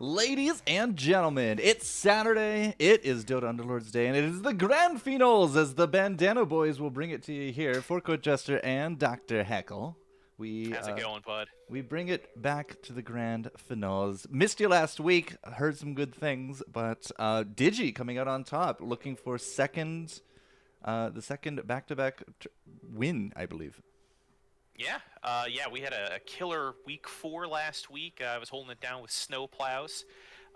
Ladies and gentlemen, it's Saturday, it is Dota Underlords Day, and it is the Grand Finals as the Bandana Boys will bring it to you here for Coach Jester and Dr. Heckle. How's it going, bud? We bring it back to the Grand Finals. Missed you last week, heard some good things, but Digi coming out on top, looking for the second back-to-back win, I believe. Yeah, we had a killer week 4 last week. I was holding it down with snowplows.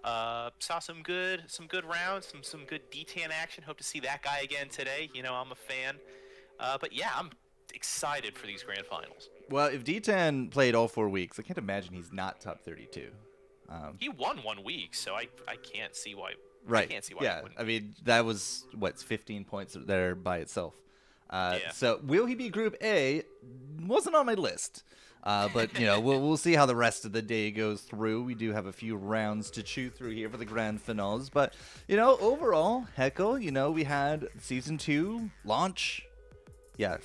Saw some good rounds, some good D10 action. Hope to see that guy again today. You know, I'm a fan. But yeah, I'm excited for these grand finals. Well, if D10 played all 4 weeks, I can't imagine he's not top 32. He won 1 week, so I can't see why. Right. I can't see why. Yeah, I mean that was 15 points there by itself. Yeah. So will he be Group A? Wasn't on my list, but you know we'll see how the rest of the day goes through. We do have a few rounds to chew through here for the grand finals, but you know overall, Heckle, you know we had season 2 launch. Yeah,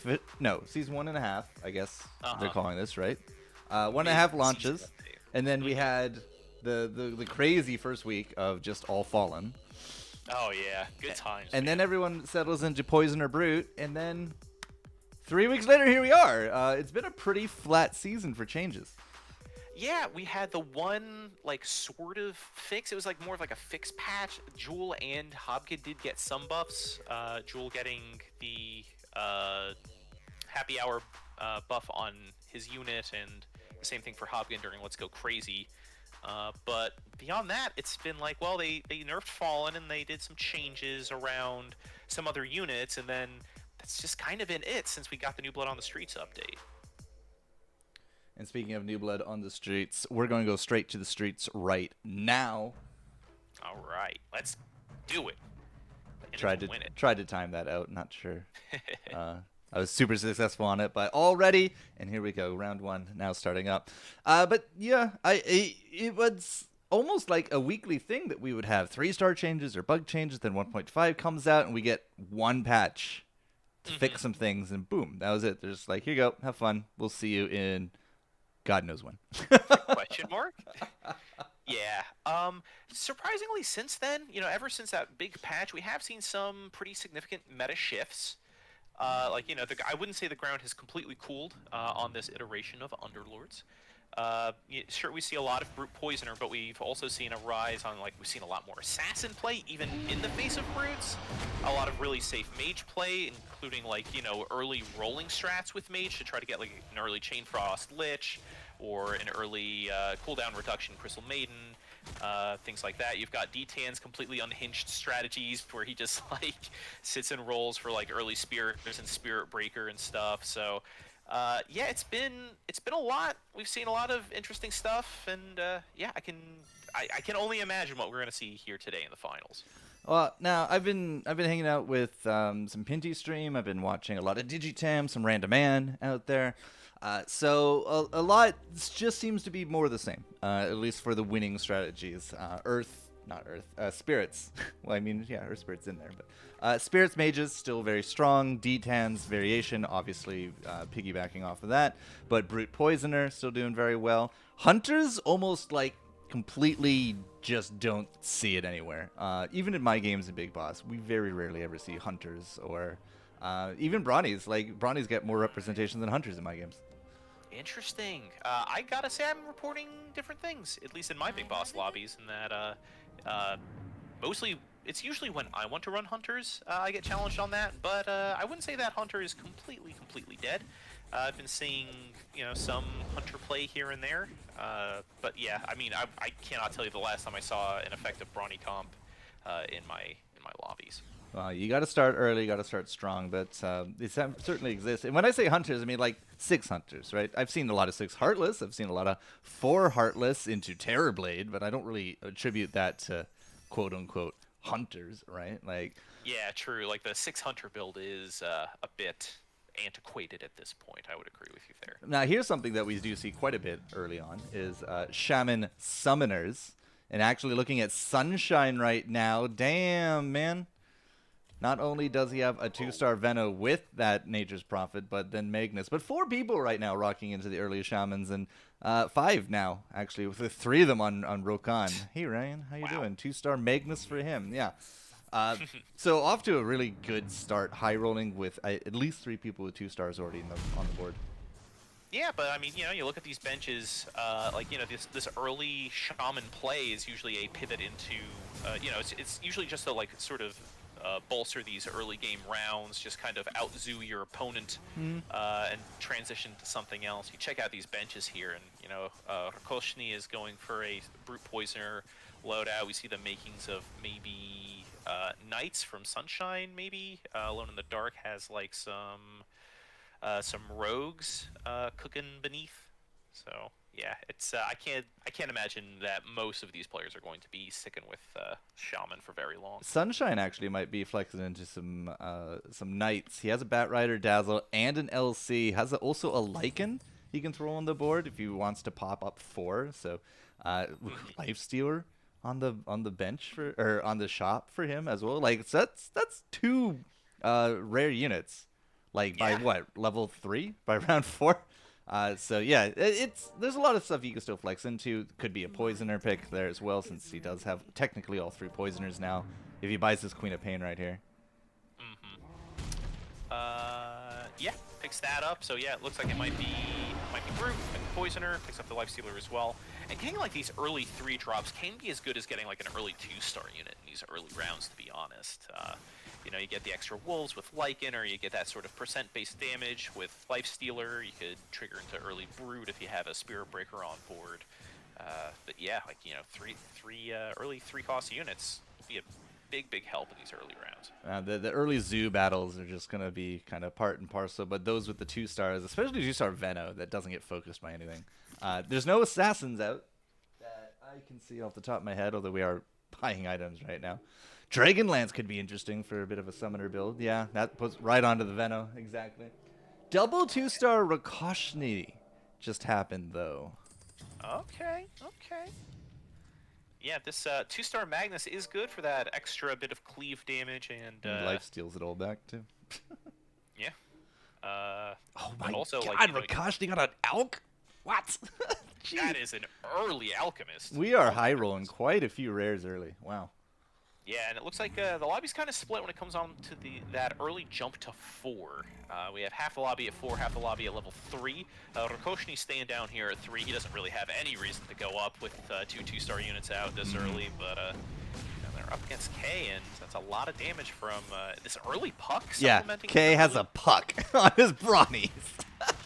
season 1.5. I guess they're calling this right. 1.5 launches, and then we had the crazy first week of just all fallen. Oh yeah, good times. And then everyone settles into Poison or Brute, and then 3 weeks later, here we are. It's been a pretty flat season for changes. Yeah, we had the one sort of fix. It was more of a fix patch. Jewel and Hobkin did get some buffs. Jewel getting the happy hour buff on his unit, and the same thing for Hobkin during Let's Go Crazy. But beyond that, it's been they nerfed Fallen and they did some changes around some other units, and then that's just kind of been it since we got the New Blood on the Streets update. And speaking of New Blood on the Streets, we're going to go straight to the streets right now. All right, let's do it. Tried to time that out, not sure. I was super successful on it, but already, and here we go, round 1 now starting up. But yeah, it was almost like a weekly thing that we would have 3-star changes or bug changes, then 1.5 comes out, and we get one patch to fix some things, and boom, that was it. They're just like, here you go, have fun. We'll see you in God knows when. Question mark? Yeah. Surprisingly, since then, ever since that big patch, we have seen some pretty significant meta shifts. I wouldn't say the ground has completely cooled on this iteration of Underlords. Sure, we see a lot of Brute Poisoner, but we've also seen a rise on, we've seen a lot more Assassin play, even in the face of Brutes. A lot of really safe Mage play, including, early rolling strats with Mage to try to get, an early Chain Frost Lich, or an early cooldown reduction Crystal Maiden, things like that. You've got D-Tan's completely unhinged strategies where he just sits and rolls for early Spirit and Spirit Breaker and stuff. So yeah, it's been a lot. We've seen a lot of interesting stuff, and yeah, I can only imagine what we're gonna see here today in the finals. Well, now I've been hanging out with some Pinty stream. I've been watching a lot of Digitam, some Random Man out there. So a lot just seems to be more of the same, at least for the winning strategies. Spirits. Well, I mean, yeah, Earth Spirit's in there, but Spirits Mages still very strong. D-Tan's variation, obviously piggybacking off of that, but Brute Poisoner still doing very well. Hunters almost completely just don't see it anywhere. Even in my games in Big Boss, we very rarely ever see Hunters or even Brawnies. Brawnies get more representation than Hunters in my games. Interesting. I gotta say I'm reporting different things, at least in my Big Boss lobbies, in that mostly it's usually when I want to run Hunters I get challenged on that, but I wouldn't say that Hunter is completely dead. I've been seeing, some hunter play here and there. But yeah, I mean, I cannot tell you the last time I saw an effective brawny comp in my lobbies. Well, you got to start early, you got to start strong, but certainly exists. And when I say hunters, I mean like 6 hunters, right? I've seen a lot of 6 heartless, I've seen a lot of 4 heartless into Terrorblade, but I don't really attribute that to quote unquote hunters, right? Like, Yeah, true. Like the 6 hunter build is a bit antiquated at this point. I would agree with you there. now here's something that we do see quite a bit early on is shaman summoners, and actually looking at Sunshine right now. Damn, man. Not only does he have a 2-star Veno with that Nature's Prophet, but then Magnus. But 4 people right now rocking into the early Shamans, and 5 now, actually, with 3 of them on Rokan. Hey, Ryan, how you doing? 2-star Magnus for him, yeah. So off to a really good start, high rolling with at least 3 people with 2 stars already on the board. Yeah, but I mean, you look at these benches, this early shaman play is usually a pivot into, it's usually just to like sort of bolster these early game rounds, just kind of out-zoo your opponent and transition to something else. You check out these benches here, and Rakoshny is going for a brute poisoner loadout. We see the makings of maybe Knights from Sunshine, maybe. Alone in the Dark has like some rogues cooking beneath. So yeah, it's I can't imagine that most of these players are going to be sticking with Shaman for very long. Sunshine actually might be flexing into some knights. He has a Bat Rider, Dazzle, and an LC. Has also a Lycan he can throw on the board if he wants to pop up 4. So Lifestealer on the bench or on the shop for him as well. Like that's 2 rare units. Like by what, level 3? By round 4? So yeah, there's a lot of stuff you can still flex into. Could be a poisoner pick there as well, since he does have technically all 3 poisoners now. If he buys this Queen of Pain right here. Yeah, picks that up. So yeah, it looks like it might be Brute, like Poisoner, picks up the Lifestealer as well. And getting like these early 3 drops can be as good as getting like an early 2-star unit in these early rounds, to be honest. You get the extra wolves with Lycan, or you get that sort of percent-based damage with Lifestealer. You could trigger into early Brood if you have a Spirit Breaker on board. But yeah, like three early 3-cost units would be a big help in these early rounds. The early zoo battles are just gonna be kind of part and parcel, but those with the 2 stars, especially 2-star Veno, that doesn't get focused by anything. There's no assassins out that I can see off the top of my head, although we are buying items right now. Dragonlance could be interesting for a bit of a summoner build. Yeah, that puts right onto the Veno, exactly. Double 2-star Rakoshny just happened, though. Okay. Yeah, this 2-star Magnus is good for that extra bit of cleave damage, and life steals it all back, too. Yeah. Oh my also, god, Rakoshny got an Alk? What? That is an early alchemist. We are high rolling quite a few rares early. Wow. Yeah, and it looks like the lobby's kind of split when it comes on to that early jump to 4. We have half the lobby at 4, half the lobby at level 3. Rakoshny staying down here at 3. He doesn't really have any reason to go up with 2 2-star units out this early, but they're up against K, and that's a lot of damage from this early puck. Yeah, K has a puck on his Brawnies.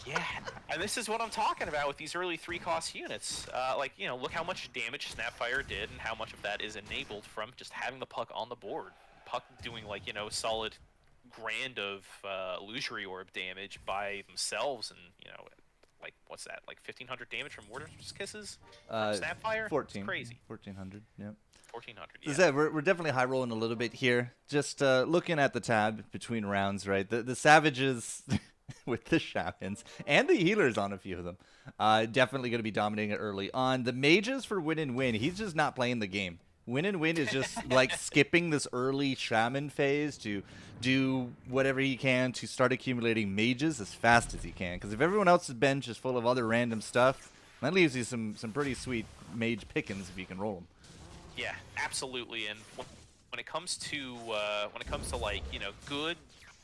Yeah, and this is what I'm talking about with these early 3-cost units. Look how much damage Snapfire did, and how much of that is enabled from just having the puck on the board. Puck doing solid grand of illusory orb damage by themselves, and what's that, like 1,500 damage from Warder's Kisses? Snapfire? 14. It's crazy. 1,400, yep. 1,400, yeah. As I said, we're definitely high rolling a little bit here. Just looking at the tab between rounds, right? The Savages with the Shamans and the healers on a few of them. Definitely going to be dominating it early on. The Mages for win and win, he's just not playing the game. Win and win is just like skipping this early Shaman phase to do whatever he can to start accumulating mages as fast as he can. Because if everyone else's bench is full of other random stuff, that leaves you some pretty sweet mage pickings if you can roll them. Yeah, absolutely. And when it comes to good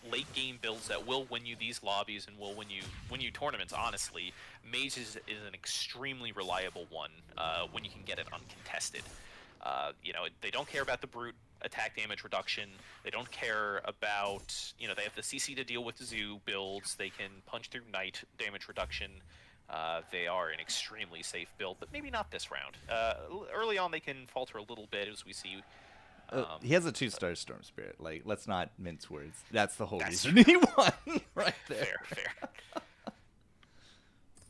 late game builds that will win you these lobbies and will win you tournaments, honestly, Mages is an extremely reliable one when you can get it uncontested. They don't care about the Brute attack damage reduction. They don't care about, they have the CC to deal with Zoo builds. They can punch through Knight damage reduction. They are an extremely safe build, but maybe not this round. Early on, they can falter a little bit, as we see. He has a 2-star Storm Spirit. Like, let's not mince words. That's the whole reason he won right there. Fair.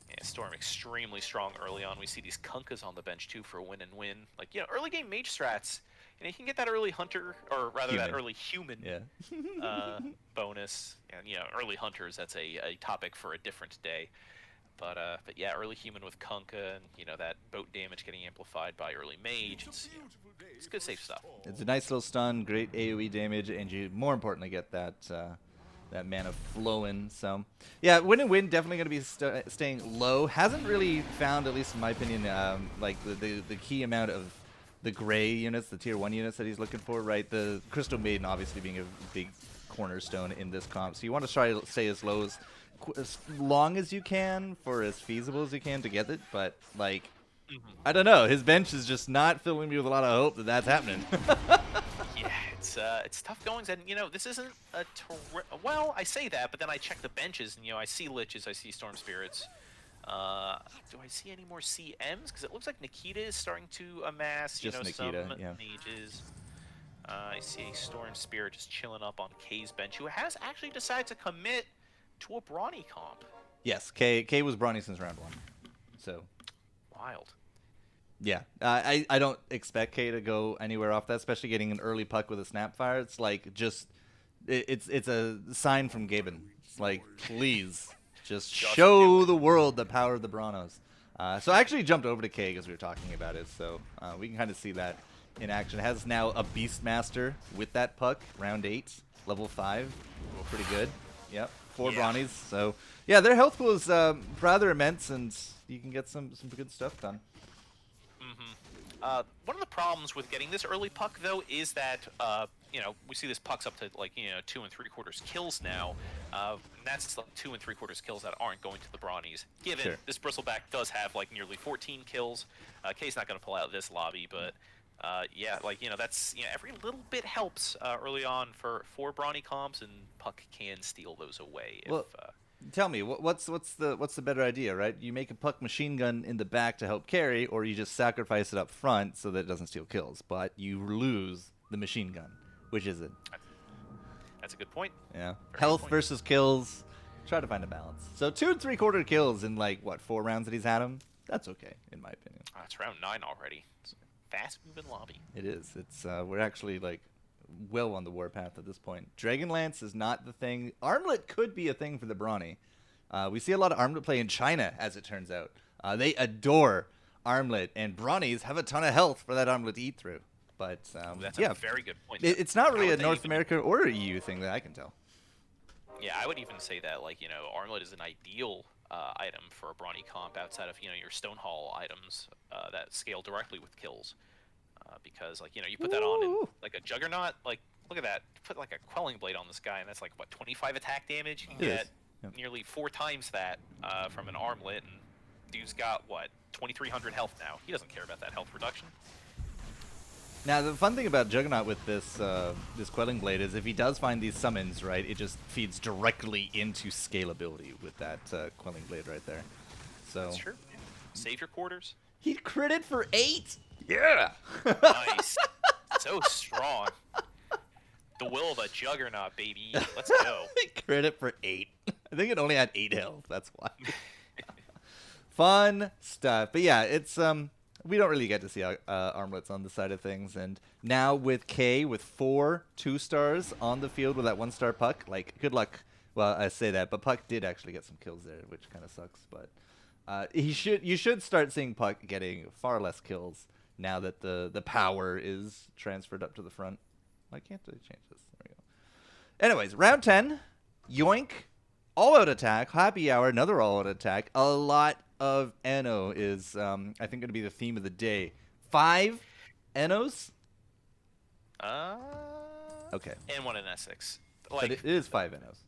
Yeah, Storm extremely strong early on. We see these Kunkas on the bench too for a win and win. Like, early game mage strats. You can get that early hunter, or rather that early human bonus. And early hunters, that's a topic for a different day. But yeah, early human with Kunkka and that boat damage getting amplified by early mage. It's good safe stuff. It's a nice little stun, great AoE damage, and you more importantly get that that mana flowing. So yeah, win and win definitely going to be staying low. Hasn't really found, at least in my opinion, like the key amount of the gray units, the tier 1 units that he's looking for, right? The Crystal Maiden obviously being a big cornerstone in this comp. So you want to try to stay as low as long as you can for as feasible as you can to get it, but like I don't know, his bench is just not filling me with a lot of hope that that's happening. Yeah, it's tough goings, and this isn't a well, I say that, but then I check the benches and I see Liches, I see Storm Spirits. Do I see any more CMs? Because it looks like Nikita is starting to amass Just Nikita, some mages. I see a Storm Spirit just chilling up on K's bench, who has actually decided to commit to a Brawny comp. Yes, K was Brawny since round 1. So wild. Yeah, I don't expect K to go anywhere off that, especially getting an early puck with a Snapfire. It's like it's a sign from Gaben. It's like, please just show the world the power of the Branos. So I actually jumped over to K because we were talking about it, so we can kind of see that in action. It has now a Beastmaster with that puck, round 8, level 5, pretty good. Yep, 4 Brawnies. So yeah, their health pool is rather immense, and you can get some good stuff done. One of the problems with getting this early puck, though, is that we see this puck's up to 2 3/4 kills now. And that's like 2 3/4 kills that aren't going to the Brawnies. Given this Bristleback does have like nearly 14 kills, K's not going to pull out this lobby, but yeah, that's every little bit helps early on for 4 Brawny comps, and puck can steal those away. Well, tell me, what's the better idea, right? You make a puck machine gun in the back to help carry, or you just sacrifice it up front so that it doesn't steal kills, but you lose the machine gun. Which is it? That's a good point. Yeah. Health versus kills. Try to find a balance. So 2 3/4 kills in like what, 4 rounds that he's had him? That's okay in my opinion. It's round 9 already. It's a fast moving lobby. It is. It's we're actually like well on the warpath at this point. Dragonlance is not the thing. Armlet could be a thing for the Brawny. We see a lot of Armlet play in China, as it turns out. They adore Armlet, and Brawnies have a ton of health for that Armlet to eat through. But that's a very good point. It's not really a North America or a EU thing that I can tell. Yeah, I would even say that Armlet is an ideal item for a Brawny comp outside of your Stonehall items that scale directly with kills. Because you put that on in like a Juggernaut, like look at that, put like a Quelling Blade on this guy, and that's like what, 25 attack damage. You can get nearly 4 times that from an Armlet, and dude's got what, 2,300 health now. He doesn't care about that health reduction. Now the fun thing about Juggernaut with this this Quelling Blade is if he does find these summons, right, it just feeds directly into scalability with that Quelling Blade right there. So that's true. Save your quarters. He critted for 8. Yeah. Nice. So strong. The will of a Juggernaut, baby. Let's go. Crit for 8. I think it only had 8 health. That's why. Fun stuff. But yeah, it's we don't really get to see Armlets on the side of things, and now with K with 4 2-stars on the field with that 1-star puck, like good luck. Well, I say that, but Puck did actually get some kills there, which kind of sucks. But you should start seeing Puck getting far less kills now that the power is transferred up to the front. Why can't I change this? There we go. Anyways, round 10, Yoink, all-out attack, happy hour, another all-out attack. A lot of Eno is, I think, going to be the theme of the day. 5 Enos? Okay. And 1 in Essex. But it is 5 Enos.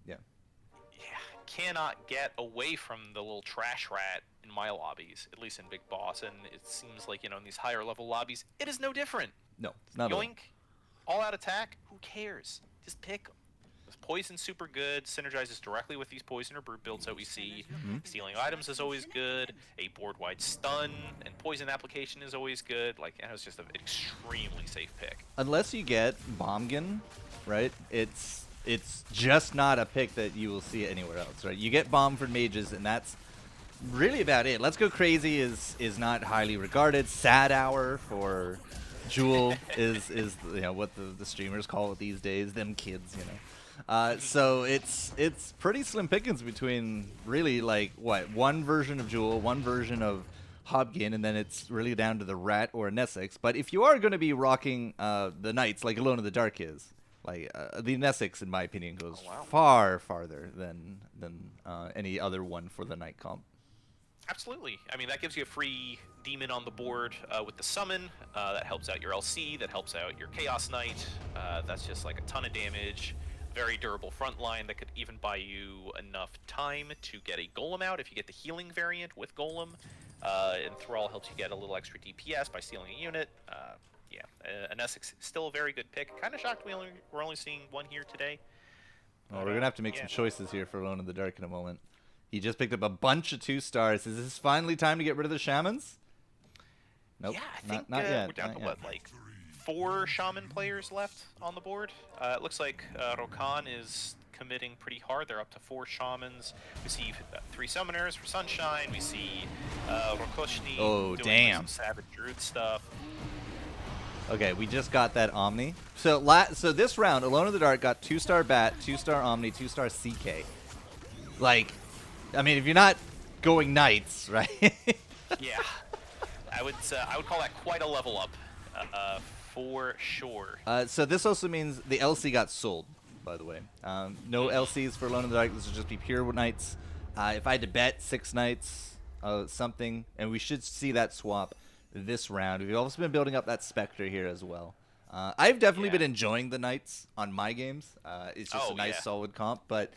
Yeah. Yeah, cannot get away from the little trash rat in my lobbies, at least in Big Boss, and it seems like, in these higher level lobbies, it is no different. No, it's not. Yoink, all-out attack, who cares? Just pick 'em. Poison's super good, synergizes directly with these poison or brute builds that we see. Stealing items is always good. A board-wide stun and poison application is always good. Like, it's just an extremely safe pick. Unless you get Bombgun, right? It's just not a pick that you will see anywhere else, right? You get Bomb for mages, and that's really about it. Let's Go Crazy is not highly regarded. Sad Hour for Jewel is what the streamers call it these days. Them kids, So it's pretty slim pickings between really like one version of Jewel, one version of Hobgin, and then it's really down to the Rat or an Essex. But if you are going to be rocking the Knights like Alone in the Dark is, like the Essex in my opinion goes far farther than any other one for the Knight comp. Absolutely. I mean, that gives you a free demon on the board with the summon. That helps out your LC. That helps out your Chaos Knight. That's just like a ton of damage. Very durable front line that could even buy you enough time to get a Golem out if you get the healing variant with Golem. And Thrall helps you get a little extra DPS by stealing a unit. An Essex is still a very good pick. Kind of shocked we're only seeing one here today. Well, we're going to have to make some choices here for Alone in the Dark in a moment. He just picked up a bunch of 2-stars. Is this finally time to get rid of the Shamans? Nope. Yeah, I think not yet. We're down to what, like 4 Shaman players left on the board? It looks like Rokan is committing pretty hard. They're up to 4 Shamans. We see 3 Summoners for Sunshine. We see Rokoshni doing some Savage Druid stuff. Okay, we just got that Omni. So this round, Alone in the Dark got 2-star Bat, 2-star Omni, 2-star CK. Like, I mean, if you're not going Knights, right? Yeah, I would call that quite a level up, for sure. So this also means the LC got sold, by the way. No LCs for Alone in the Dark. This will just be pure Knights. If I had to bet 6 Knights, something, and we should see that swap this round. We've also been building up that Spectre here as well. I've definitely been enjoying the Knights on my games. It's just a nice, solid comp, but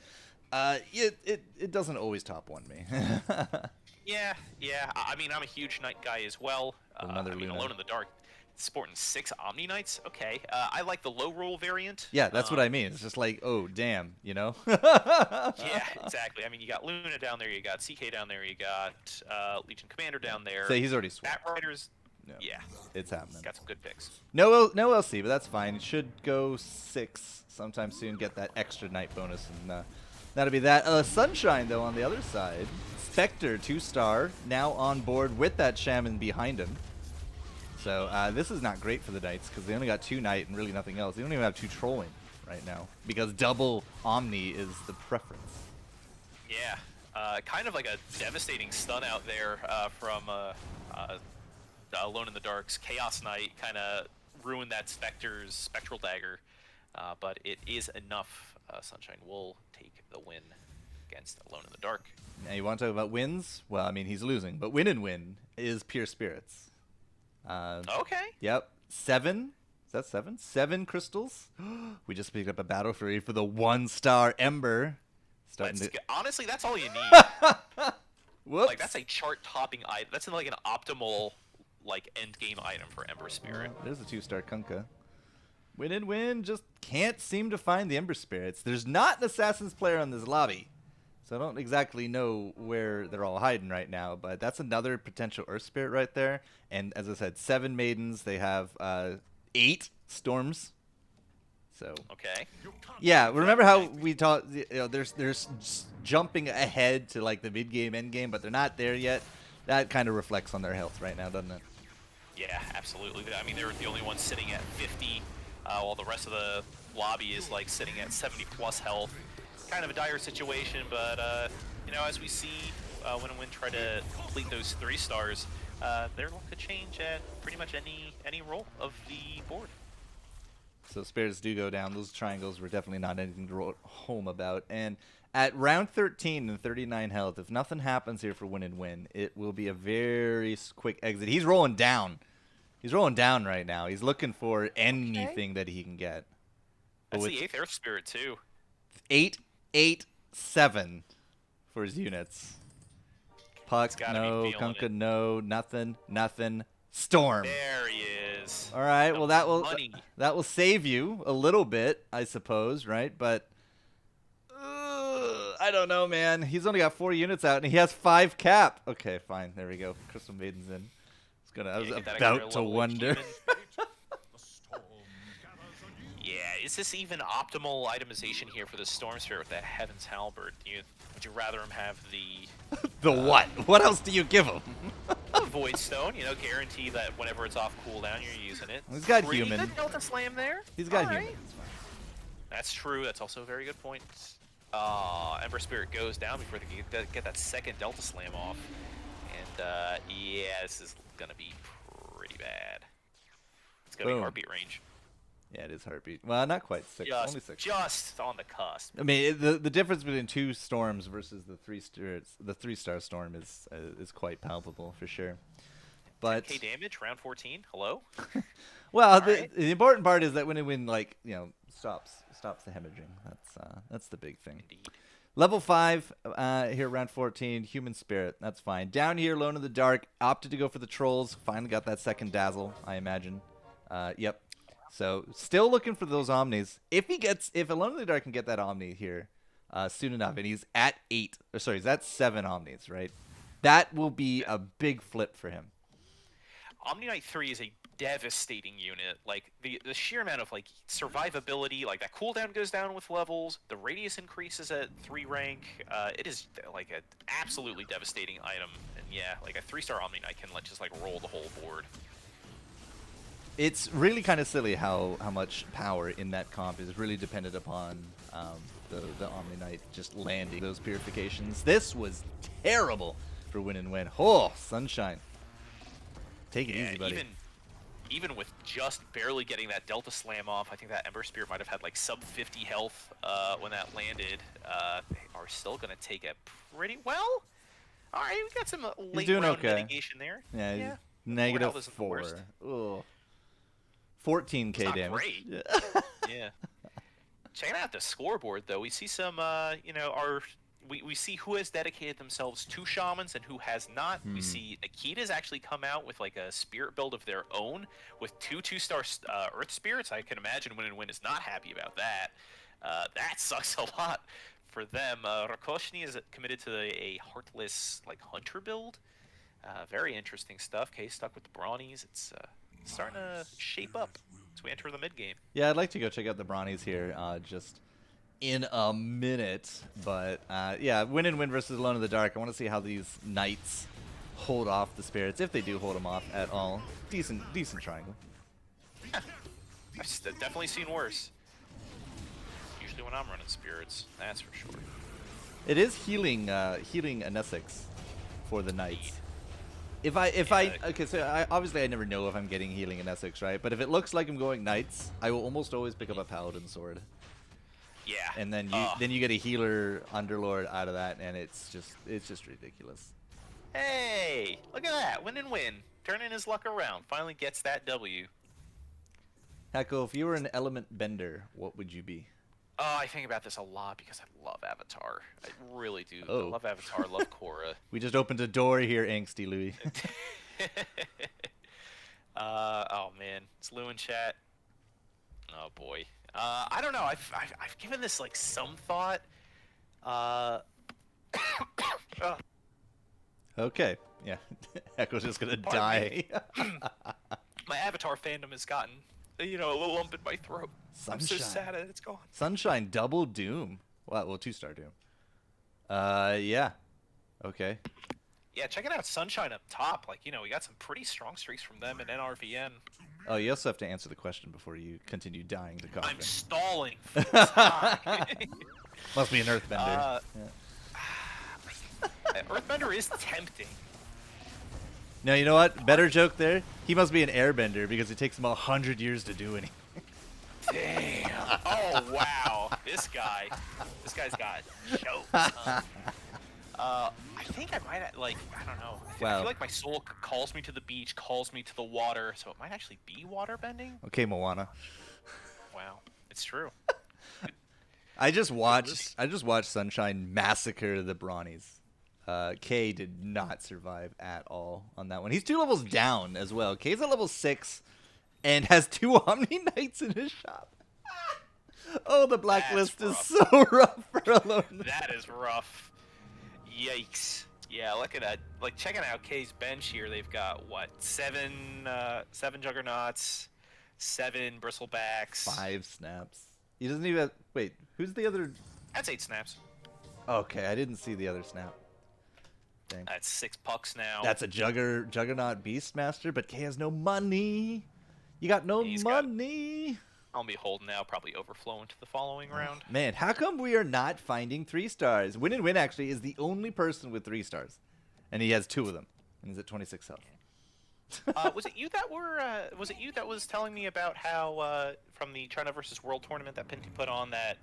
it doesn't always top one me. Yeah. I mean, I'm a huge Knight guy as well. Another Alone in the Dark, sporting 6 Omni Knights. Okay, I like the low roll variant. Yeah, that's what I mean. It's just like, oh, damn, Yeah, exactly. I mean, you got Luna down there, you got CK down there, you got Legion Commander down there. So he's already swapped. Bat Riders. No, yeah, it's happening. Got some good picks. No LC, but that's fine. It should go 6 sometime soon. Get that extra Knight bonus, and that'll be that. Sunshine though on the other side. Spectre 2-star now on board with that Shaman behind him. So this is not great for the Knights because they only got 2 Knight and really nothing else. They don't even have 2 Trolling right now because double Omni is the preference. Yeah, kind of like a devastating stun out there from Alone in the Dark's Chaos Knight. Kind of ruined that Spectre's Spectral Dagger, but it is enough. Sunshine will take the win against Alone in the Dark. Now you want to talk about wins? Well, I mean, he's losing, but win is Pure Spirits. Okay. Yep. 7. Is that 7? 7 crystals. We just picked up a Battle Fury for the 1-star Ember. Honestly, that's all you need. Whoops. Like, that's a chart-topping item. That's like an optimal, like, end-game item for Ember Spirit. There's a 2-star Kunkka. Win, just can't seem to find the Ember Spirits. There's not an Assassin's player on this lobby. So I don't exactly know where they're all hiding right now, but that's another potential Earth Spirit right there. And as I said, 7 Maidens. They have 8 Storms. So okay. Yeah, remember how we talked? There's jumping ahead to like the mid game, end game, but they're not there yet. That kind of reflects on their health right now, doesn't it? Yeah, absolutely. I mean, they're the only ones sitting at 50, while the rest of the lobby is like sitting at 70+ health. Kind of a dire situation, but as we see Win and Win try to complete those 3 stars, their luck could change at pretty much any roll of the board. So spirits do go down. Those triangles were definitely not anything to write home about. And at round 13 and 39 health, if nothing happens here for Win and Win, it will be a very quick exit. He's rolling down. He's rolling down right now. He's looking for anything that he can get. That's the 8th Earth Spirit too. 8, 8, 7 for his units. Puck, no. Kunkka, no. Nothing. Storm. There he is. All right. Well, Money. that will save you a little bit, I suppose, right? But I don't know, man. He's only got 4 units out, and he has 5 cap. Okay, fine. There we go. Crystal Maiden's in. I was about to wonder. Yeah, is this even optimal itemization here for the Storm Spirit with that Heaven's Halberd? Would you rather him have the... The what? What else do you give him? Void Stone, guarantee that whenever it's off cooldown, you're using it. He's got Pretty human. Good Delta Slam there. He's got All human. right. That's true. That's also a very good point. Ember Spirit goes down before they get that second Delta Slam off. And, yeah, this is going to be pretty bad. It's going to be heartbeat range. Yeah, it is heartbeat. Well, not quite 6. Only 6. Just on the cusp. I mean, the difference between 2 storms versus the 3-star storm is quite palpable for sure. But 10k damage, round 14. Hello. well, the important part is that when stops the hemorrhaging. That's the big thing. Indeed. Level 5 here, round 14. Human Spirit. That's fine. Down here, Alone in the Dark. Opted to go for the trolls. Finally got that second dazzle, I imagine. Yep. So still looking for those Omnis. If Alone in the Dark can get that Omni here soon enough, and he's at 8, or sorry, he's at 7 Omnis, right? That will be a big flip for him. Omni Knight 3 is a devastating unit. Like the sheer amount of survivability, like that cooldown goes down with levels, the radius increases at 3 rank. It is like an absolutely devastating item. And yeah, like a 3-star Omni Knight can just roll the whole board. It's really kind of silly how much power in that comp is really dependent upon the Omni Knight just landing those purifications. This was terrible for win and win. Oh, Sunshine. Take it easy, buddy. Even with just barely getting that Delta Slam off, I think that Ember Spear might have had sub 50 health when that landed. They are still going to take it pretty well. All right, we got some late round mitigation there. Yeah, negative 4. Ugh. 14k damage. Great. Yeah. Checking out the scoreboard though, we see some we see who has dedicated themselves to shamans and who has not. We see Nikita's actually come out with a spirit build of their own with 2 2-star Earth Spirits. I can imagine Win and Win is not happy about that. That sucks a lot for them. Rakoshni is committed to a Heartless Hunter build. Very interesting stuff. K stuck with the Brawnies. It's starting to shape up as we enter the mid game. Yeah, I'd like to go check out the Brawnies here just in a minute. But yeah, Win and Win versus Alone in the Dark. I want to see how these Knights hold off the Spirits, if they do hold them off at all. Decent triangle. Yeah. I've definitely seen worse. Usually when I'm running Spirits, that's for sure. It is healing Anesix for the Knights. Okay, so obviously I never know if I'm getting healing in Essex, right? But if it looks like I'm going Knights, I will almost always pick up a Paladin sword. Yeah. And then you get a healer Underlord out of that, and it's just ridiculous. Hey, look at that! Win and Win, turning his luck around, finally gets that W. Hecko, if you were an element bender, what would you be? Oh, I think about this a lot because I love Avatar. I really do. I love Avatar, love Korra. We just opened a door here, angsty Louis. Oh man, it's Lou in chat. Oh boy. I don't know. I've given this some thought. Okay. Yeah. Echo's just gonna die. My Avatar fandom has gotten a little lump in my throat. Sunshine. I'm so sad that it's gone. Sunshine double Doom. Well, 2-star Doom. Yeah. Okay. Yeah, check it out. Sunshine up top. We got some pretty strong streaks from them in NRVN. Oh, you also have to answer the question before you continue dying to coffee. I'm stalling for time. Must be an Earthbender. Earthbender is tempting. No, you know what? Better joke there. He must be an Airbender because it takes him 100 years to do anything. Damn. Oh, wow. This guy's got jokes. I think I might, I don't know. I feel like my soul calls me to the beach, calls me to the water, so it might actually be waterbending. Okay, Moana. Wow. It's true. I just watched Sunshine massacre the Brawnies. K did not survive at all on that one. He's 2 levels down as well. K's at level 6, and has 2 Omni Knights in his shop. Oh, the blacklist is rough. so rough for Alone. That is rough. Yikes. Yeah, look at that. Like, checking out K's bench here, they've got, what, 7 Juggernauts, 7 Bristlebacks. 5 snaps. He doesn't even... Wait, who's the other... That's 8 snaps. Okay, I didn't see the other snap. Dang. That's 6 pucks now. That's a Juggernaut Beastmaster, but K has no money. You got no money. I'll be holding now, probably overflow into the following round. Man, how come we are not finding 3 stars? Win and Win actually is the only person with 3 stars, and he has 2 of them, and he's at 26 health. Was it you that were? Was it you that was telling me about how from the China versus World tournament that Pinty put on that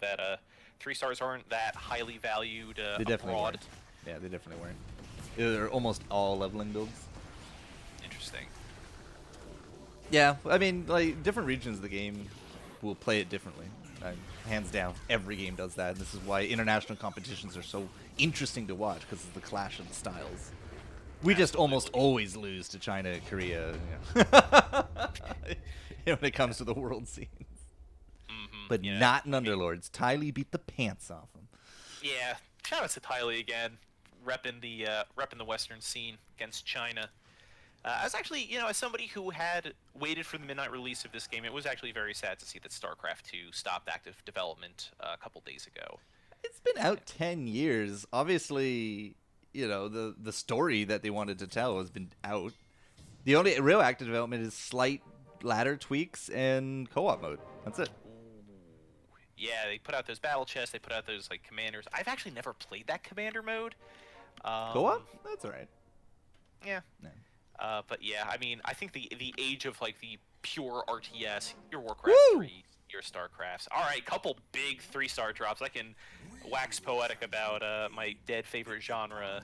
that 3 stars aren't that highly valued They definitely abroad? weren't. Yeah, they definitely weren't. They're almost all leveling builds. Interesting. Yeah, I mean, like, different regions of the game will play it differently. Hands down, every game does that. And this is why international competitions are so interesting to watch, because it's the clash of the styles. We just almost always lose to China, Korea, when it comes to the world scenes. But not in Underlords. Tylee beat the pants off him. Yeah, shout out to Tylee again, repping the Western scene against China. I was actually, as somebody who had waited for the midnight release of this game, it was actually very sad to see that StarCraft 2 stopped active development a couple days ago. It's been out 10 years. Obviously, the story that they wanted to tell has been out. The only real active development is slight ladder tweaks and co-op mode. That's it. Yeah, they put out those battle chests. They put out those commanders. I've actually never played that commander mode. Co-op? That's all right. Yeah. But yeah, I mean, I think the age of the pure RTS, your Warcraft 3, your StarCrafts. All right, couple big 3-star drops. I can wax poetic about my dead favorite genre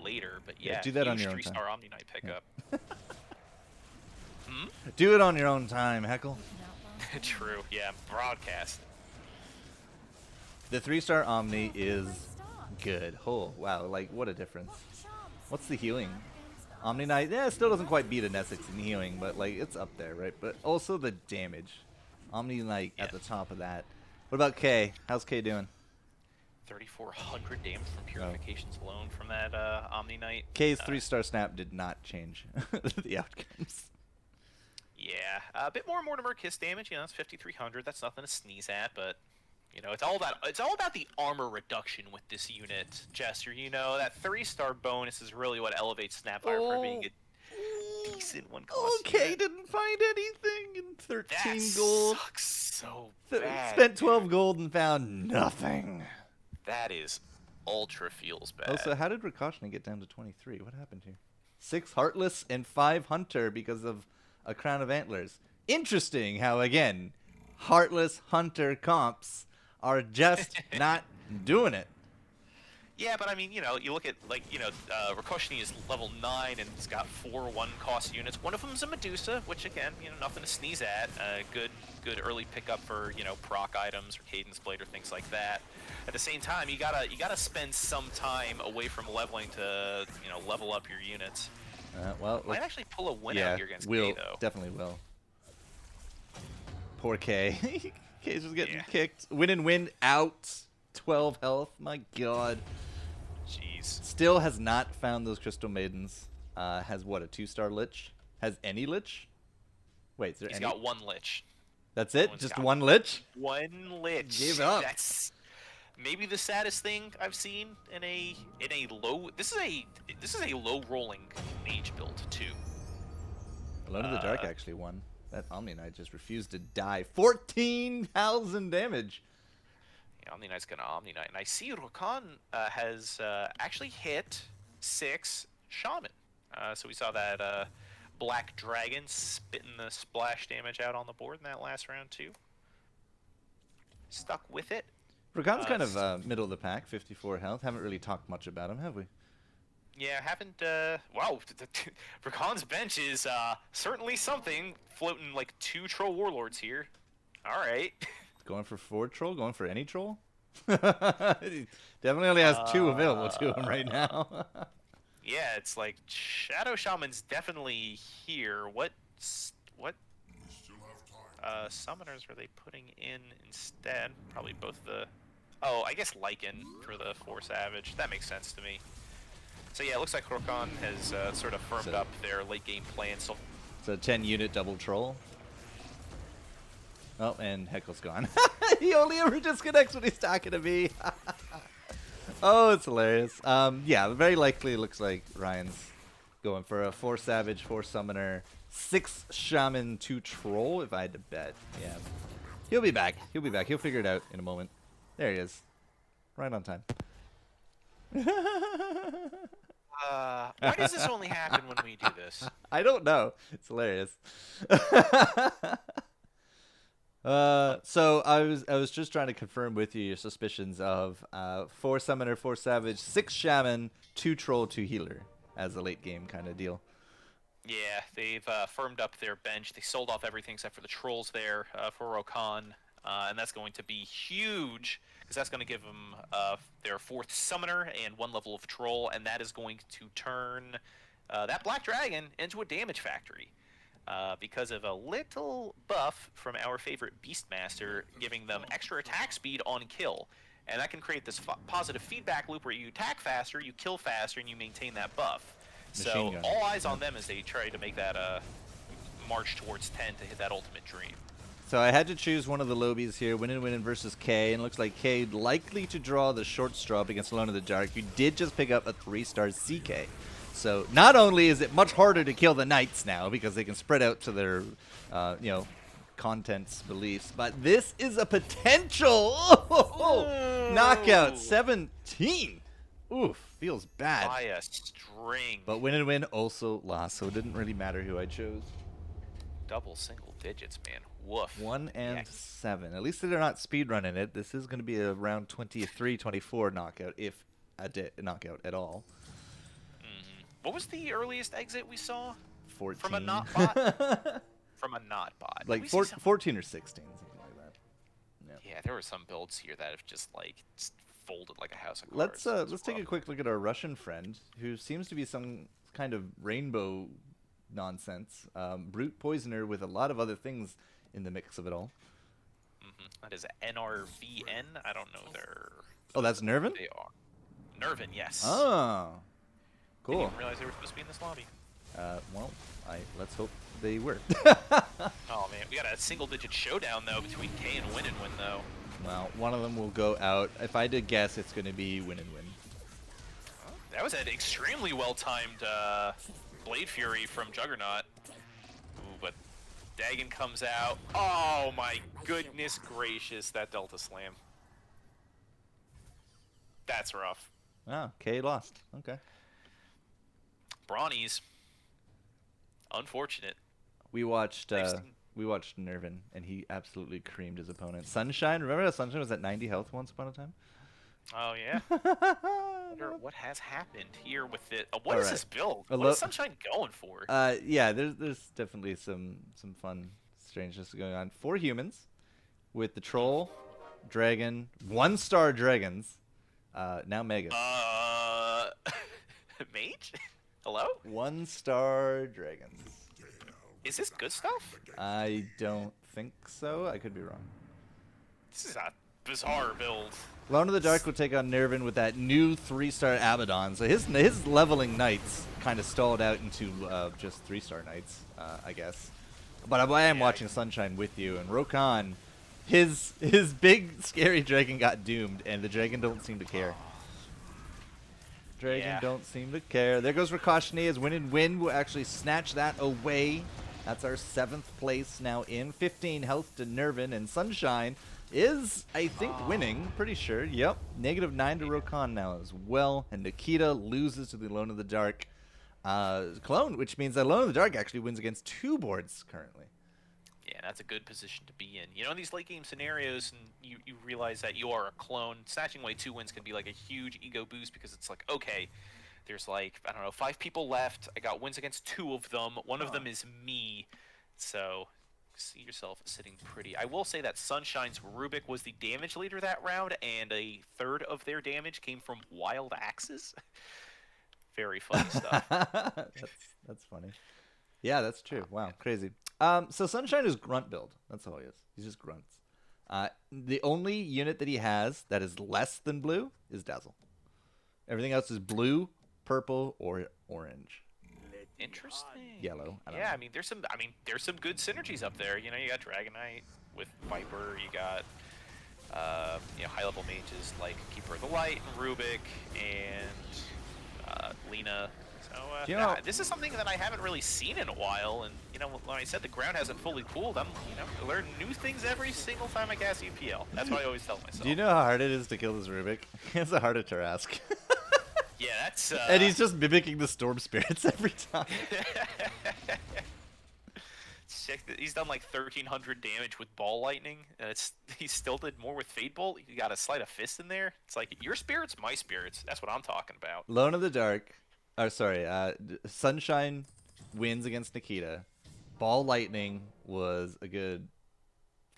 later, but yeah, do that on your own 3-star Omni Knight pickup. Do it on your own time, Heckle. True. Yeah, broadcast. The 3-star Omni is good. Oh, wow, what a difference. What's the healing? Omni Knight, it still doesn't quite beat an Essex in healing, but it's up there, right? But also the damage. Omni Knight at the top of that. What about K? How's K doing? 3,400 damage from purifications alone from that Omni Knight. K's 3-star snap did not change the outcomes. Yeah, a bit more Mortimer Kiss damage. It's 5,300. That's nothing to sneeze at, but it's all about the armor reduction with this unit, Jester. That 3-star bonus is really what elevates Snapfire from being a decent one cost. Okay, didn't find anything in 13 that gold. Sucks so bad. Spent 12 gold and found nothing. That is ultra feels bad. Also, how did Rakashni get down to 23? What happened here? 6 Heartless and 5 Hunter because of a Crown of Antlers. Interesting how, again, Heartless Hunter comps are just not doing it. Yeah, but I mean, you look at Rakoshni is level 9 and it's got 4 1-cost units. One of them is a Medusa, which again, nothing to sneeze at. Good early pickup for proc items or Cadence Blade or things like that. At the same time, you gotta spend some time away from leveling to level up your units. Well, might actually pull a win out here against K, though. Definitely will. Poor K. K's just getting kicked. Win and Win out. 12 health. My God. Jeez. Still has not found those Crystal Maidens. Has what, a 2-star Lich? Has any Lich? Wait, is there He's any? got 1 Lich. That's it? Just 1 Lich? 1 Lich. Gave up. That's maybe the saddest thing I've seen in a low. This is a low rolling mage build too. Alone in the Dark actually won. That Omni Knight just refused to die. 14,000 damage. Yeah, Omni Knight's gonna Omni Knight, and I see Rokan has actually hit 6 Shaman. So we saw that Black Dragon spitting the splash damage out on the board in that last round too. Stuck with it. Rakan's kind of middle of the pack, 54 health. Haven't really talked much about him, have we? Yeah, haven't. Wow, Rakan's bench is certainly something. Floating 2 Troll Warlords here. All right. Going for 4 troll? Going for any troll? He definitely only has 2 available to him right now. Yeah, it's Shadow Shaman's definitely here. What summoners are they putting in instead? Probably both the... Oh, I guess Lycan for the 4 Savage. That makes sense to me. So yeah, it looks like Rokon has sort of firmed up their late game plan. So it's a 10-unit double troll. Oh, and Heckle's gone. He only ever disconnects when he's talking to me. Oh, it's hilarious. Yeah, very likely it looks like Ryan's going for a 4 Savage, 4 Summoner, 6 Shaman, 2 Troll, if I had to bet. Yeah. He'll be back. He'll be back. He'll figure it out in a moment. There he is. Right on time. Why does this only happen when we do this? I don't know. It's hilarious. So I was just trying to confirm with you your suspicions of 4 Summoner, 4 Savage, 6 Shaman, 2 Troll, 2 Healer as a late game kind of deal. Yeah, they've firmed up their bench. They sold off everything except for the Trolls there for Rokon, and that's going to be huge because that's going to give them their 4th Summoner and 1 level of Troll, and that is going to turn that Black Dragon into a damage factory. Because of a little buff from our favorite Beastmaster, giving them extra attack speed on kill. And that can create this positive feedback loop where you attack faster, you kill faster, and you maintain that buff. So all eyes on them as they try to make that march towards 10 to hit that ultimate dream. So I had to choose one of the lobies here, Win versus K, and it looks like K likely to draw the short straw up against Alone in the Dark, who did just pick up a 3-star CK. So not only is it much harder to kill the Knights now because they can spread out to their, contents beliefs, but this is a potential knockout. 17. Oof, feels bad. By a string. But Win also lost, so it didn't really matter who I chose. Double single digits, man. Woof. 1 and 7. At least they're not speedrunning it. This is going to be a round 23, 24 knockout, if a knockout at all. What was the earliest exit we saw? 14. From a not bot? From a not bot. Like 14 or 16, something like that. Yeah, there were some builds here that have just folded like a house of cards. Let's take a quick look at our Russian friend, who seems to be some kind of rainbow nonsense. Brute Poisoner with a lot of other things in the mix of it all. That is NRVN. I don't know their... Oh, that's Nervin? They are. Nervin, yes. Oh. Cool. Didn't even realize they were supposed to be in this lobby. Well, let's hope they were. Oh man, we got a single-digit showdown though between K and Win, though. Well, one of them will go out. If I had to guess, it's going to be Win. Oh, that was an extremely well-timed Blade Fury from Juggernaut. Ooh, but Dagon comes out. Oh my goodness gracious, that Delta Slam. That's rough. Oh, K lost. Okay. Brawnies. Unfortunate. We watched Nervin, and he absolutely creamed his opponent. Sunshine, remember how Sunshine was at 90 health once upon a time? Oh yeah. I wonder what has happened here with it. What is this build? What is Sunshine going for? Yeah, there's definitely some fun strangeness going on. 4 humans with the troll, dragon, 1-star dragons. Now Megas. Mage? Hello? 1-star dragons. Is this good stuff? I don't think so. I could be wrong. This is a bizarre build. Alone in the Dark will take on Nervin with that new 3-star Abaddon. So his leveling knights kind of stalled out into just 3-star knights, I guess. But I am watching Sunshine with you, and Rokon, his big scary dragon got doomed, and the dragon don't seem to care. Don't seem to care. There goes Rakashni as Win will actually snatch that away. That's our 7th place now in. 15 health to Nervin, and Sunshine is, I think, winning. Pretty sure. Yep. -9 to Rokon now as well. And Nikita loses to the Alone in the Dark clone, which means that Alone in the Dark actually wins against 2 boards currently. Yeah, that's a good position to be in. You know, in these late game scenarios, and you realize that you are a clone, snatching away 2 wins can be like a huge ego boost because it's like, okay, there's like, I don't know, 5 people left. I got wins against 2 of them. One of them is me. So see yourself sitting pretty. I will say that Sunshine's Rubik was the damage leader that round, and a third of their damage came from wild axes. Very funny stuff. That's funny. Yeah, that's true. Wow, crazy. So Sunshine is grunt build. That's all he is. He's just grunts. The only unit that he has that is less than blue is Dazzle. Everything else is blue, purple, or orange. Interesting. Yellow. I don't Yeah, know. I mean, there's some good synergies up there. You know, you got Dragonite with Viper. You got high level mages like Keeper of the Light and Rubik and Lena. So You know- this is something that I haven't really seen in a while. And you know, when I said the ground hasn't fully cooled, I'm learning new things every single time I cast UPL. That's what I always tell myself. Do you know how hard it is to kill this Rubik? It's a harder Tarask. Yeah, that's. And he's just mimicking the Storm Spirits every time. He's done like 1,300 damage with Ball Lightning, and he still did more with Fade Bolt. You got a Sleight of Fist in there. It's like your spirits, my spirits. That's what I'm talking about. Lone of the Dark. Oh, sorry. Sunshine wins against Nikita. Ball Lightning was a good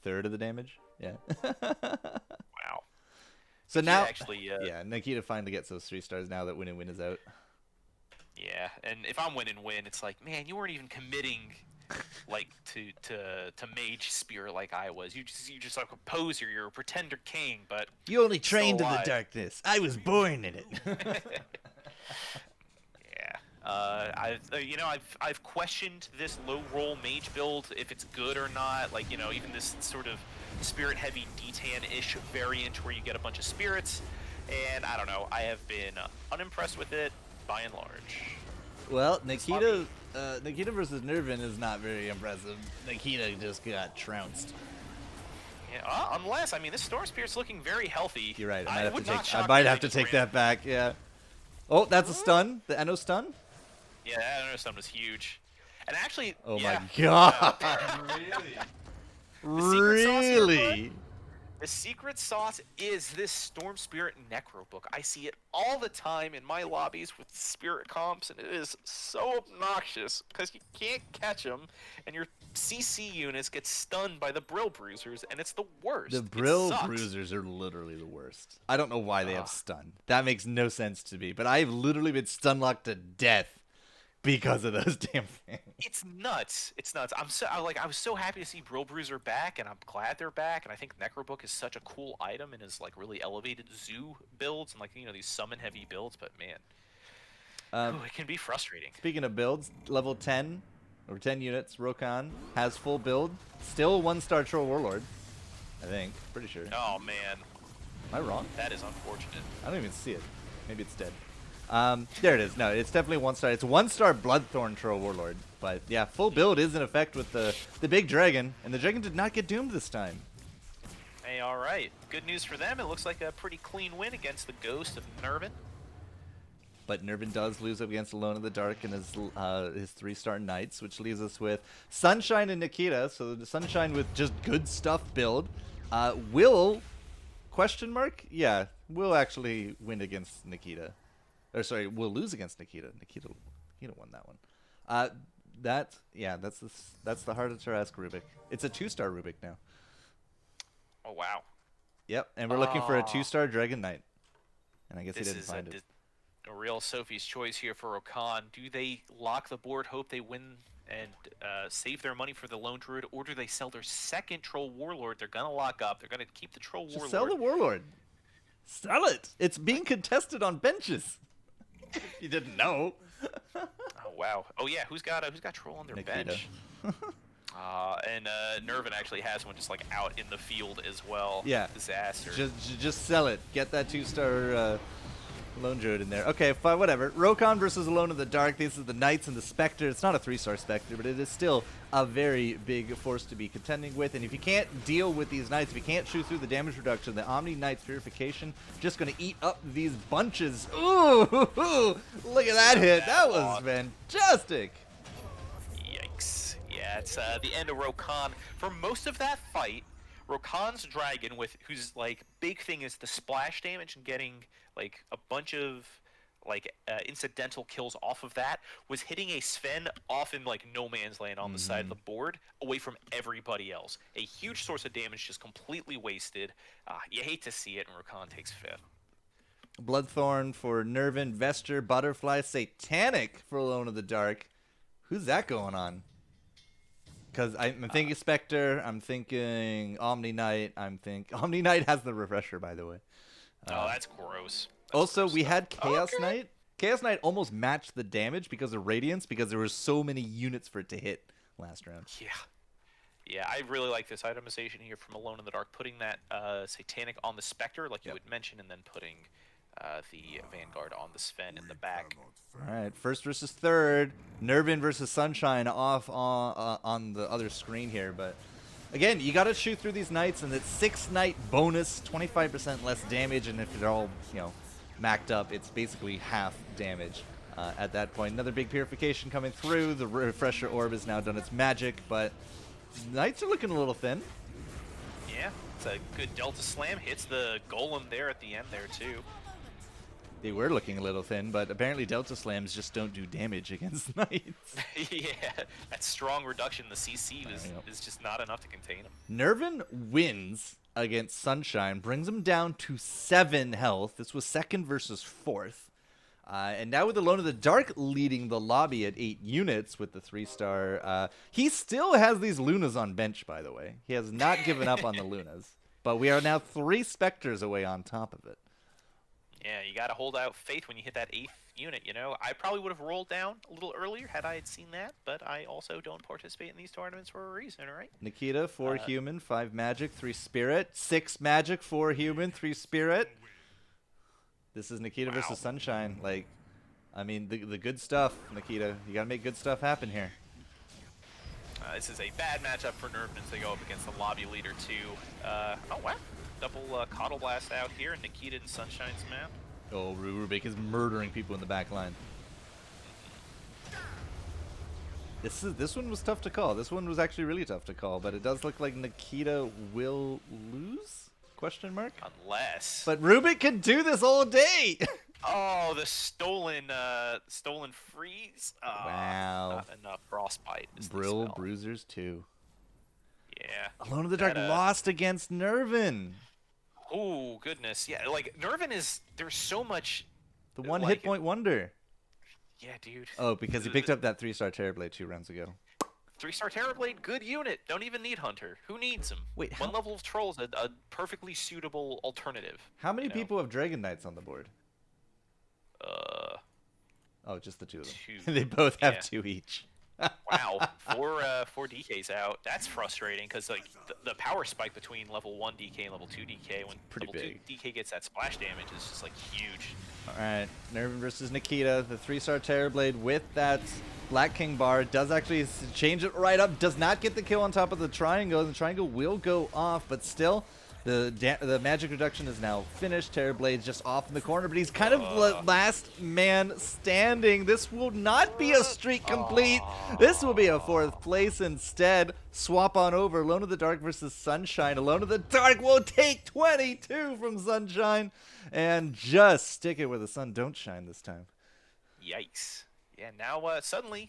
third of the damage. Yeah. Wow. So now, actually, yeah, Nikita finally gets those 3 stars now that Win and Win is out. Yeah, and if I'm Win and Win, it's like, man, you weren't even committing, like to Mage Spear like I was. You just like a poser. You're a pretender king, but You only trained in the alive. darkness. I was born in it. Yeah. I've questioned this low roll mage build, if it's good or not. Like, even this sort of spirit heavy D-Tan-ish variant where you get a bunch of spirits, and I don't know, I have been unimpressed with it by and large. Well, Nikita versus Nervin is not very impressive. Nikita just got trounced. Yeah, unless, this Storm Spirit's looking very healthy. You're right. I I might have to take that back. Yeah. Oh, that's a stun. The Eno stun. Yeah, that Eno stun was huge. And actually, Oh yeah, my god. Really? Really? The secret sauce is this Storm Spirit Necro book. I see it all the time in my lobbies with Spirit comps, and it is so obnoxious because you can't catch them, and your CC units get stunned by the Brill Bruisers, and it's the worst. The It Brill sucks. Bruisers are literally the worst. I don't know why they have stun. That makes no sense to me, but I've literally been stun locked to death because of those damn things. It's nuts. It's nuts. I was so happy to see Brill Bruiser back, and I'm glad they're back. And I think Necrobook is such a cool item and is like really elevated zoo builds and these summon heavy builds. But man, it can be frustrating. Speaking of builds, level 10 or 10 units, Rokan has full build. Still 1-star Troll Warlord, I think. Pretty sure. Oh man, Am I wrong? that is unfortunate. I don't even see it. Maybe it's dead. There it is. No, it's definitely 1-star. It's 1-star Bloodthorn Troll Warlord. But yeah, full build is in effect with the big dragon, and the dragon did not get doomed this time. Hey, all right. Good news for them. It looks like a pretty clean win against the Ghost of Nervin. But Nervin does lose up against Alone in the Dark and his 3-star Knights, which leaves us with Sunshine and Nikita. So the Sunshine with just good stuff build. Will, question mark? Yeah, will actually win against Nikita. Or sorry, will lose against Nikita. Nikita won that one. That's the Heart of Tarask Rubik. It's a 2-star Rubik now. Oh wow. Yep, and we're looking for a 2-star Dragon Knight. And I guess he This didn't is find it. a real Sophie's choice here for Okan. Do they lock the board, hope they win, and save their money for the Lone Druid, or do they sell their second Troll Warlord? They're gonna lock up. They're gonna keep the Troll Warlord. Just sell the Warlord. Sell it. It's being contested on benches. You didn't know. Oh wow. Oh yeah. Who's got Troll on their Nikita. bench? And Nervin actually has one just like out in the field as well. Yeah. Disaster. Just sell it. Get that 2-star Lone Druid in there. Okay, fine, whatever. Rokan versus Alone in the Dark. These are the Knights and the Spectre. It's not a 3-star Spectre, but it is still a very big force to be contending with. And if you can't deal with these Knights, if you can't shoot through the damage reduction, the Omni Knight's Purification just going to eat up these bunches. Ooh, look at that hit. That was fantastic. Yikes. Yeah, it's the end of Rokan. For most of that fight, Rokan's dragon, whose like big thing is the splash damage and getting like a bunch of like incidental kills off of that, was hitting a Sven off in like no man's land on the side of the board, away from everybody else. A huge source of damage just completely wasted. You hate to see it, and Rokan takes 5th. Bloodthorn for Nervin, Vesture, Butterfly, Satanic for Alone in the Dark. Who's that going on? Because I'm thinking Spectre, I'm thinking Omni Knight, Omni Knight has the refresher, by the way. Oh, that's gross. That's Also, gross we stuff. had Chaos Okay. Knight. Chaos Knight almost matched the damage because of Radiance, because there were so many units for it to hit last round. Yeah. Yeah, I really like this itemization here from Alone in the Dark, putting that Satanic on the Spectre, like you would mention, and then putting the Vanguard on the Sven in the back. All right, first versus third. Nervin versus Sunshine off on the other screen here, but again, you got to shoot through these knights, and it's 6 knight bonus, 25% less damage, and if they're all, maxed up, it's basically half damage at that point. Another big purification coming through. The refresher orb has now done its magic, but knights are looking a little thin. Yeah, it's a good Delta Slam. Hits the Golem there at the end there, too. They were looking a little thin, but apparently Delta Slams just don't do damage against knights. Yeah, that strong reduction in the CC is just not enough to contain him. Nervin wins against Sunshine, brings him down to 7 health. This was second versus fourth. And now with Alone in the Dark leading the lobby at 8 units with the 3-star. He still has these Lunas on bench, by the way. He has not given up on the Lunas. But we are now 3 Spectres away on top of it. Yeah, you got to hold out faith when you hit that 8th unit, I probably would have rolled down a little earlier had I had seen that, but I also don't participate in these tournaments for a reason, right? Nikita, 4 human, 5 magic, 3 spirit, 6 magic, 4 human, 3 spirit. This is Nikita versus Sunshine. The good stuff, Nikita. You got to make good stuff happen here. This is a bad matchup for Nervin as they go up against the lobby leader, too. Oh, wow. Double Coddle Blast out here, and Nikita and Sunshine's map. Oh, Rubik is murdering people in the back line. This one was tough to call. This one was actually really tough to call, but it does look like Nikita will lose? Question mark? Unless. But Rubik can do this all day! Oh, the stolen freeze. Wow. Not enough. Frostbite is Brill the spell. Bruisers 2. Yeah. Alone in the Dark lost against Nervin. Oh, goodness. Yeah, Nervin is, there's so much. The one hit point wonder. Yeah, dude. Oh, because he picked up that 3-star Terrorblade 2 rounds ago. 3-star Terrorblade, good unit. Don't even need Hunter. Who needs him? Wait, one level of Troll is a perfectly suitable alternative. How many people have Dragon Knights on the board? Oh, just the 2 of them. 2. They both have 2 each. Wow, 4 DKs out. That's frustrating because the power spike between level 1 DK and level 2 DK when level 2 DK gets that splash damage is just huge. All right, Nervin versus Nikita, the 3-star Terrorblade with that Black King bar does actually change it right up. Does not get the kill on top of the triangle. The triangle will go off, but still. The magic reduction is now finished. Terrorblade's just off in the corner, but he's kind of last man standing. This will not be a streak complete. This will be a 4th place instead. Swap on over. Alone in the Dark versus Sunshine. Alone in the Dark will take 22 from Sunshine and just stick it where the sun don't shine this time. Yikes. Yeah, now suddenly,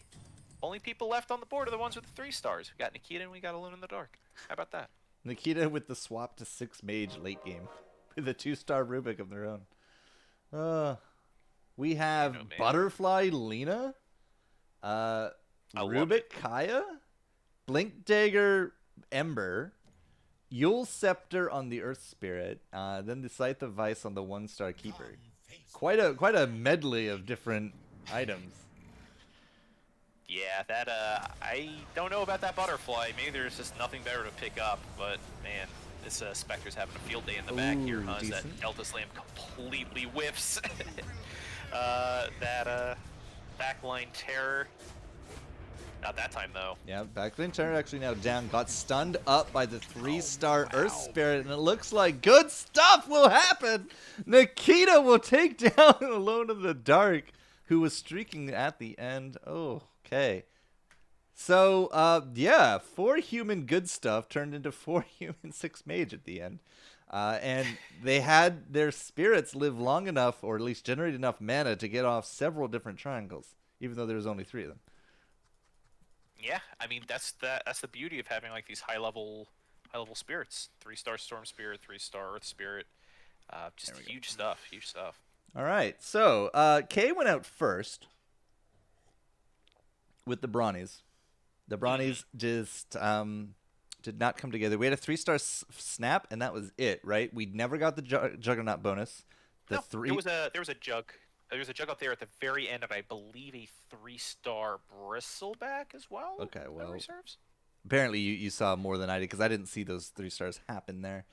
only people left on the board are the ones with the 3 stars. We got Nikita and we got Alone in the Dark. How about that? Nikita with the swap to 6 mage late game with a 2-star Rubik of their own. We have Butterfly Lena, Rubik Kaya, Blink Dagger Ember, Yule Scepter on the Earth Spirit, then the Scythe of Vice on the 1-star Keeper. Quite a medley of different items. Yeah, that, I don't know about that Butterfly. Maybe there's just nothing better to pick up, but, man, this Spectre's having a field day in the back here, huh? That Delta Slam completely whiffs. That, backline terror. Not that time, though. Yeah, backline terror actually now down. Got stunned up by the 3-star Earth Spirit, and it looks like good stuff will happen. Nikita will take down Alone in the Dark, who was streaking at the end. Oh. Okay, so yeah, 4 human good stuff turned into 4 human 6 mage at the end, and they had their spirits live long enough, or at least generate enough mana to get off several different triangles, even though there was only 3 of them. Yeah, I mean that's the beauty of having these high level spirits. 3-star Storm Spirit, 3-star Earth Spirit, just huge stuff. All right, so Kay went out first with the Brawnies. The Brawnies just did not come together. We had a 3-star snap, and that was it, right? We never got the Juggernaut bonus. No, there was a jug. There was a jug up there at the very end, and I believe a 3-star bristleback as well. Okay, well, reserves. Apparently you saw more than I did because I didn't see those 3 stars happen there.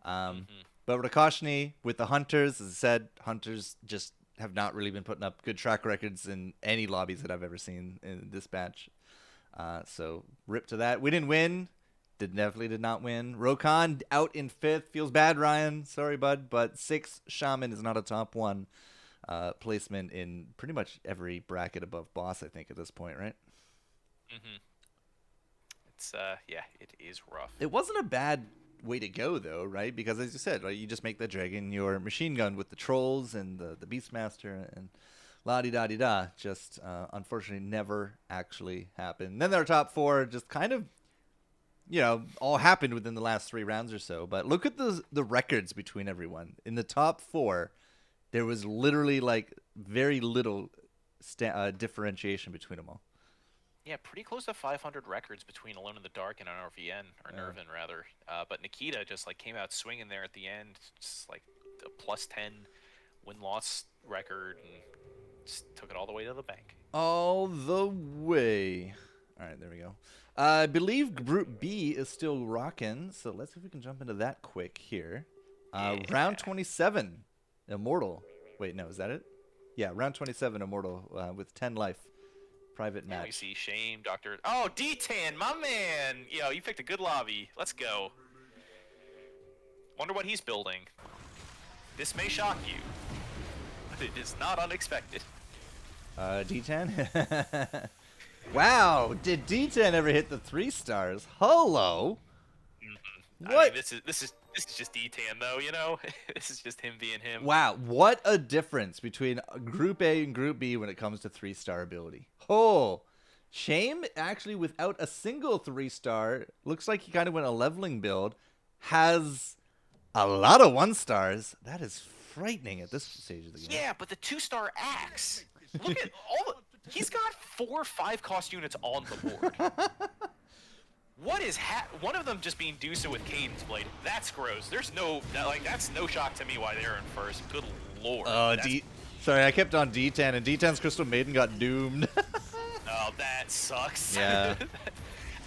But Rakashni with the Hunters, as I said, Hunters just have not really been putting up good track records in any lobbies that I've ever seen in this batch. So rip to that. We didn't win. Definitely did not win. Rokan out in 5th. Feels bad, Ryan. Sorry, bud. But 6 Shaman is not a top 1 placement in pretty much every bracket above boss, I think, at this point, right? It's yeah, it is rough. It wasn't a bad way to go, though, right? Because as you said, right, you just make the dragon your machine gun with the trolls and the Beastmaster and la-di-da-di-da. Just unfortunately never actually happened. Then their top 4 just kind of, all happened within the last 3 rounds or so. But look at the records between everyone. In the top 4, there was literally like very little differentiation between them all. Yeah, pretty close to 500 records between Alone in the Dark and NRVN, or Nervin rather. But Nikita just like came out swinging there at the end, just like a +10 win-loss record, and just took it all the way to the bank. All the way. All right, there we go. I believe Group B is still rocking, so let's see if we can jump into that quick here. Round 27, Immortal. Wait, no, is that it? Yeah, round 27, Immortal with 10 life. Private match. Now we see Shame, Dr. Oh, D-Tan, my man! Yo, you picked a good lobby. Let's go. Wonder what he's building. This may shock you, but it is not unexpected. D10? Wow, did D10 ever hit the 3 stars? Hello. What? I mean, this is just D-Tan though, this is just him being him. Wow, what a difference between Group A and Group B when it comes to 3-star ability. Oh, Shame actually without a single 3-star, looks like he kind of went a leveling build, has a lot of 1-stars. That is frightening at this stage of the game. Yeah, but the 2-star axe. Look at all he's got 4 or 5 cost units on the board. What is one of them just being Dusa with Cadence Blade? That's gross. There's that's no shock to me why they're in first. Good lord. Sorry, I kept on D10 and D10's Crystal Maiden got doomed. Oh, that sucks. Yeah.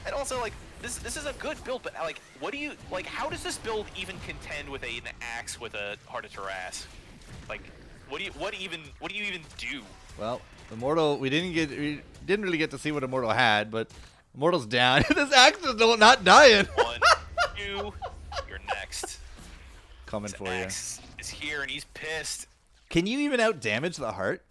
And also this is a good build, but how does this build even contend with an axe with a Heart of Taras? What do you even do? Well, Immortal, we didn't really get to see what Immortal had, but Immortal's down. This axe is not dying. 1, 2, you're next. Coming for you. Axe is here and he's pissed. Can you even out damage the heart?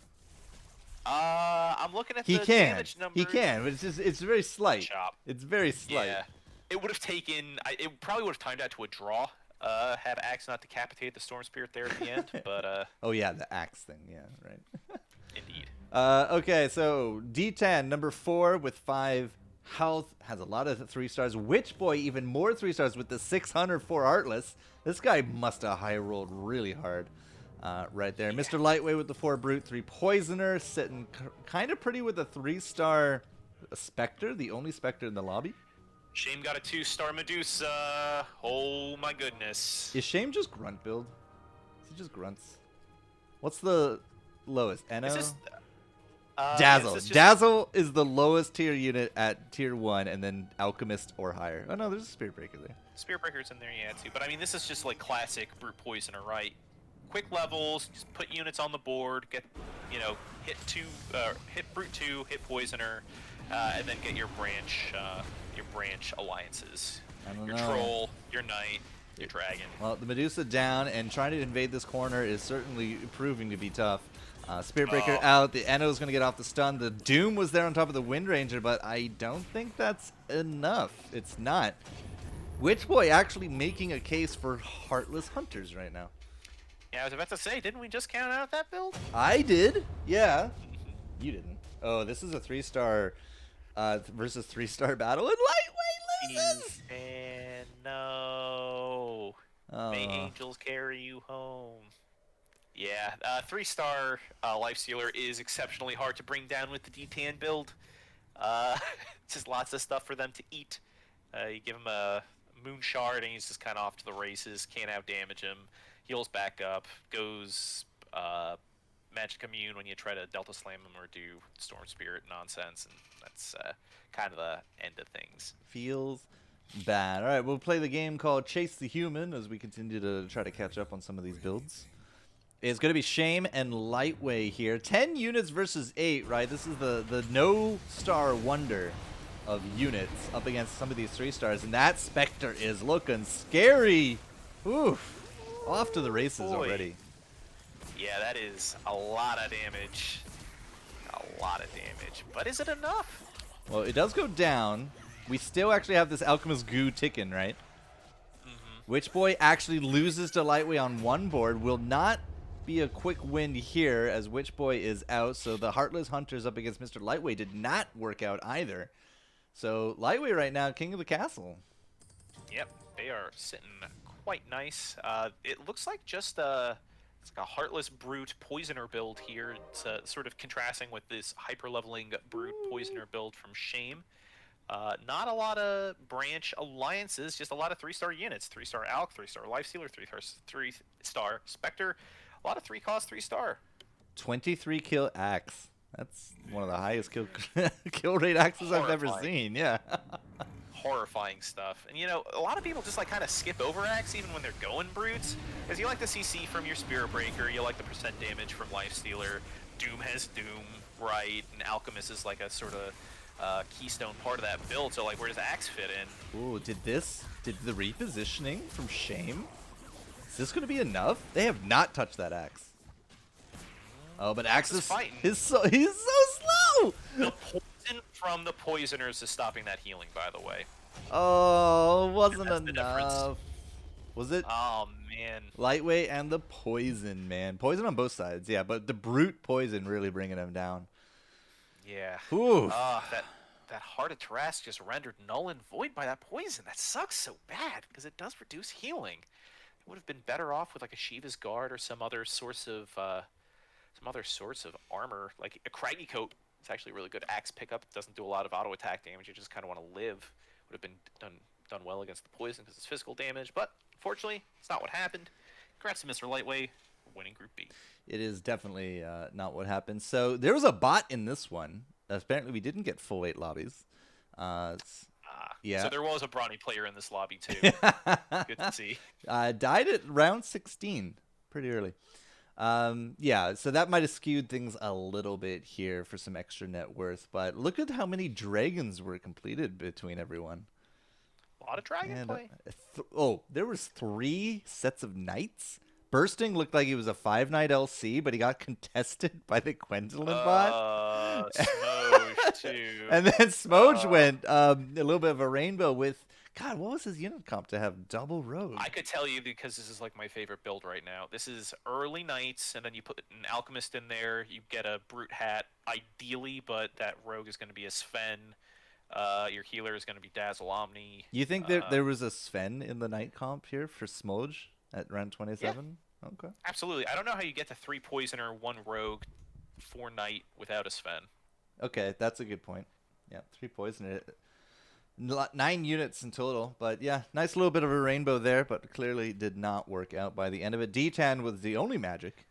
I'm looking at the damage number. He can, but it's very slight. Chop. It's very slight. Yeah. It would have taken. It probably would have timed out to a draw. Had Axe not decapitated the Storm Spirit there at the end, but. Oh yeah, the axe thing. Yeah, right. Indeed. Okay, so D10 number 4 with 5 health has a lot of 3 stars. Witchboy even more 3 stars with the 604 Heartless. This guy must have high rolled really hard. Right there. Yeah. Mr. Lightweight with the 4 Brute, 3 Poisoner, sitting kind of pretty with a 3-star Spectre, the only Spectre in the lobby. Shame got a 2-star Medusa. Oh my goodness. Is Shame just grunt build? Is he just grunts? What's the lowest? Eno? Dazzle. Yes, Dazzle is the lowest tier unit at tier 1, and then Alchemist or higher. Oh no, there's a Spirit Breaker there. Spirit Breaker's in there, yeah, too. But I mean, this is just like classic Brute Poisoner, right? Quick levels, just put units on the board, get, hit Brute 2, hit Poisoner, and then get your branch alliances. Your Troll, your Knight, your Dragon. Well, the Medusa down, and trying to invade this corner is certainly proving to be tough. Spirit Breaker out, the Eno is going to get off the stun. The Doom was there on top of the Wind Ranger, but I don't think that's enough. It's not. Witchboy actually making a case for Heartless Hunters right now. Yeah, I was about to say, didn't we just count out that build? I did, yeah. You didn't. Oh, this is a 3-star versus 3-star battle, and Lightweight loses! And no. May angels carry you home. Yeah, 3-star Lifestealer is exceptionally hard to bring down with the D10 build. Uh, just lots of stuff for them to eat. You give him a moon shard, and he's just kind of off to the races. Can't out damage him. Heals back up. Goes magic immune when you try to delta slam him or do storm spirit nonsense, and that's kind of the end of things. Feels bad. All right, we'll play the game called Chase the Human as we continue to try to catch up on some of these builds. It's going to be Shame and Lightway here. 10 units versus 8, right? This is the no-star wonder of units up against some of these 3-stars, and that Spectre is looking scary. Oof. Off to the races already. Yeah, that is a lot of damage. A lot of damage. But is it enough? Well, it does go down. We still actually have this Alchemist Goo ticking, right? Witch Boy actually loses to Lightway on one board. Will not be a quick win here as Witch Boy is out. So the Heartless Hunters up against Mr. Lightway did not work out either. So Lightway right now, king of the castle. Yep, they are sitting quite nice. It looks like just it's like a Heartless Brute Poisoner build here. It's sort of contrasting with this hyper-leveling Brute Poisoner build from Shame. Not a lot of branch alliances, just a lot of 3-star units. 3-star Alk, 3-star Lifestealer, 3-star Spectre. A lot of 3-cost 3-star. 23 kill axe. That's one of the highest kill rate axes I've ever seen. Yeah. Horrifying stuff. And you know, a lot of people just like kind of skip over axe even when they're going brutes, because you like the CC from your Spirit Breaker, you like the percent damage from Lifestealer. Doom has Doom, right? And Alchemist is like a sort of keystone part of that build. So like, where does axe fit in? Ooh, did the repositioning from Shame? Is this going to be enough? They have not touched that axe. Oh, but Axe is fighting. He's so slow. The poison from the poisoners is stopping that healing, by the way. Oh, wasn't enough. Was it? Oh man. Lightweight and the poison, man. Poison on both sides, yeah, but the brute poison really bringing him down. Yeah. Ooh. That Heart of Tarrasque just rendered null and void by that poison. That sucks so bad because it does reduce healing. It would have been better off with like a Shiva's Guard or some other source of armor, like a Craggy Coat. It's actually a really good axe pickup. It doesn't do a lot of auto attack damage. You just kind of want to live. Would have been done well against the poison because it's physical damage. But fortunately, it's not what happened. Congrats to Mr. Lightway for winning Group B. It is definitely not what happened. So there was a bot in this one. Apparently, we didn't get full 8 lobbies. Yeah. So there was a brawny player in this lobby too. Good to see. Died at round 16, pretty early. Yeah, so that might have skewed things a little bit here for some extra net worth. But look at how many dragons were completed between everyone. A lot of dragon play. There was 3 sets of knights. Bursting looked like he was a 5-knight LC, but he got contested by the Gwendolyn bot. Smoge too. And then Smoge went a little bit of a rainbow with, God, what was his unit comp to have double rogue? I could tell you because this is like my favorite build right now. This is early knights, and then you put an alchemist in there. You get a brute hat, ideally, but that rogue is going to be a Sven. Your healer is going to be Dazzle Omni. You think there was a Sven in the knight comp here for Smoge at round 27? Yeah. Okay. Absolutely. I don't know how you get to 3 poisoner, 1 rogue, 4 knight without a Sven. Okay, that's a good point. Yeah, 3 poisoner. 9 units in total, but yeah, nice little bit of a rainbow there, but clearly did not work out by the end of it. D10 was the only magic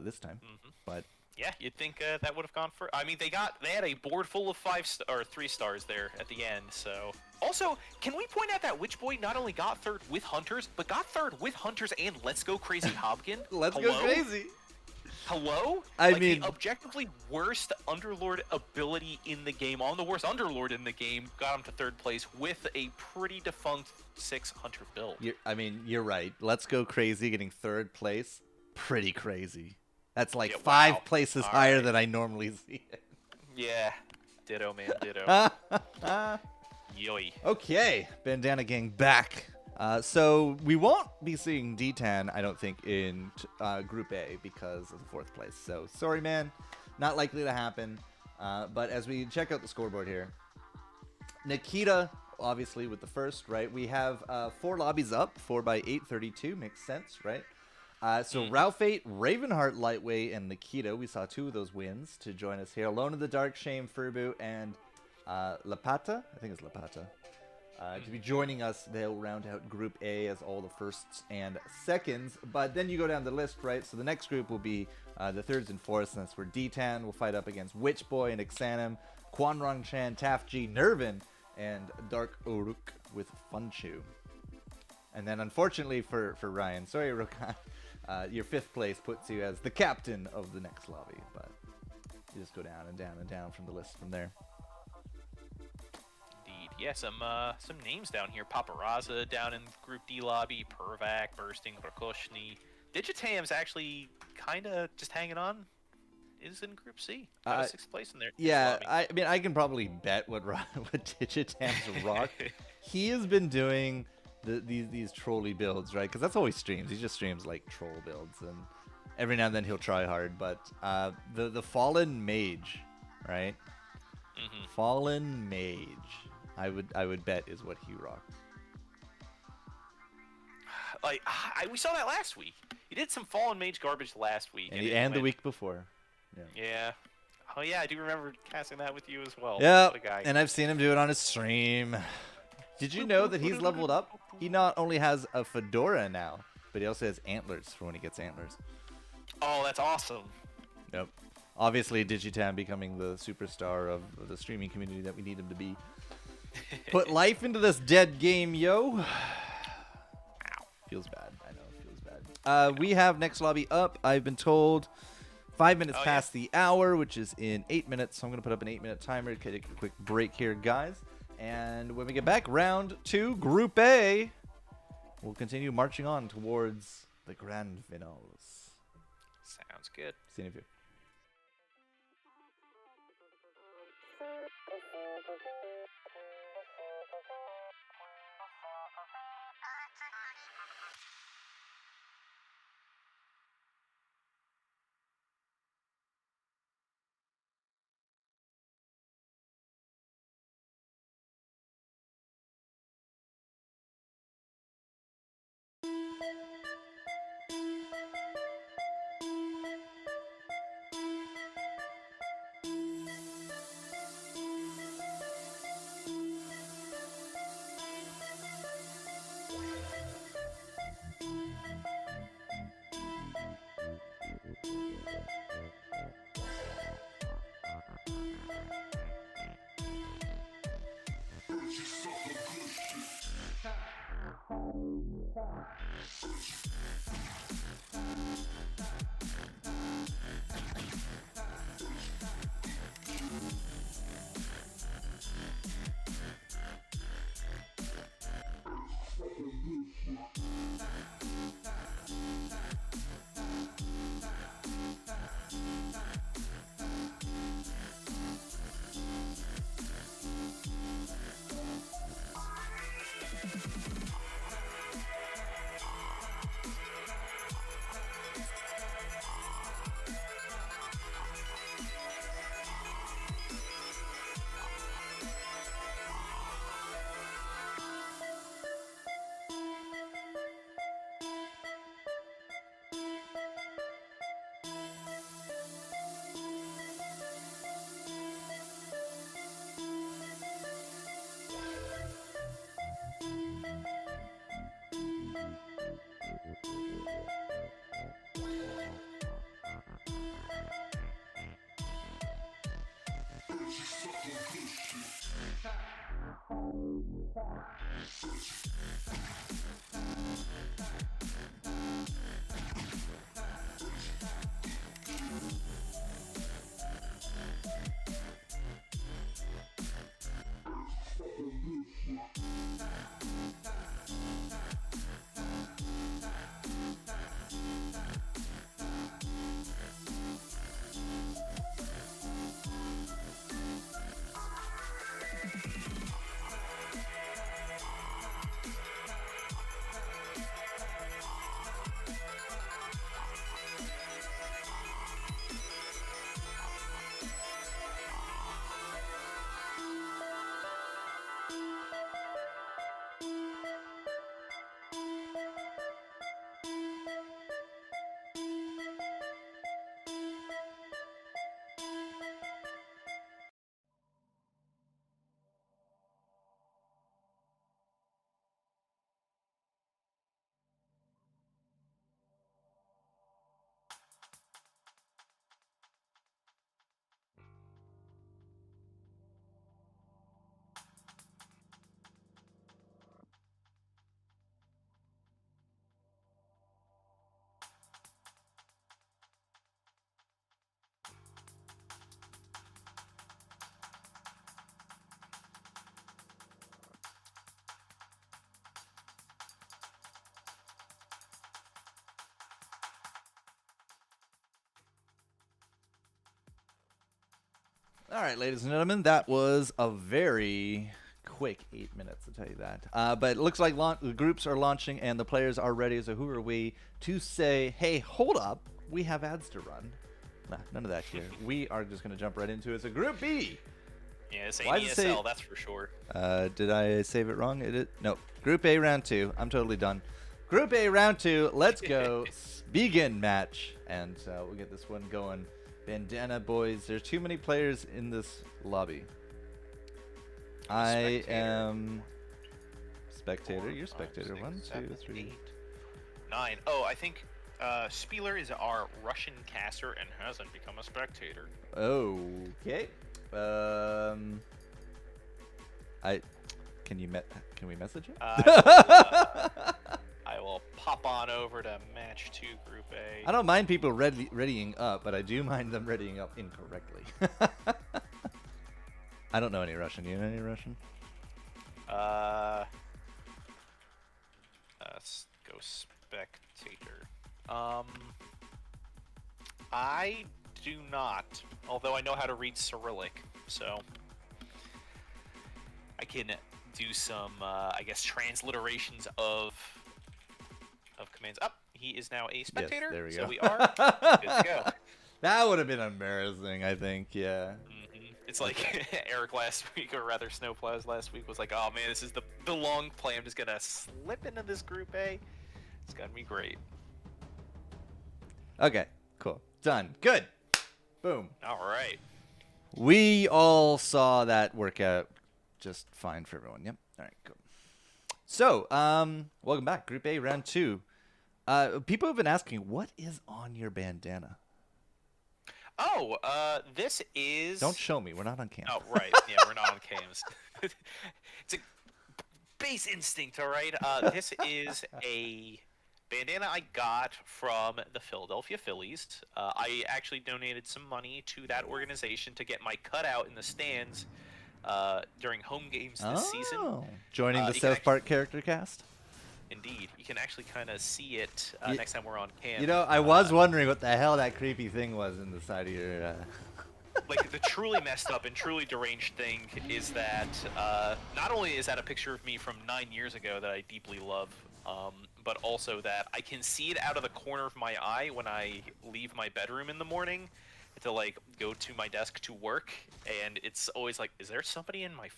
this time, but yeah, you'd think that would have gone for. I mean, they had a board full of 3 stars there at the end. So also, can we point out that Witch Boy not only got 3rd with Hunters, but got 3rd with Hunters and Let's Go Crazy Hobkin? Let's go crazy. Hello? I mean, the objectively worst Underlord ability in the game, on the worst Underlord in the game, got him to 3rd place with a pretty defunct 6 Hunter build. You're right. Let's go crazy getting 3rd place. Pretty crazy. That's like 5 places higher than I normally see it. Yeah. Ditto, man. Ditto. Yoy. Okay. Bandana Gang back. So we won't be seeing D10, I don't think, in Group A because of the 4th place. So sorry, man. Not likely to happen. But as we check out the scoreboard here, Nikita, obviously, with the 1st, right? We have 4 lobbies up, 4 by 832. Makes sense, right? So Ralph 8, Ravenheart Lightweight, and Nikita. We saw 2 of those wins to join us here. Alone in the Dark, Shame, Furbu, and Lapata. I think it's Lapata. To be joining us. They'll round out Group A as all the firsts and seconds. But then you go down the list, right? So the next group will be the thirds and fourths. And that's where D-Tan will fight up against Witchboy and Ixanim, Quanrong Chan, Taf G, Nervin, and Dark Uruk with Funchu. And then unfortunately for Ryan, sorry Rokan, your 5th place puts you as the captain of the next lobby. But you just go down and down and down from the list from there. Yeah, some names down here. Paparazza down in Group D lobby. Pervac, Bursting, Rakoshny. Digitam's actually kind of just hanging on. Is in Group C. Got a 6th place in there. Yeah, I mean, I can probably bet what Digitam's rock. He has been doing these trolly builds, right? Because that's all he streams. He just streams like troll builds, and every now and then he'll try hard. But the Fallen Mage, right? Fallen Mage. I would bet is what he rocked. Like we saw that last week. He did some Fallen Mage garbage last week, and the week before. Yeah. Oh yeah, I do remember casting that with you as well. Yeah. And I've seen him do it on his stream. Did you know that he's leveled up? He not only has a fedora now, but he also has antlers for when he gets antlers. Oh, that's awesome. Yep. Obviously, Digitam becoming the superstar of the streaming community that we need him to be. Put life into this dead game, yo. Feels bad. I know, it feels bad. We have next lobby up. I've been told 5 minutes past the hour, which is in 8 minutes. So I'm going to put up an 8-minute timer to take a quick break here, guys. And when we get back, round 2, Group A, we'll continue marching on towards the Grand Finals. Sounds good. See you in a few. All right, ladies and gentlemen, that was a very quick 8 minutes, I'll tell you that. But it looks like the groups are launching and the players are ready, so who are we to say, hey, hold up, we have ads to run? Nah, none of that here. We are just going to jump right into it. So Group B. Yeah, it's AESL, that's for sure. Did I save it wrong? No. Group A, round 2. I'm totally done. Group A, round 2. Let's go. Begin match. And we'll get this one going. Bandana boys. There's too many players in this lobby. I am spectator. You're spectator. 1, 2, 3, 9. Oh, I think Spieler is our Russian caster and hasn't become a spectator. Okay. Can we message him? I will pop on over to match 2 Group A. I don't mind people readying up, but I do mind them readying up incorrectly. I don't know any Russian. You know any Russian? Let's go spectator. I do not, although I know how to read Cyrillic, so I can do some, I guess, transliterations of commands. Up, he is now a spectator. Yes, there we go. So we are good to go. That would have been embarrassing, I think. Yeah. It's like Eric last week, or rather Snowplows last week, was like, oh man, this is the long play. I'm just gonna slip into this Group A. It's gonna be great. Okay, cool. Done. Good. Boom. All right. We all saw that work out just fine for everyone. Yep. All right, cool. So, welcome back. Group A, round 2. People have been asking, what is on your bandana? Oh, this is... Don't show me. We're not on cam. Oh, right. Yeah, we're not on cams. It's a base instinct, all right? This is a bandana I got from the Philadelphia Phillies. I actually donated some money to that organization to get my cutout in the stands during home games this season. Joining the South Park character cast? Indeed. You can actually kind of see it next time we're on cam. You know, I was wondering what the hell that creepy thing was in the side of your... Like, the truly messed up and truly deranged thing is that not only is that a picture of me from 9 years ago that I deeply love, but also that I can see it out of the corner of my eye when I leave my bedroom in the morning to, like, go to my desk to work, and it's always like, is there somebody in my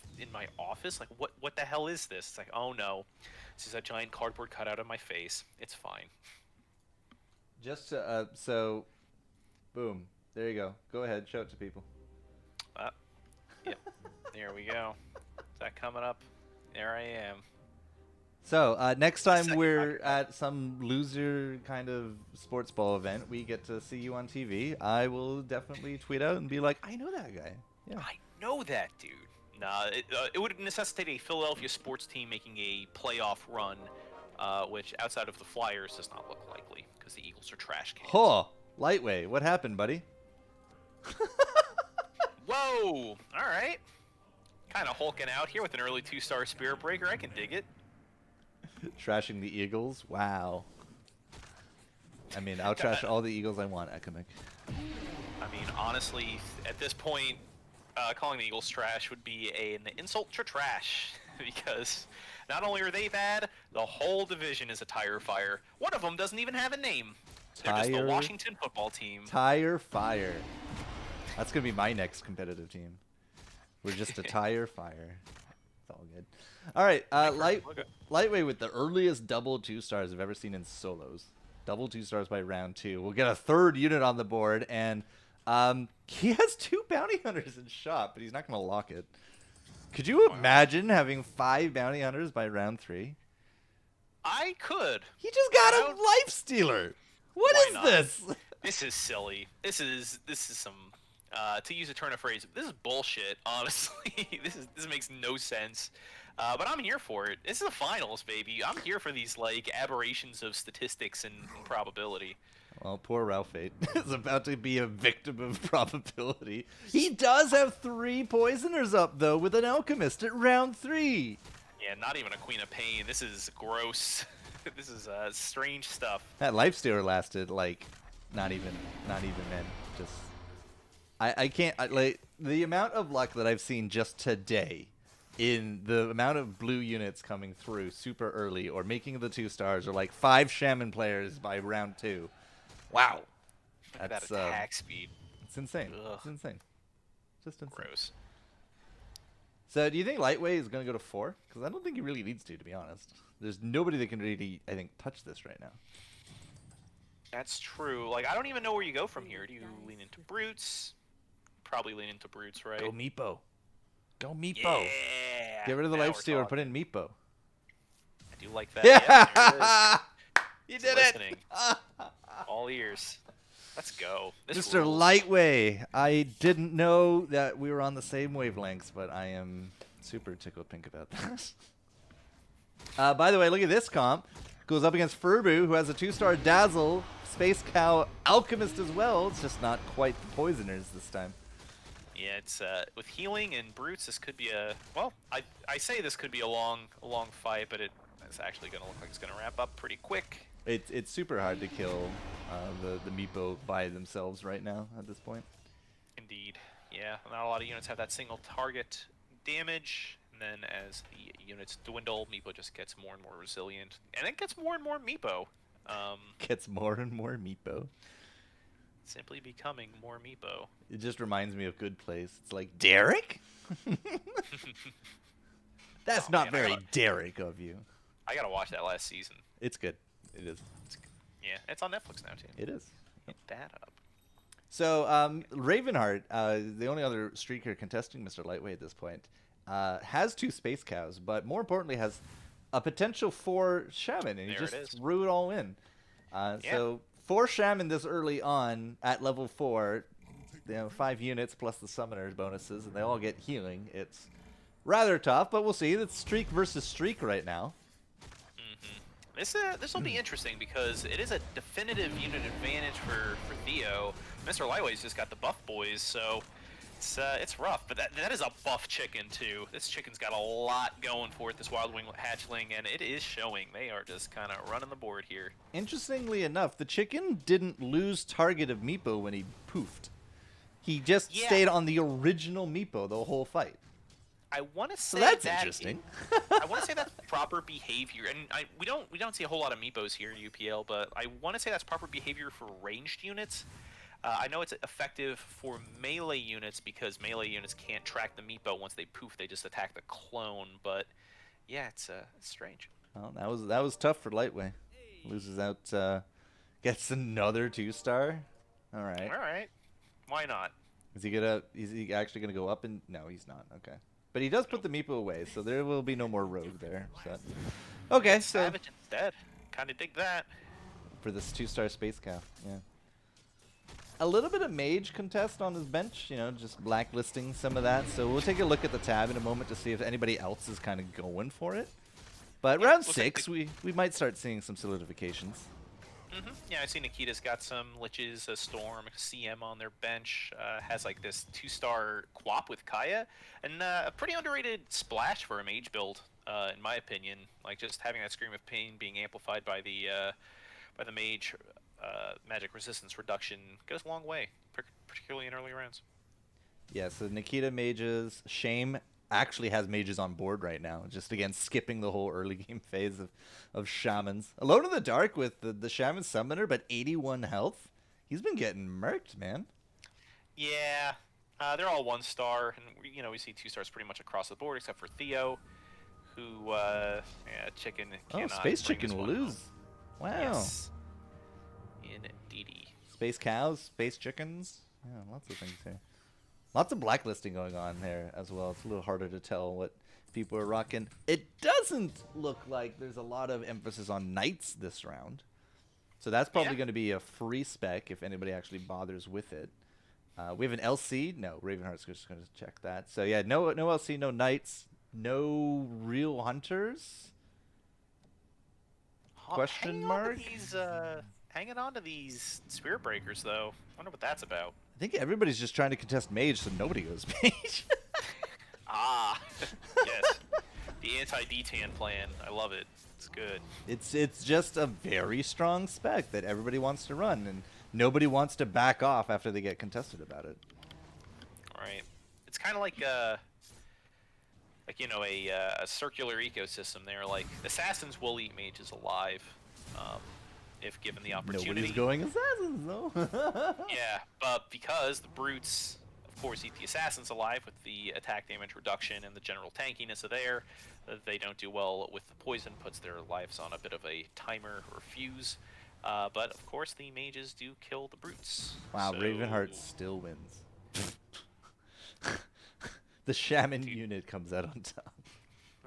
office? Like, what the hell is this? It's like, oh no, this is a giant cardboard cutout of my face. It's fine. Just so, boom. There you go. Go ahead, show it to people. Yep. There we go. Is that coming up? There I am. So, next time we're at some loser kind of sports ball event, we get to see you on TV. I will definitely tweet out and be like, I know that guy. Yeah. I know that dude. Nah, it would necessitate a Philadelphia sports team making a playoff run, which outside of the Flyers does not look likely because the Eagles are trash cans. Oh, Lightweight, what happened, buddy? Whoa! All right. Kind of hulking out here with an early 2-star Spirit Breaker. I can dig it. Trashing the Eagles? Wow. I mean, I'll trash all the Eagles I want, Ekamic. I mean, honestly, at this point, calling the Eagles trash would be an insult to trash, because not only are they bad, the whole division is a tire fire. One of them doesn't even have a name. They're just the Washington football team. Tire fire. That's going to be my next competitive team. We're just a tire fire. It's all good. All right, Lightweight with the earliest double 2-stars I've ever seen in solos. Double 2-stars by round 2. We'll get a third unit on the board, and he has 2 bounty hunters in shop, but he's not going to lock it. Could you imagine having 5 bounty hunters by round 3? I could. He just got a life stealer. What is this? This is silly. This is some. To use a turn of phrase, this is bullshit. Honestly, this makes no sense. But I'm here for it. This is the finals, baby. I'm here for these like aberrations of statistics and probability. Well, poor Ralphate is about to be a victim of probability. He does have 3 poisoners up though, with an alchemist at round 3. Yeah, not even a Queen of Pain. This is gross. This is strange stuff. That lifestealer lasted like not even then. Just I can't like the amount of luck that I've seen just today in the amount of blue units coming through super early or making the 2 stars or like 5 Shaman players by round 2. Wow. Look at that attack speed. It's insane. Ugh. It's insane. Just insane. Gross. So do you think Lightweight is going to go to 4? Because I don't think he really needs to be honest. There's nobody that can really, I think, touch this right now. That's true. Like, I don't even know where you go from here. Do you lean into Brutes? Probably lean into Brutes, right? Go Meepo. Go Meepo. Yeah. Get rid of the Now we're Lifestealer, put talking. in Meepo. I do like that. Yeah! There it You is. did Listening. it! All ears. Let's go. This Mr. rules. Lightweight. I didn't know that we were on the same wavelengths, but I am super tickled pink about this. By the way, look at this comp. Goes up against Furbu, who has a 2-star Dazzle, Space Cow, Alchemist as well. It's just not quite the Poisoners this time. Yeah, it's with healing and Brutes, this could be a I say this could be a long fight, but it's actually gonna look like it's gonna wrap up pretty quick. It's super hard to kill the Meepo by themselves right now at this point. Indeed. Yeah, not a lot of units have that single target damage, and then as the units dwindle, Meepo just gets more and more resilient, and it gets more and more Meepo. Gets more and more Meepo. Simply becoming more Meepo. It just reminds me of Good Place. It's like, Derek? That's Oh, not man, very Derek of you. I gotta watch that last season. It's good. It is. Yeah, it's on Netflix now too. It is. Get that up. So, Ravenheart, the only other streaker contesting Mr. Lightweight at this point, has 2 Space Cows, but more importantly has a potential 4 Shaman, and he There it just is. threw it all in. So, 4 Shaman this early on at level 4, 5 units plus the Summoner's bonuses, and they all get healing. It's rather tough, but we'll see. It's streak versus streak right now. This will be interesting because it is a definitive unit advantage for Theo. Mr. Lightweight's just got the buff boys, so it's rough. But that is a buff chicken too. This chicken's got a lot going for it. This Wild Wing hatchling, and it is showing. They are just kind of running the board here. Interestingly enough, the chicken didn't lose target of Meepo when he poofed. He just stayed on the original Meepo the whole fight. I want to say that's that interesting. I want to say that's proper behavior, and we don't see a whole lot of Meepos here in UPL, but I want to say that's proper behavior for ranged units. I know it's effective for melee units because melee units can't track the Meepo once they poof; they just attack the clone. But yeah, it's strange. Well, that was tough for Lightweight. Loses out, gets another 2-star. All right. All right, why not? Is he actually gonna go up and? No, he's not. Okay. But he does put the Meepo away, so there will be no more rogue there. So. Okay, so Savage instead. Kind of dig that. for this 2-star Space Cow, yeah. A little bit of Mage contest on his bench, just blacklisting some of that. So we'll take a look at the tab in a moment to see if anybody else is kind of going for it. But round 6, we might start seeing some solidifications. Yeah, I see Nikita's got some Liches, a Storm, a CM on their bench. Has like this 2-star Quap with Kaya, and a pretty underrated Splash for a Mage build, in my opinion. Like just having that Scream of Pain being amplified by the Mage magic resistance reduction goes a long way, particularly in early rounds. Yeah, so Nikita mages. Shame actually has mages on board right now, just again skipping the whole early game phase of shamans. Alone in the Dark with the shaman summoner, but 81 health. He's been getting murked, man. Yeah, they're all 1-star, and we see 2-stars pretty much across the board except for Theo, who Chicken cannot. Space bring Chicken this will one lose. home. Wow. Yes. Indeedy. Space cows, space chickens. Yeah, lots of things here. Lots of blacklisting going on there as well. It's a little harder to tell what people are rocking. It doesn't look like there's a lot of emphasis on knights this round. So that's probably going to be a free spec if anybody actually bothers with it. We have an LC. No, Ravenheart's just going to check that. So yeah, no LC, no knights, no real hunters. Question mark? Hanging on to these Spirit Breakers, though. Wonder what that's about. I think everybody's just trying to contest mage, so nobody goes mage. Yes. The anti-detan plan. I love it. It's good. It's just a very strong spec that everybody wants to run, and nobody wants to back off after they get contested about it. All right. kind of like you know, a circular ecosystem there. Like assassins will eat mages alive, if given the opportunity. Nobody's going assassins though. Yeah, but because the brutes, of course, eat the assassins alive with the attack damage reduction and the general tankiness of there, they don't do well with the poison. Puts their lives on a bit of a timer or fuse. But of course, the mages do kill the brutes. Wow, so... Ravenheart still wins. The shaman unit comes out on top.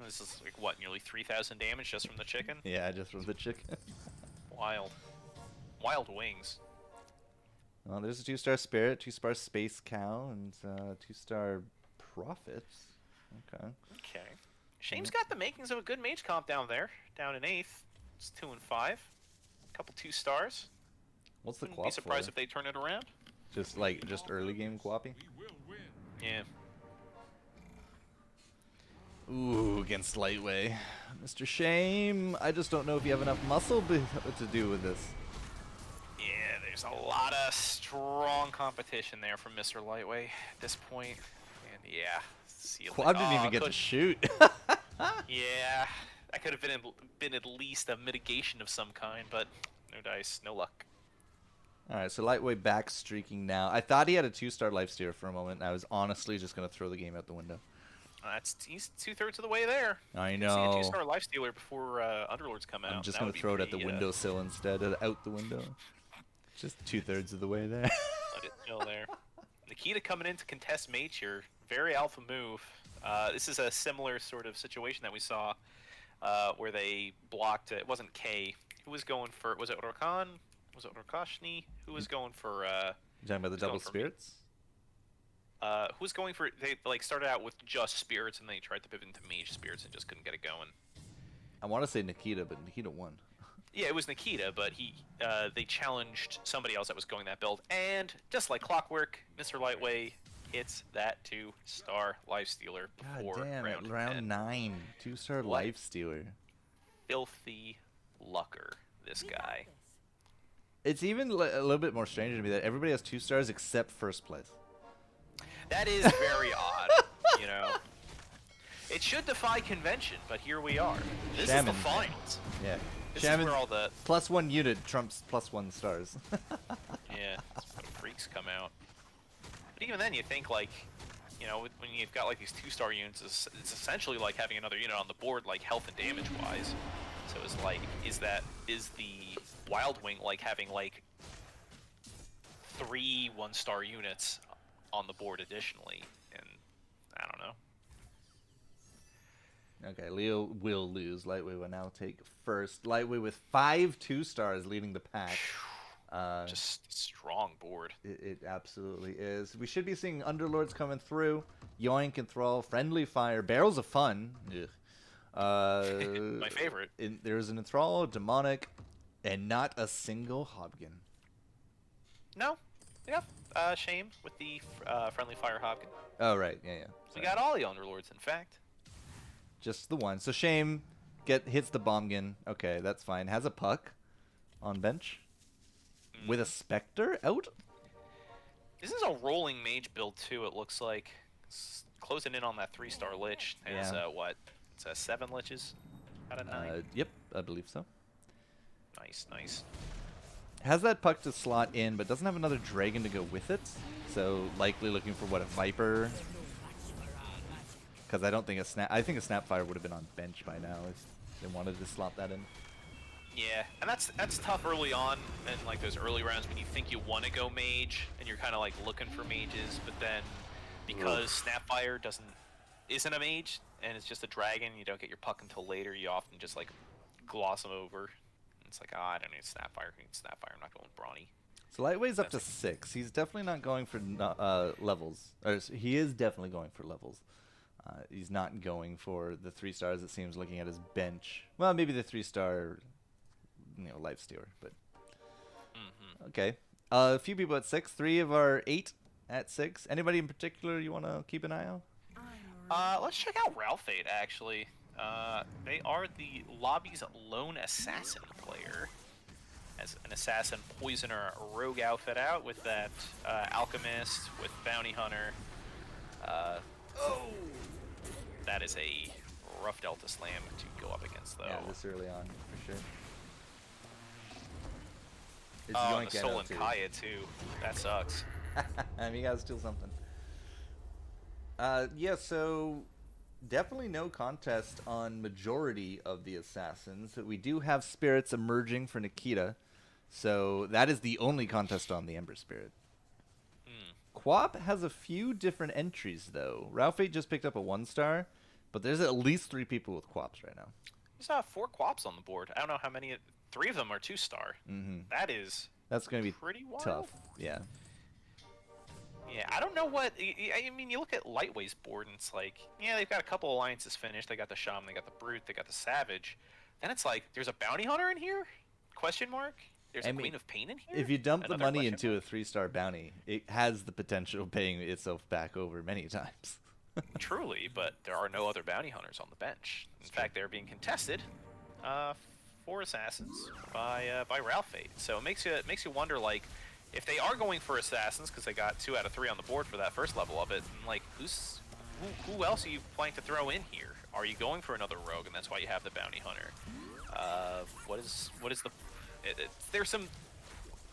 This is like what, nearly 3,000 damage just from the chicken? Yeah, just from the chicken. Wild. Wild wings. Well, there's a 2-star spirit, 2-star space cow, and 2-star prophets. Okay. Okay. Shame's got the makings of a good mage comp down there, down in 8th. It's 2 and 5. Couple 2 stars. What's the Wouldn't co-op be surprised for? if they turn it around. Just early game co-opy? Yeah. Ooh, against Lightway. Mr. Shame, I just don't know if you have enough muscle to do with this. Yeah, there's a lot of strong competition there from Mr. Lightway at this point. And yeah, see, Quad didn't even get to shoot. Yeah, that could have been at least a mitigation of some kind, but no dice, no luck. Alright, so Lightway back streaking now. I thought he had a 2-star lifesteal for a moment, and I was honestly just going to throw the game out the window. He's 2/3 of the way there. I See a know. 2-star lifestealer before Underlords come out. I'm just That going would to be throw it at the pretty, windowsill instead, out the window. Just 2/3 of the way there. Let it chill there. Nikita coming in to contest mage here. Very alpha move. This is a similar sort of situation that we saw where they blocked. It wasn't K. Who was going for? Was it Orkan? Was it Orkashni? Who was going for? You talking about the double spirits? Who was going for? They like started out with just spirits and they tried to pivot into mage spirits and just couldn't get it going. I want to say Nikita, but Nikita won. Yeah, it was Nikita, but they challenged somebody else that was going that build, and just like clockwork, Mr. Lightway hits that 2-star lifestealer before God damn, round at round 10. 9, 2-star lifestealer. Filthy lucker, this guy. It's even a little bit more stranger to me that everybody has 2 stars except first place. That is very odd, you know. It should defy convention, but here we are. This is the finals. Yeah. This Shaman is where all the +1 unit trumps +1 stars. yeah, that's where the freaks come out. But even then, you think like, you know, when you've got like these 2-star units, it's essentially like having another unit on the board, like health and damage wise. So it's like, is the Wild Wing like having like 3 1-star units on the board additionally? And I don't know. Okay, Leo will lose. Lightweight will now take first. Lightweight with 5 2-stars leading the pack. Just strong board. It absolutely is. We should be seeing Underlords coming through. Yoink, Enthrall, Friendly Fire, Barrels of Fun. Ugh. My favorite. There's an Enthrall, Demonic, and not a single Hobkin. No. Yeah. Shame with the Friendly Fire Hobkin. Oh, right. Yeah, yeah. We got all the Underlords, in fact. Just the one. So Shame hits the Bombkin. Okay, that's fine. Has a Puck on bench. With a Spectre out? This is a rolling mage build, too, it looks like. It's closing in on that 3-star Lich. There's, what? It's 7 Liches out of 9? Yep, I believe so. Nice, nice. Has that Puck to slot in, but doesn't have another Dragon to go with it. So likely looking for, what, a Viper? Because I don't think I think a Snapfire would have been on bench by now if they wanted to slot that in. Yeah, and that's tough early on in like those early rounds when you think you want to go mage and you're kind of like looking for mages, but then because Snapfire isn't a mage and it's just a dragon, you don't get your Puck until later. You often just like gloss them over. And it's like, I don't need Snapfire. I need Snapfire. I'm not going Brawny. So Lightweight's up to 6. He's definitely not going for levels. Or he is definitely going for levels. He's not going for the 3 stars, it seems, looking at his bench. Well, maybe the 3-star, lifestealer, but okay. A few people at 6. 3 of our 8 at 6. Anybody in particular you want to keep an eye on? Let's check out Ralphate, actually. They are the lobby's lone assassin player. As an assassin, poisoner, rogue outfit out with that alchemist, with bounty hunter. Uh, that is a rough Delta Slam to go up against, though. Yeah, this early on, for sure. It's Oh, and Yoink the Eno, stolen too. Kaya, too. That sucks. I mean, you gotta steal something. Yeah, so definitely no contest on majority of the assassins. We do have spirits emerging for Nikita, so that is the only contest on the Ember Spirit. Quap has a few different entries, though. Ralphate just picked up a 1-star, but there's at least 3 people with Quaps right now. There's 4 Quaps on the board. I don't know how many. 3 of them are 2-star. That is That's going to be pretty wild. tough. Yeah. Yeah, I don't know what. I mean, you look at Lightway's board, and it's like, yeah, they've got a couple alliances finished. They got the Shaman, they got the Brute, they got the Savage. Then it's like, there's a Bounty Hunter in here? Question mark? There's a Queen of Pain in here? If you dump the Another money question into mark? a 3-star bounty, it has the potential of paying itself back over many times. Truly, but there are no other Bounty Hunters on the bench. In fact, they're being contested. 4 assassins by Ralphate. So it makes you wonder, like, if they are going for assassins, because they got 2 out of 3 on the board for that first level of it, and like, who else are you planning to throw in here? Are you going for another rogue, and that's why you have the Bounty Hunter? What is the? There's some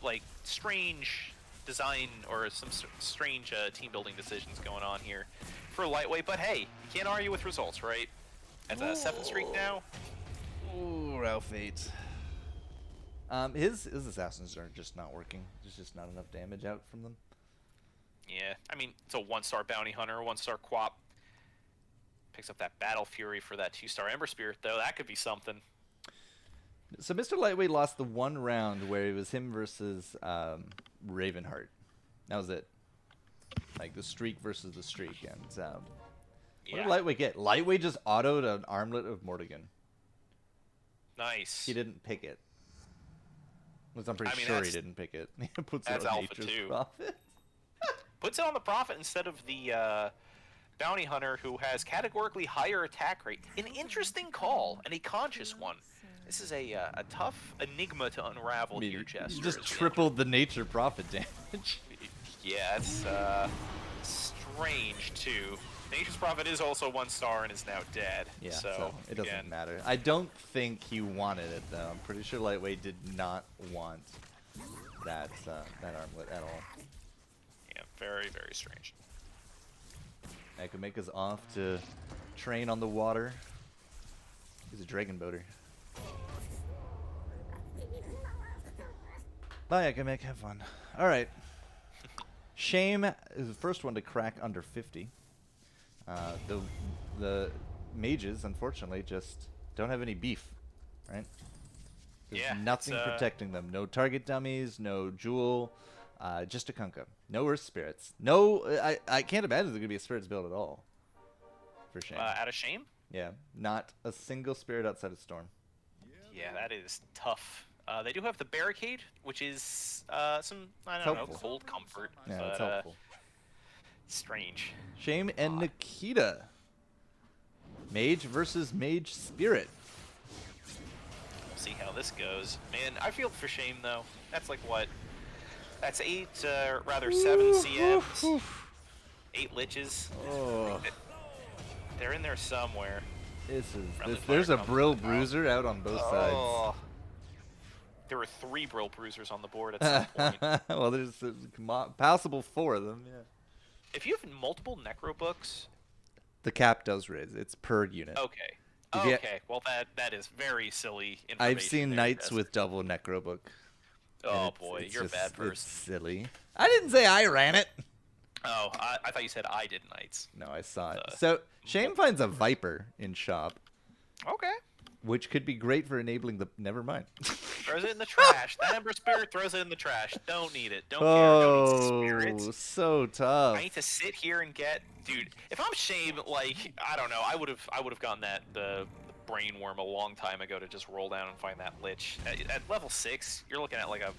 like strange design or some strange team building decisions going on here for Lightweight, but hey, you can't argue with results, right? At a 7th streak now. Ooh, Ralphate. His assassins are just not working. There's just not enough damage out from them. Yeah, I mean, it's a 1-star Bounty Hunter, 1-star Quap. Picks up that Battle Fury for that 2-star Ember Spirit, though. That could be something. So Mr. Lightweight lost the 1 round where it was him versus Ravenheart. That was it. Like the streak versus the streak. And what did Lightweight get? Lightweight just autoed an armlet of Mortigan. Nice. He didn't pick it. I'm pretty sure he didn't pick it. He puts it on Alpha Nature's too. Prophet. Puts it on the Prophet instead of the Bounty Hunter, who has categorically higher attack rate. An interesting call, and a conscious one. This is a tough enigma to unravel here, Jester. You just tripled the Nature Prophet damage. Yeah, it's strange, too. Nature's Prophet is also 1-star and is now dead. Yeah, so it doesn't matter. I don't think he wanted it, though. I'm pretty sure Lightweight did not want that armlet at all. Yeah, very, very strange. Akameka's off to train on the water. He's a dragon boater. Bye, Akameka. Have fun. All right. Shame is the first one to crack under 50. The mages, unfortunately, just don't have any beef, right? There's nothing protecting them. No target dummies, no jewel, just a Kunkka. No Earth Spirits. No, I can't imagine there's going to be a Spirits build at all. For Shame. Out of Shame? Yeah, not a single Spirit outside of Storm. Yeah, that is tough. They do have the Barricade, which is some, I don't know, cold comfort. Yeah, but, it's helpful. Strange. Shame and Nikita. Mage versus Mage Spirit. We'll see how this goes. Man, I feel for Shame, though. That's like what? That's 7 CMs. 8 Liches. Oh. They're in there somewhere. There's a Brill Bruiser out on both sides. There were 3 Brill Bruisers on the board at some point. Well, there's possible 4 of them, yeah. If you have multiple Necro books... The cap does raise. It's per unit. Okay. Okay. Well, that is very silly information. I've seen knights with double Necro book. Oh, boy. You're a bad person. It's silly. I didn't say I ran it. Oh, I thought you said I did knights. No, I saw it. So, Shame finds a Viper in shop. Okay. Which could be great for enabling the... Never mind. Throws it in the trash. That Ember Spirit throws it in the trash. Don't need it. Don't care. Don't need spirits. So tough. I need to sit here and get... Dude, if I'm Shame, like, I don't know. I would have gotten the brain worm a long time ago to just roll down and find that Lich. At level 6, you're looking at like a,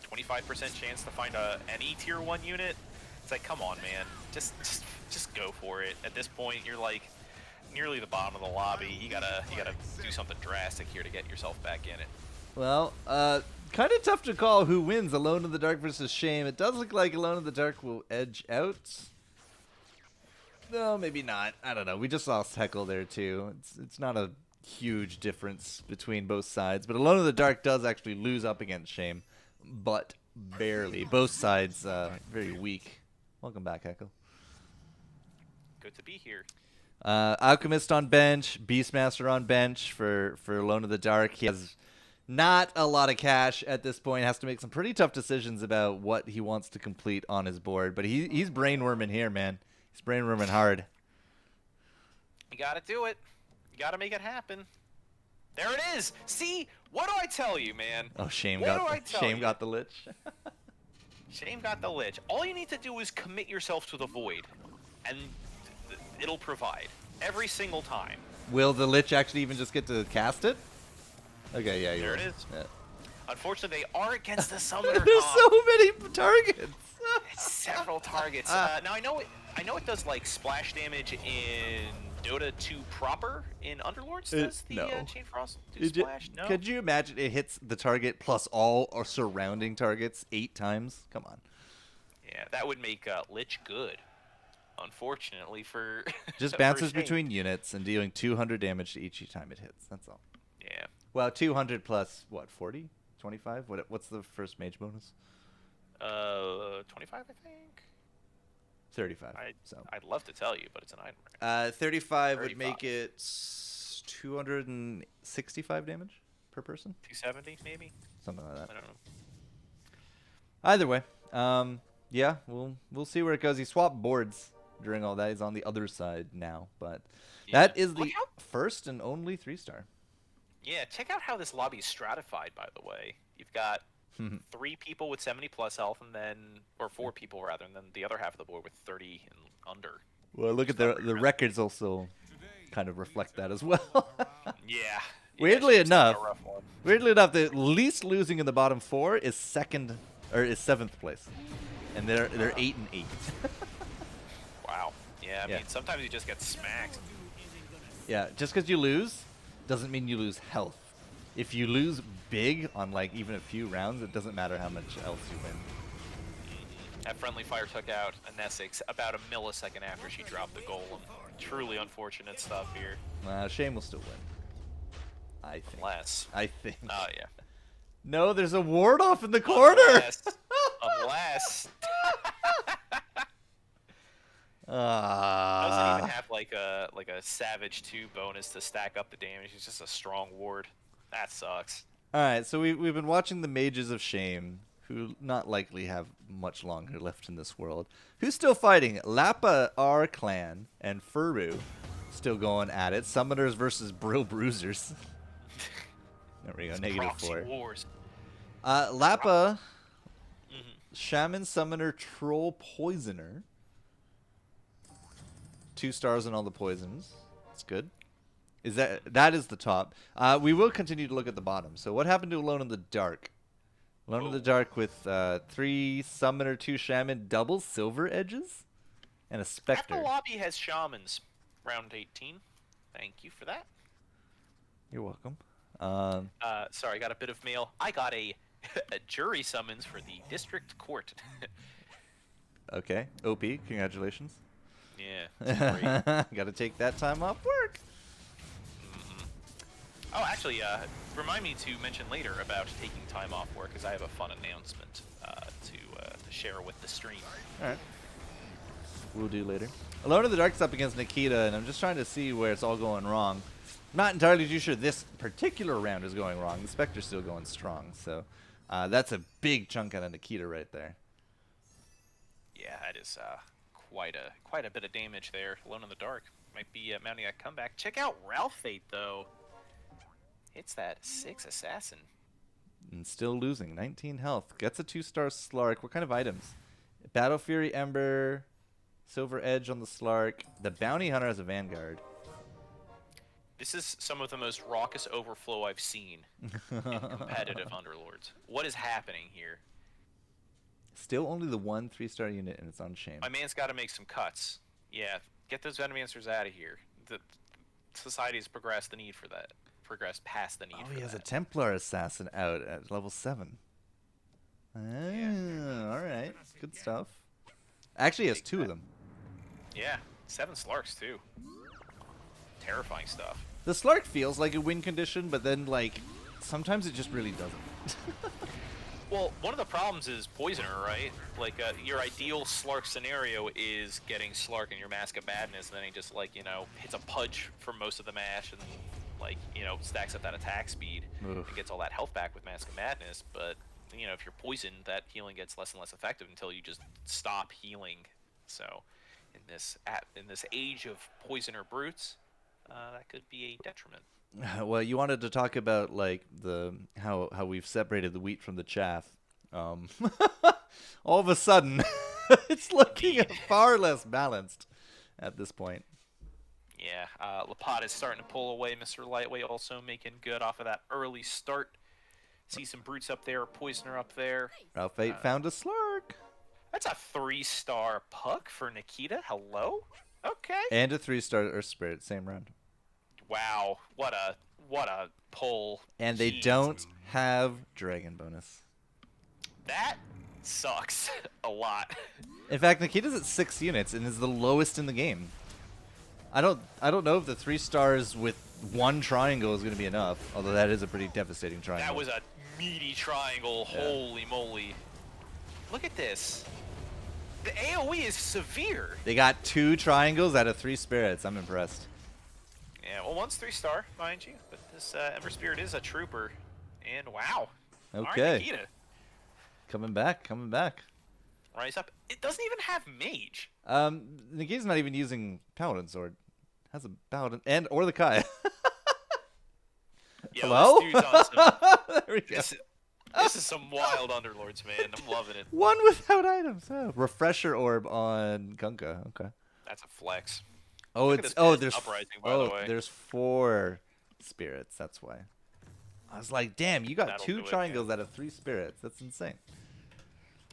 25% chance to find any tier 1 unit? It's like, come on, man. Just go for it. At this point, you're like nearly the bottom of the lobby. You gotta do something drastic here to get yourself back in it. Well, kind of tough to call who wins, Alone in the Dark versus Shame. It does look like Alone in the Dark will edge out. No, maybe not. I don't know. We just lost Heckle there too. It's not a huge difference between both sides, but Alone in the Dark does actually lose up against Shame, but barely. Both sides very weak. Welcome back, Heckle. Good to be here. Alchemist on bench, Beastmaster on bench for Alone in the Dark. He has not a lot of cash at this point. Has to make some pretty tough decisions about what he wants to complete on his board, but he's brainworming here, man. He's brainworming hard. You gotta do it. You gotta make it happen. There it is. See, what do I tell you, man? Oh, Shame What got do I tell you? got the lich. Shame got the lich. All you need to do is commit yourself to the void, and it'll provide every single time. Will the lich actually even just get to cast it? Okay, yeah, There will. it is. Yeah. Unfortunately, they are against the summoner. There's comp. so many targets. Several targets. Now I know it does like splash damage in Dota 2 proper. In Underlords does the no. Chain Frost do splash? No. Could you imagine it hits the target plus all or surrounding targets 8 times? Come on. Yeah, that would make Lich good. Unfortunately for Just for bounces Shane. between units and dealing 200 damage to each time it hits. That's all. Yeah. Well, 200 plus what? 40? 25? What's the first mage bonus? 25, I think. 35. I'd love to tell you, but it's an item. 35 would make it 265 damage per person. 270, maybe. Something like that. I don't know. Either way, yeah, we'll see where it goes. He swapped boards during all that. He's on the other side now, but that is the first and only 3-star. Yeah, check out how this lobby is stratified, by the way. You've got 3 people with 70 plus health, and then, or 4 people rather, and then the other half of the board with 30 and under. Well, look at the records also kind of reflect that as well. Yeah. Weirdly enough, the least losing in the bottom 4 is 7th place, and they're 8 and 8. Wow. Yeah, I mean, sometimes you just get smacked. Yeah, just because you lose doesn't mean you lose health. If you lose big on like even a few rounds, it doesn't matter how much else you win. That friendly fire took out a Nesix about a millisecond after she dropped the golem. Truly unfortunate stuff here. Shame will still win. I think. Unless. I think. Oh, yeah. No, there's a ward off in the corner. Unless. Doesn't even have like a Savage 2 bonus to stack up the damage. It's just a strong ward. That sucks. All right, so we've been watching the Mages of Shame, who not likely have much longer left in this world. Who's still fighting? Lapa R Clan and Furu still going at it. Summoners versus Brill Bruisers. There we go, -4. Wars. Lapa, Shaman, Summoner, Troll, Poisoner. 2 stars on all the poisons. That's good. That is the top. We will continue to look at the bottom. So what happened to Alone in the Dark? Alone in the Dark with 3 Summoner, 2 Shaman, double Silver Edges, and a Spectre. After lobby has Shamans. Round 18. Thank you for that. You're welcome. Sorry, I got a bit of mail. I got a jury summons for the district court. Okay. OP, congratulations. Yeah, it's great. Got to take that time off work. Oh, actually, remind me to mention later about taking time off work, because I have a fun announcement to share with the stream. All right. We'll do later. Alone in the Dark's up against Nikita, and I'm just trying to see where it's all going wrong. I'm not entirely too sure this particular round is going wrong. The Spectre's still going strong, so that's a big chunk out of Nikita right there. Yeah, that is quite a bit of damage there. Alone in the Dark might be mounting a comeback. Check out Ralph Fate, though. It's that 6 assassin. And still losing. 19 health. Gets a 2-star Slark. What kind of items? Battle Fury Ember. Silver Edge on the Slark. The Bounty Hunter has a Vanguard. This is some of the most raucous overflow I've seen in competitive Underlords. What is happening here? Still only the 1 3-star unit, and it's on Shame. My man's got to make some cuts. Yeah, get those Venomancers out of here. The society's progressed past the need for that. Oh, he has a Templar Assassin out at level 7. Yeah. All right. Good stuff. Actually, he has 2 of them. Yeah, 7 Slarks too. Terrifying stuff. The Slark feels like a win condition, but then like sometimes it just really doesn't. Well, one of the problems is Poisoner, right? Like, your ideal Slark scenario is getting Slark in your Mask of Madness, and then he just, like, you know, hits a Pudge for most of the match, and, like, you know, stacks up that attack speed and gets all that health back with Mask of Madness. But, you know, if you're poisoned, that healing gets less and less effective until you just stop healing. So, in this age of Poisoner brutes, that could be a detriment. Well, you wanted to talk about like the how we've separated the wheat from the chaff. All of a sudden, it's looking far less balanced at this point. Yeah, Lapat is starting to pull away. Mr. Lightweight also making good off of that early start. See some brutes up there, Poisoner up there. Ralph 8 found a Slark. That's a 3-star puck for Nikita. Hello? Okay. And a 3-star Earth Spirit, same round. Wow, what a pull. And they don't have Dragon bonus. That sucks a lot. In fact, Nikita's at 6 units and is the lowest in the game. I don't know if the 3 stars with 1 triangle is going to be enough, although that is a pretty devastating triangle. That was a meaty triangle. Yeah. Holy moly. Look at this. The AoE is severe. They got 2 triangles out of 3 spirits. I'm impressed. Yeah, well, one's 3-star, mind you, but this Ember Spirit is a trooper, and wow. Okay. Right, Nikita. Coming back. Rise up. It doesn't even have Mage. Nikita's not even using Paladin Sword. Has a Paladin or the Kai. Yo, hello? This dude's on some, there we go. This is some wild Underlords, man. I'm loving it. 1 without items. Oh. Refresher Orb on Gunka. Okay. That's a flex. Oh, there's Uprising, by the way. There's 4 spirits. That's why. I was like, damn, you got That'll 2 triangles out of 3 spirits. That's insane.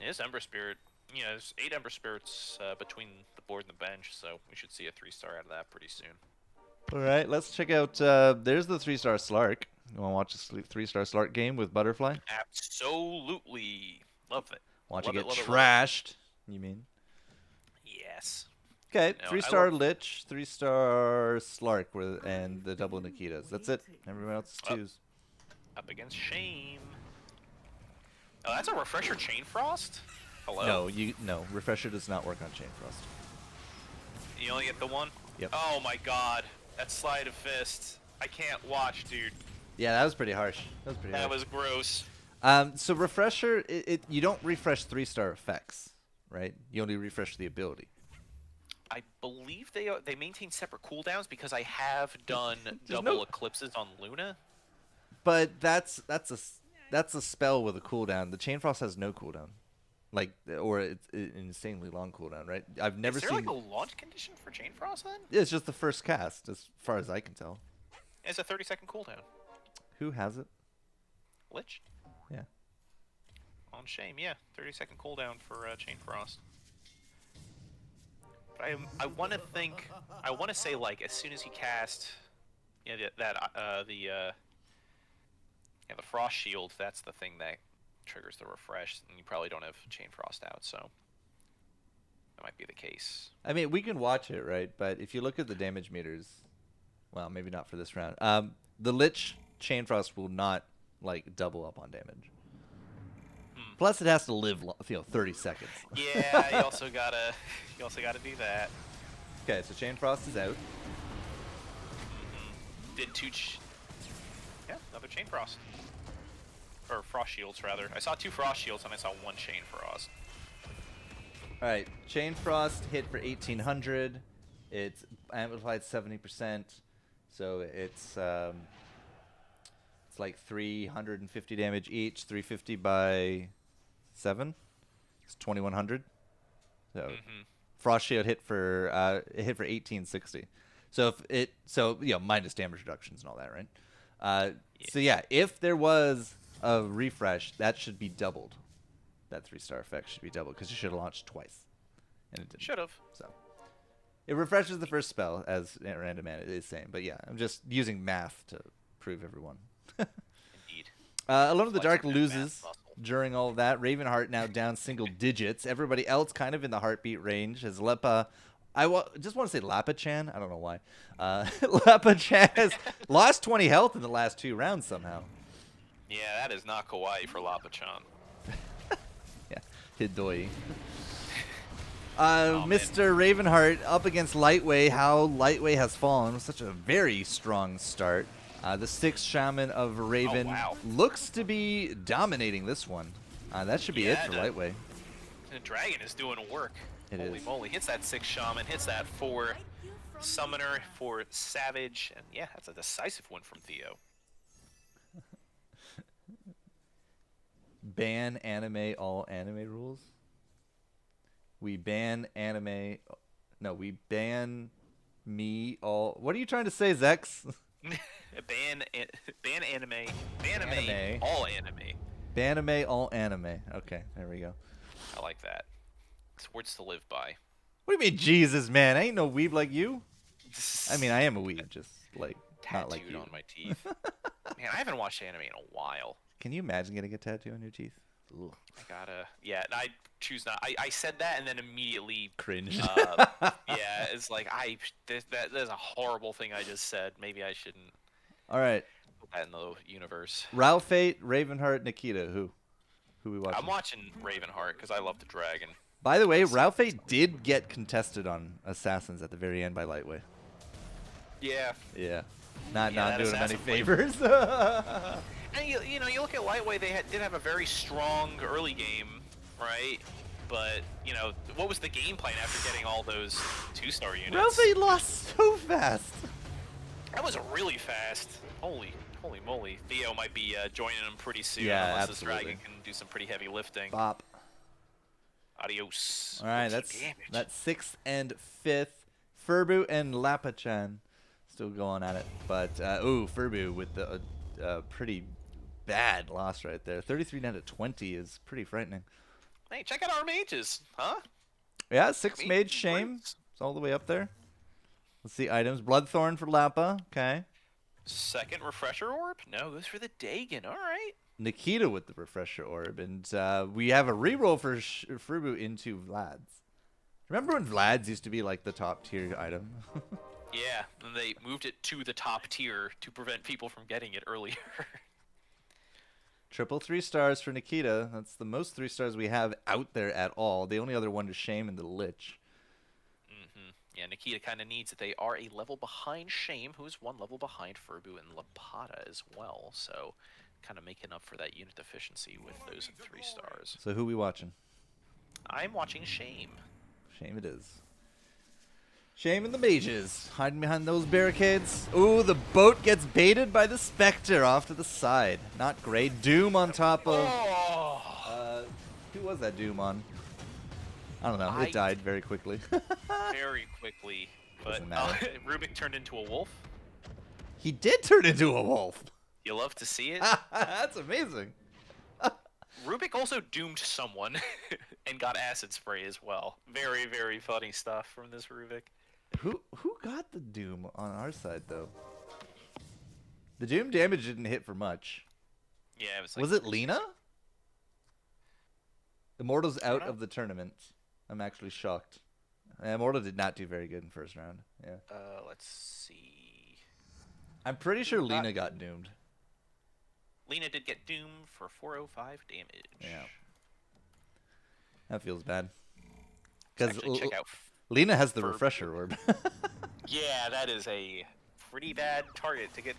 It's Ember Spirit. You know, there's 8 Ember Spirits between the board and the bench, so we should see a 3-star out of that pretty soon. All right, let's check out. There's the 3-star Slark. You want to watch a 3-star Slark game with Butterfly? Absolutely. Love it. Watch it get trashed, you mean? Yes. Okay, 3-star Lich, 3-star Slark, and the double Nikitas. That's it. Everyone else is 2s. Up against Shame. Oh, that's a Refresher Chain Frost? No, Hello? no. Refresher does not work on Chain Frost. You only get the 1? Yep. Oh my god. That Slide of Fist. I can't watch, dude. Yeah, that was pretty harsh. That was gross. So Refresher, you don't refresh 3-star effects, right? You only refresh the ability. I believe they maintain separate cooldowns because I have done double eclipses on Luna. But that's a spell with a cooldown. The Chain Frost has no cooldown, or it's an insanely long cooldown, right? I've never seen. Is there like a launch condition for Chain Frost then? It's just the first cast, as far as I can tell. It's a 30-second cooldown. Who has it? Lich. Yeah. On Shame, yeah, 30-second cooldown for Chain Frost. But I want to say like as soon as he cast, the Frost Shield, that's the thing that triggers the refresh, and you probably don't have Chain Frost out, so that might be the case. I mean, we can watch it, right? But if you look at the damage meters, well, maybe not for this round. The Lich Chain Frost will not like double up on damage. Plus, it has to live 30 seconds. Yeah, you also gotta do that. Okay, so Chain Frost is out. Did yeah, another Chain Frost. Or Frost Shields, rather. I saw 2 Frost Shields and I saw 1 Chain Frost. Alright, Chain Frost hit for 1800. It's amplified 70%. So it's like 350 damage each. 350 by 7. It's 2100. So Frost Shield hit for 1860. So minus damage reductions and all that, right? So yeah, if there was a refresh, that should be doubled. That 3-star effect should be doubled because it should have launched twice, and it didn't. Should have. So it refreshes the first spell, as Random Man is saying. But yeah, I'm just using math to prove everyone. Indeed. Alone in the Dark loses during all of that. Ravenheart now down single digits. Everybody else kind of in the heartbeat range as Lepa Just want to say Lapachan. I don't know why. Lapachan has lost 20 health in the last 2 rounds somehow. Yeah, that is not kawaii for Lapachan. Yeah, Hidoi. Oh, Mr. Ravenheart up against Lightway. How Lightway has fallen. Such a very strong start. The 6th Shaman of Raven looks to be dominating this one. That should be it for Lightway. The Dragon is doing work. Holy moly. Hits that 6 Shaman, hits that 4 Summoner for Savage. And yeah, that's a decisive one from Theo. Ban anime, all anime rules. We ban anime. No, we ban me all. What are you trying to say, Zex? ban anime. Banime, all anime. Banime, all anime. Okay, there we go. I like that. It's words to live by. What do you mean, Jesus, man? I ain't no weeb like you. I mean, I am a weeb, just like not like you. On my teeth. Man, I haven't watched anime in a while. Can you imagine getting a tattoo on your teeth? Ugh. I gotta. Yeah, I choose not. I said that and then immediately cringed. Yeah, it's like that's a horrible thing I just said. Maybe I shouldn't. All right. Put that in the universe. Ralphate, Ravenheart, Nikita. Who we watching? I'm watching Ravenheart because I love the dragon. By the way, Ralphate did get contested on Assassins at the very end by Lightway. Yeah. Yeah. Not doing him any favors. And you know, you look at Lightway, they did have a very strong early game, right? But, you know, what was the game plan after getting all those 2-star units? Ralphate lost so fast. That was really fast. Holy moly. Theo might be joining him pretty soon, yeah, unless this dragon can do some pretty heavy lifting. Bop. Adios. All right, that's 6th and 5th. Furbu and Lapachan still going at it. But, Furbu with the pretty bad loss right there. 33 down to 20 is pretty frightening. Hey, check out our mages, huh? Yeah, 6th mage Shame. It's all the way up there. Let's see items. Bloodthorn for Lappa. Okay. 2nd refresher orb? No, goes for the Dagon. All right. Nikita with the refresher orb. And we have a reroll for Furbu into Vlad's. Remember when Vlad's used to be like the top tier item? Yeah, and they moved it to the top tier to prevent people from getting it earlier. Triple 3 stars for Nikita. That's the most 3 stars we have out there at all. The only other one is Shame and the Lich. Yeah, Nikita kind of needs it. They are a level behind Shame, who's 1 level behind Furbu and Lapata as well. So, kind of making up for that unit deficiency with those 3 stars. So who we watching? I'm watching Shame. Shame it is. Shame and the mages hiding behind those barricades. Ooh, the boat gets baited by the Spectre off to the side. Not great. Doom on top of. Who was that Doom on? I don't know. It died very quickly. Very quickly. But Rubik turned into a wolf. He did turn into a wolf. You love to see it. That's amazing. Rubik also doomed someone and got acid spray as well. Very, very funny stuff from this Rubik. Who got the Doom on our side though? The Doom damage didn't hit for much. Yeah, it was. Like was it Lena? Immortal's out of the tournament. I'm actually shocked. Immortal did not do very good in first round. Yeah. Let's see. I'm pretty sure Lena got doomed. Lena did get doomed for 405 damage. Yeah. That feels bad. Because check out Lena has the refresher orb. Yeah, that is a pretty bad target to get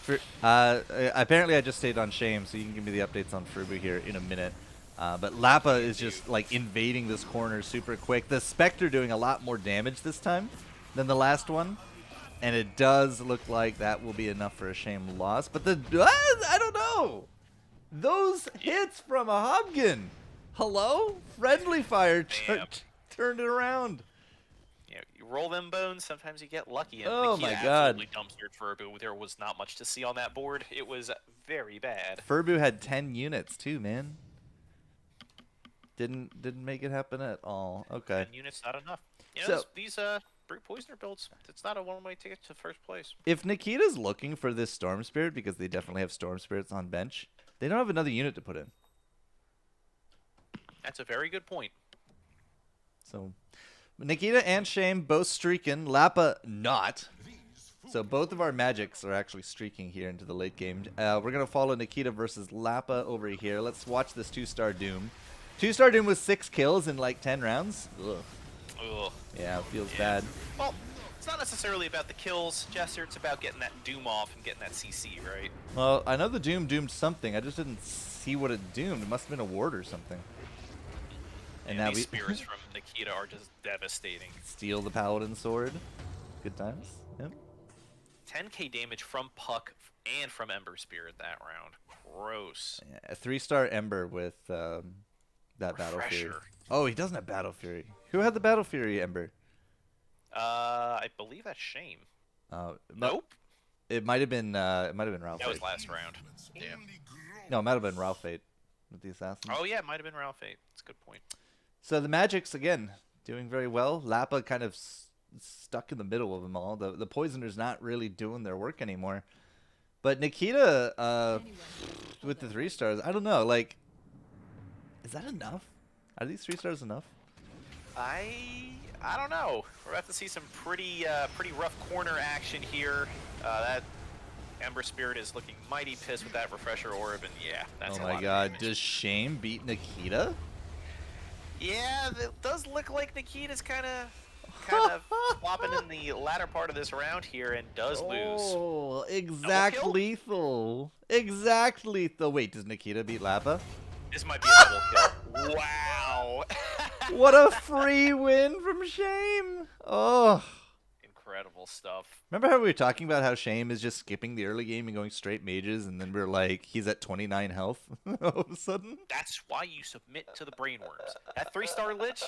doomed. Apparently I just stayed on Shame, so you can give me the updates on Furbu here in a minute. But Lappa is just like invading this corner super quick. The Spectre doing a lot more damage this time than the last one. And it does look like that will be enough for a Shame loss. But I don't know. Those hits from a Hobgon. Hello? Friendly Fire turned it around. Yeah, you roll them bones, sometimes you get lucky. And oh Nikita my god. Absolutely dumpstered Furbu. There was not much to see on that board. It was very bad. Furbu had 10 units too, man. Didn't make it happen at all. Okay. 10 units not enough. You know, these Brute Poisoner builds, it's not a one-way ticket to first place. If Nikita's looking for this Storm Spirit, because they definitely have Storm Spirits on bench, they don't have another unit to put in. That's a very good point. So, Nikita and Shame both streaking. Lappa not. So both of our magics are actually streaking here into the late game. We're going to follow Nikita versus Lappa over here. Let's watch this 2-star Doom. 2-star Doom with 6 kills in like 10 rounds. Ugh. Ugh. Yeah, it feels bad. Well, it's not necessarily about the kills, Jester. It's about getting that Doom off and getting that CC, right? Well, I know the Doom doomed something. I just didn't see what it doomed. It must have been a ward or something. And now these we spears from Nikita are just devastating. steal the Paladin sword. Good times. Yep. 10k damage from Puck and from Ember Spirit that round. Gross. Yeah, a 3-star Ember with that Battle Fury. Refresher. Oh, he doesn't have Battle Fury. Who had the Battle Fury Ember? I believe that's Shame. Nope. It might have been Ralph. That was last round. Yeah. No, it might have been Ralph Fate with the assassin. Oh yeah, it might have been Ralph 8. That's a good point. So the Magics again doing very well. Lappa kind of stuck in the middle of them all. The Poisoner's not really doing their work anymore. But Nikita with the 3 stars, I don't know. Like, is that enough? Are these 3 stars enough? I don't know. We're about to see some pretty rough corner action here. That Ember Spirit is looking mighty pissed with that Refresher Orb, and yeah, that's Oh a my lot god, of damage. does Shame beat Nikita? Yeah, it does look like Nikita's kind of flopping in the latter part of this round here and does lose. Oh, exact kill? lethal. Exact lethal. Wait, does Nikita beat Lappa? This might be a double kill. Wow. What a free win from Shame. Oh. Incredible stuff. Remember how we were talking about how Shame is just skipping the early game and going straight mages, and then we're like, he's at 29 health all of a sudden? That's why you submit to the brainworms. That 3-star Lich,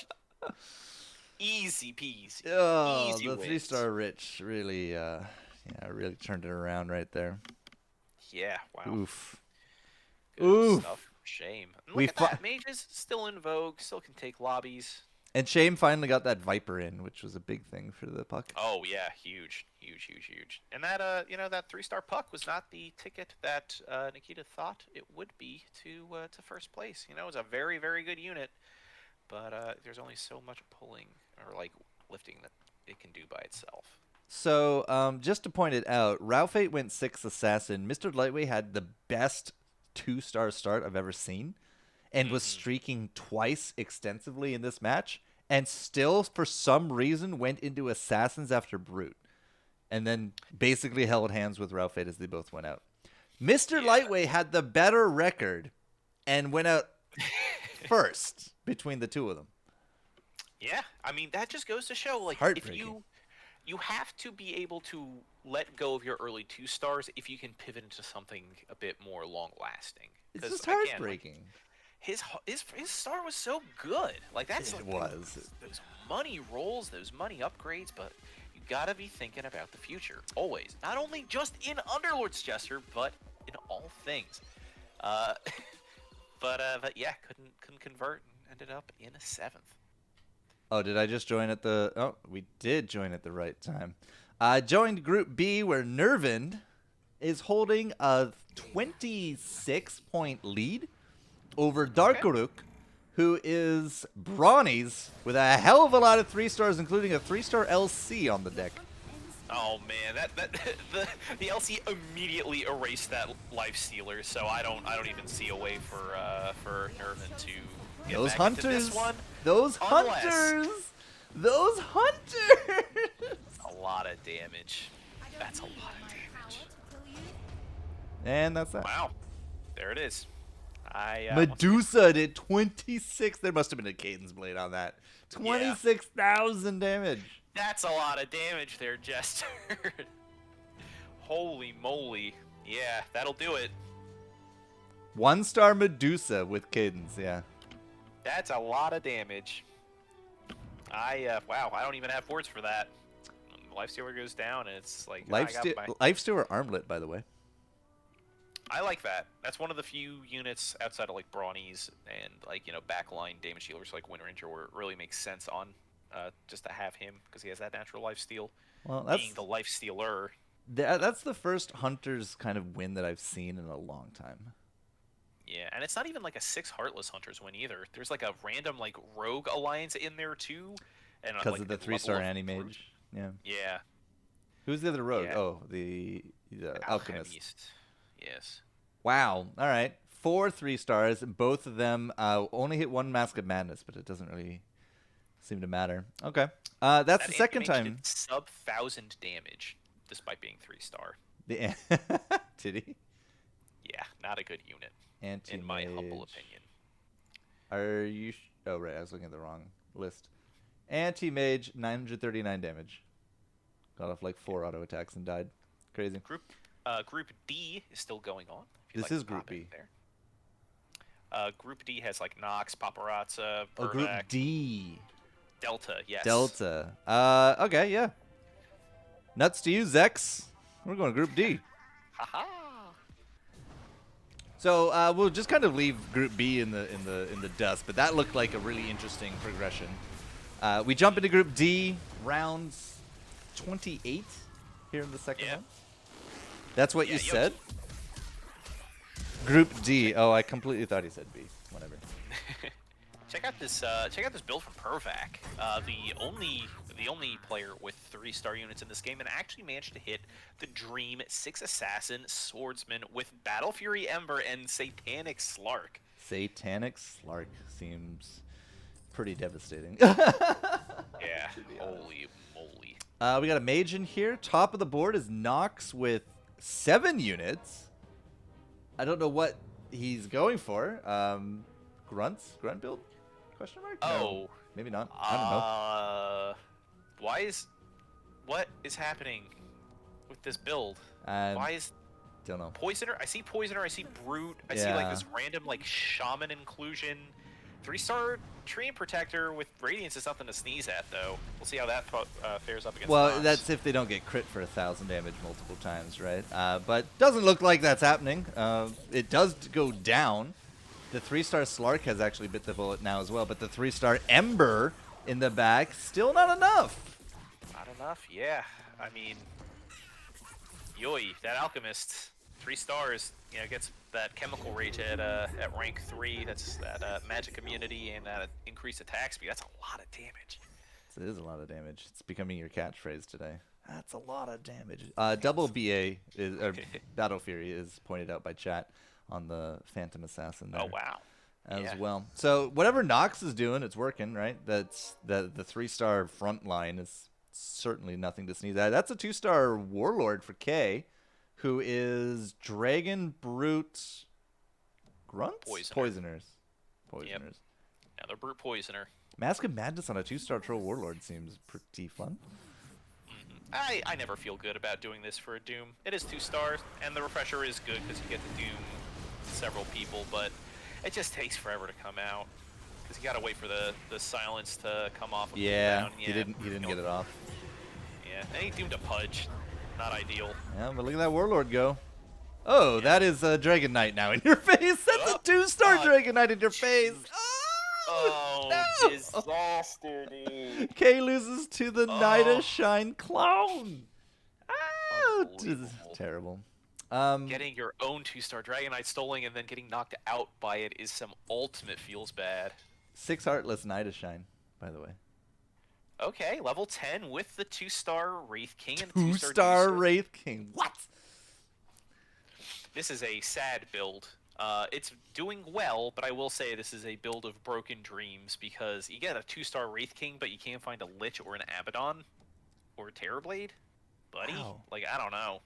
easy peasy. Oh, Easy the wins. 3-star Rich really, really turned it around right there. Yeah, wow. Oof. Good Oof. stuff. Shame. And We look at that. Mages still in vogue, still can take lobbies. And Shame finally got that Viper in, which was a big thing for the Puck. Oh yeah, huge. And that that 3-star Puck was not the ticket that Nikita thought it would be to first place. You know, it was a very, very good unit, but there's only so much pulling or like lifting that it can do by itself. So, just to point it out, Ralph 8 went 6 assassin. Mr. Lightweight had the best 2-star start I've ever seen, and was streaking twice extensively in this match, and still, for some reason, went into assassins after Brute, and then basically held hands with Ralph 8 as they both went out. Mr. Lightweight had the better record, and went out first between the two of them. Yeah, I mean that just goes to show, like, if you have to be able to let go of your early 2 stars if you can pivot into something a bit more long lasting. It's just heartbreaking. His star was so good. Like that's It like was. those money rolls, those money upgrades, but you gotta be thinking about the future always. Not only just in Underlord's Jester, but in all things. But yeah, couldn't convert and ended up in a 7th. Oh, did I just join at the... Oh, we did join at the right time. Joined Group B, where Nervind is holding a 26-point lead over Darkaruk, who is Brawnies with a hell of a lot of 3-stars, including a 3-star LC on the deck. Oh man, the LC immediately erased that life stealer, so I don't even see a way for Nervin to get Those back hunters, into this one. those unless- hunters, those hunters. A lot of damage. That's a lot of damage. And that's that. Wow, there it is. Medusa did 26. There must have been a Cadence Blade on that. 26,000 damage. That's a lot of damage there, Jester. Holy moly. Yeah, that'll do it. 1-star Medusa with Cadence, yeah. That's a lot of damage. Wow, I don't even have words for that. Lifestealer goes down, and it's like... Lifestealer Armlet, by the way. I like that. That's one of the few units outside of, like, Brawnies and, like, backline damage healers like Wind Ranger where it really makes sense on just to have him, because he has that natural lifesteal. Well, that's... Being the lifestealer. That's the first Hunter's kind of win that I've seen in a long time. Yeah, and it's not even like a 6 Heartless Hunters win either. There's like a random like Rogue Alliance in there too, and Because like of the the level 3-star of anti-mage. Yeah. Yeah, Who's the other rogue? yeah. Oh, the alchemist. Yes. Wow. All right. 4 3-stars. Both of them only hit one Mask of Madness, but it doesn't really seem to matter. Okay. That's That the second anti-mage time. did sub 1,000 damage, despite being 3-star. The did he? Yeah, not a good unit, in my humble Anti-mage. opinion. Are you? Oh, right. I was looking at the wrong list. Anti-mage, 939 damage. Got off like 4 auto attacks and died. Crazy. Group D is still going on. If you'd This like is to Group pop in B. there. Group D has like Nox, Paparazza, Oh, Group Pervac, D. Delta. Yes. Delta. Okay, yeah. Nuts to you, Zex. We're going to Group D. Haha. So we'll just kind of leave Group B in the dust, but that looked like a really interesting progression. We jump into Group D, rounds 28 here in the second one. That's what you said? Group D. Oh, I completely thought he said B. Whatever. Check out this build from Pervac. The only player with 3-star units in this game, and actually managed to hit the Dream 6 Assassin Swordsman with Battle Fury Ember and Satanic Slark. Satanic Slark seems pretty devastating. Yeah, holy moly. We got a mage in here. Top of the board is Nox with 7 units. I don't know what he's going for. Grunt build? Question mark? Oh. No, maybe not. I don't know. What is happening with this build? Why is Don't know. Poisoner? I see Poisoner, I see Brute, I see like this random like Shaman inclusion. 3-star Treant Protector with Radiance is something to sneeze at, though. We'll see how that fares up against Well, Nox. that's if they don't get crit for 1,000 damage multiple times, right? But doesn't look like that's happening. It does go down. The 3-star Slark has actually bit the bullet now as well, but the 3-star Ember in the back, still not enough. Not enough, yeah. I mean, yoy, that Alchemist, 3 stars, gets that Chemical Rage at rank 3. That's that magic immunity and that increased attack speed. That's a lot of damage. It is a lot of damage. It's becoming your catchphrase today. That's a lot of damage. Double BA or Battle Fury is pointed out by chat on the Phantom Assassin there. Oh wow. As well. So whatever Nox is doing, it's working, right? That's the 3-star front line is certainly nothing to sneeze at. That's a 2-star Warlord for K, who is Dragon, Brute, Grunts? Poisoners. Yep. Another Brute Poisoner. Mask of Madness on a 2-star Troll Warlord seems pretty fun. I never feel good about doing this for a Doom. It is 2 stars, and the refresher is good because you get to Doom several people, but it just takes forever to come out because you gotta wait for the silence to come off. Yeah, he didn't get it off. Yeah, any Doom to Pudge, not ideal. Yeah, but look at that Warlord go. Oh, that is a Dragon Knight now in your face. That's a 2-star Dragon Knight in your face. Oh, no! Disaster, dude. K loses to the Knight of Shine clone. This is terrible. Getting your own 2-star Dragon Knight stolen and then getting knocked out by it is some ultimate feels bad. 6 Heartless Knight of Shine, by the way. Okay, level 10 with the 2-star Wraith King and 2-star Wraith King. What? This is a sad build. It's doing well, but I will say this is a build of broken dreams because you get a 2-star Wraith King, but you can't find a Lich or an Abaddon or a Terrorblade. Buddy, like I don't know.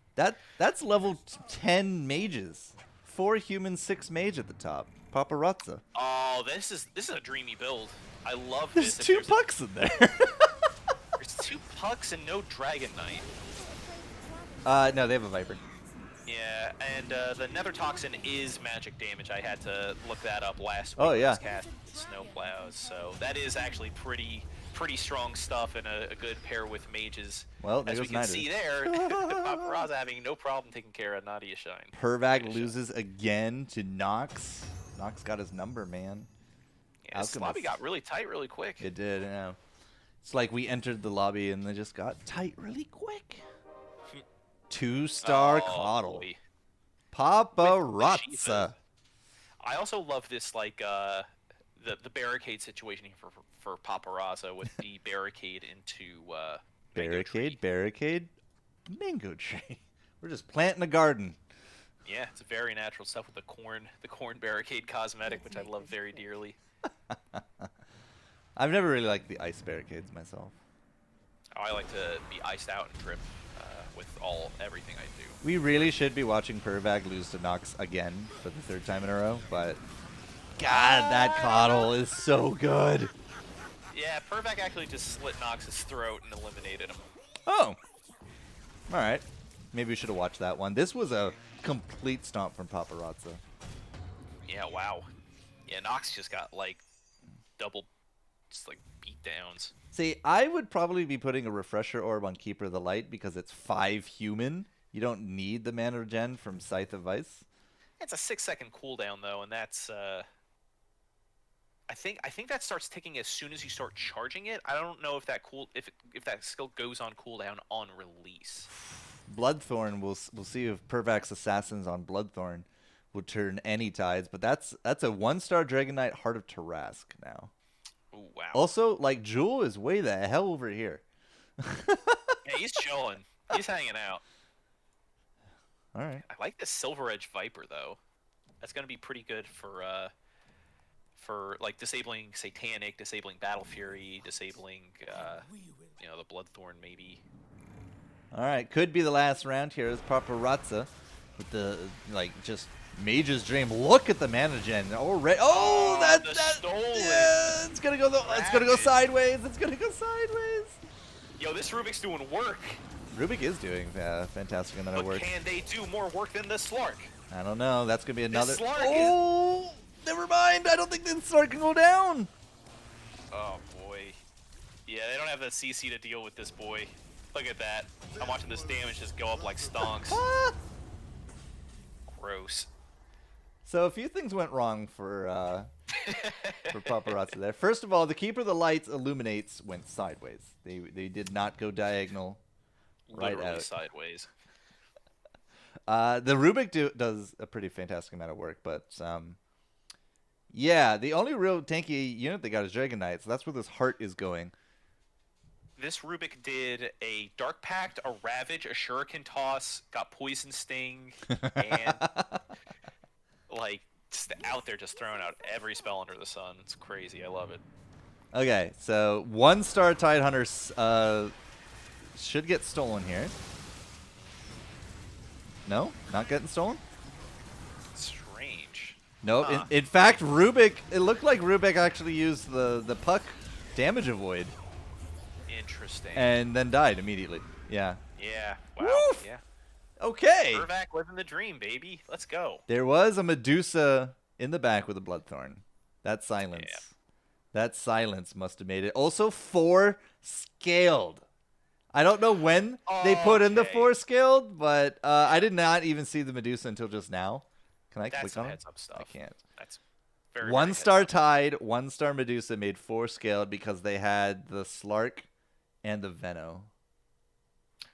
That's level 10 mages. 4 human, 6 mage at the top. Paparazza. Oh, this is a dreamy build. I love this. There's 2 pucks in there. There's 2 pucks and no Dragon Knight. No, they have a Viper. Yeah, and the Nether Toxin is magic damage. I had to look that up last week. Oh yeah. Cast Snowplows, so that is actually pretty strong stuff and a good pair with mages. Well, as we can see there, Paparazza having no problem taking care of Nadia Shine. Pervac loses again to Nox. Nox got his number, man. Yeah, this lobby got really tight really quick. It did, yeah. It's like we entered the lobby and they just got tight really quick. 2-star Coddle. Paparazza. I also love this like the barricade situation here for Paparazzo would be barricade into Mango Tree. Barricade, mango tree. We're just planting a garden. Yeah, it's very natural stuff with the corn barricade cosmetic, which I love very dearly. I've never really liked the ice barricades myself. Oh, I like to be iced out and drip with everything I do. We really should be watching Pervac lose to Nox again for the 3rd time in a row, but God, that coddle is so good. Yeah, Pervac actually just slit Nox's throat and eliminated him. Oh. All right. Maybe we should have watched that one. This was a complete stomp from Paparazzo. Yeah, wow. Yeah, Nox just got, like, double, just, like, beat downs. See, I would probably be putting a refresher orb on Keeper of the Light because it's 5 human. You don't need the mana regen from Scythe of Ice. It's a 6-second cooldown, though, and that's, I think that starts ticking as soon as you start charging it. I don't know if that if that skill goes on cooldown on release. Bloodthorn, we'll see if Pervac's Assassins on Bloodthorn will turn any tides, but that's a 1-star Dragon Knight Heart of Tarask now. Ooh, wow. Also, like, Jewel is way the hell over here. Yeah, he's chilling. He's hanging out. All right. I like this Silver Edge Viper though. That's gonna be pretty good for like disabling Satanic, disabling Battle Fury, disabling you know, the Bloodthorn maybe. All right, could be the last round here as Paparazza with the, like, just Mage's Dream. Look at the mana gen already. Oh, that's stolen. Yeah, it's gonna go sideways. It's gonna go sideways. Yo, this Rubik's doing work. Rubik is doing fantastic amount of But work. can they do more work than the Slark? I don't know. That's gonna be another. Slark oh, never mind. I don't think the Slark can go down. Oh boy. Yeah, they don't have the CC to deal with this boy. Look at that. I'm watching this damage just go up like stonks. Gross. So a few things went wrong for Paparazzi there. First of all, the Keeper of the Lights Illuminates went sideways. They did not go diagonal. Right Literally out. sideways. The Rubik does a pretty fantastic amount of work, but yeah, the only real tanky unit they got is Dragon Knight, so that's where this heart is going. This Rubik did a Dark Pact, a Ravage, a Shuriken Toss, got Poison Sting, and like just out there just throwing out every spell under the sun. It's crazy. I love it. Okay, so 1-star Tidehunter should get stolen here. No? Not getting stolen? Strange. No, Huh. in fact, Rubik, it looked like Rubik actually used the puck damage avoid Interesting. and then died immediately. Yeah. Yeah. Wow. Woof. Yeah. Okay. Pervac living the dream, baby. Let's go. There was a Medusa in the back with a Bloodthorn. That silence. Yeah. That silence must have made it. Also 4 scaled. I don't know when they put in the Okay. 4 scaled, but I did not even see the Medusa until just now. Can I That's click some on it? heads up stuff. I can't. That's very 1-star heads up. Tide, 1-star Medusa made 4 scaled because they had the Slark and the Veno.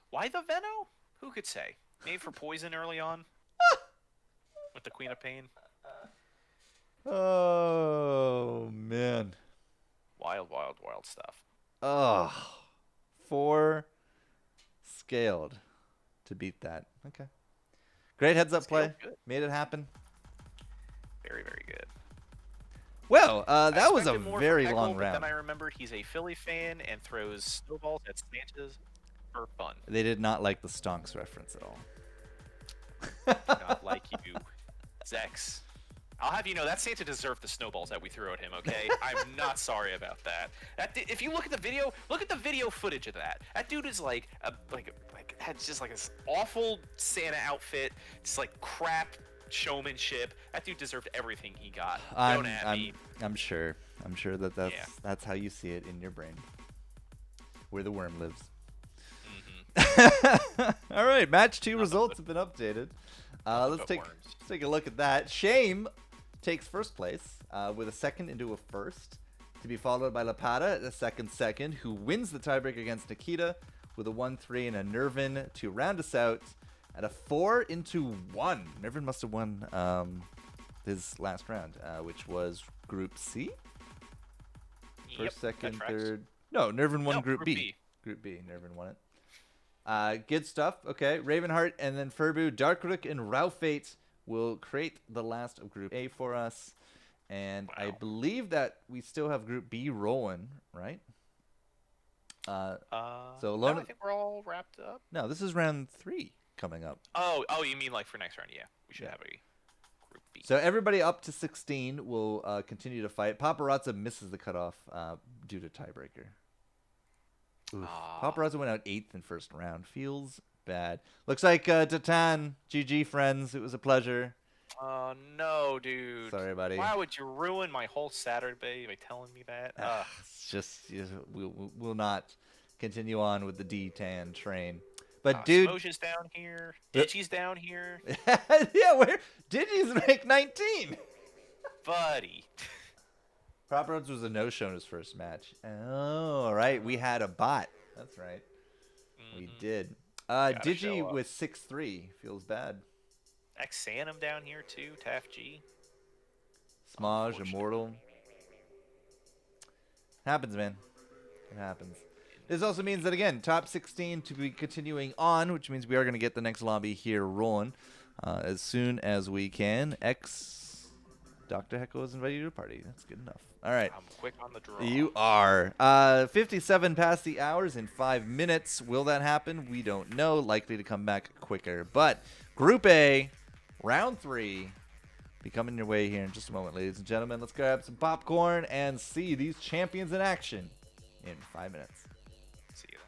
Why the Veno? Who could say? Made for poison early on? With the Queen of Pain? Oh, man. Wild, wild, wild stuff. Oh, 4 scaled to beat that. Okay. Great heads up play. Scaled good. Made it happen. Very, very good. Well, I that was a expected more from very Echo, long but round. Then I remembered he's a Philly fan and throws snowballs at Sanchez for fun. They did not like the Stonks reference at all. Not like you, Zex. I'll have you know that Santa deserved the snowballs that we threw at him. Okay, I'm not sorry about that. If you look at the video footage of that. That dude is like had just like this awful Santa outfit, just like crap showmanship. That dude deserved everything he got. Don't at me. I'm sure. I'm sure that's Yeah. that's how you see it in your brain, where the worm lives. All right, match 2 results have been updated. Let's take a look at that. Shame takes first place with a second into a first, to be followed by Lapata at a second, who wins the tiebreak against Nikita with a 1-3 and a Nervin to round us out at a 4-1. Nervin must have won his last round, which was Group C. Yep, First, that second, tracks. third. No, Nervin won No, Group B. Group B, Nervin won it. Good stuff. Okay, Ravenheart and then Furbu, Darkrook, and Ralphate will create the last of Group A for us. And I Wow. believe that we still have Group B rolling, right? So No, I think we're all wrapped up. No, this is round 3 coming up. Oh, you mean like for next round? Yeah, we should have a Group B. So everybody up to 16 will continue to fight. Paparazza misses the cutoff due to tiebreaker. Oof. Paparazza went out 8th in first round. Feels bad. Looks like Tatan, GG friends. It was a pleasure. Oh no, dude. Sorry, buddy. Why would you ruin my whole Saturday by telling me that? It's just we'll not continue on with the D-Tan train. But dude, Smoshi's down here. Digi's down here. Yeah, where Digi's rank 19. Buddy. Paparazzi was a no-show in his first match. Oh, all right. We had a bot. That's right. We did. Digi with 6-3 feels bad. Xanum down here too. Taf G. Smaj, Immortal. Happens, man. It happens. This also means that, again, top 16 to be continuing on, which means we are going to get the next lobby here rolling as soon as we can. Dr. Heckle has invited you to a party. That's good enough. All right. I'm quick on the draw. You are. 57 past the hours in 5 minutes. Will that happen? We don't know. Likely to come back quicker. But Group A, round 3, be coming your way here in just a moment, ladies and gentlemen. Let's grab some popcorn and see these champions in action in 5 minutes. See you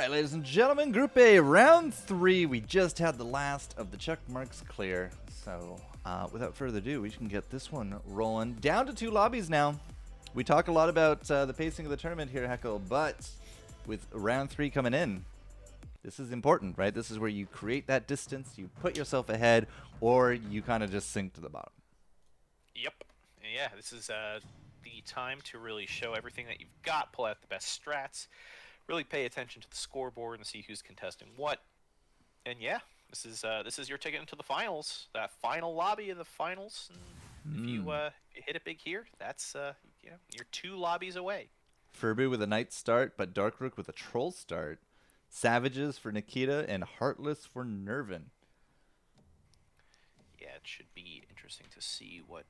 right, ladies and gentlemen, Group A, round 3. We just had the last of the check marks clear. So, without further ado, we can get this one rolling. Down to 2 lobbies now. We talk a lot about the pacing of the tournament here, Heckle, but with round 3 coming in, this is important, right? This is where you create that distance, you put yourself ahead, or you kind of just sink to the bottom. Yep. Yeah, this is the time to really show everything that you've got, pull out the best strats, really pay attention to the scoreboard and see who's contesting what. And yeah, this is your ticket into the finals, that final lobby of the finals. And if you hit it big here, that's you know, you're 2 lobbies away. Furby with a Knight start, but Darkrook with a Troll start. Savages for Nikita and Heartless for Nervin. Yeah, it should be interesting to see what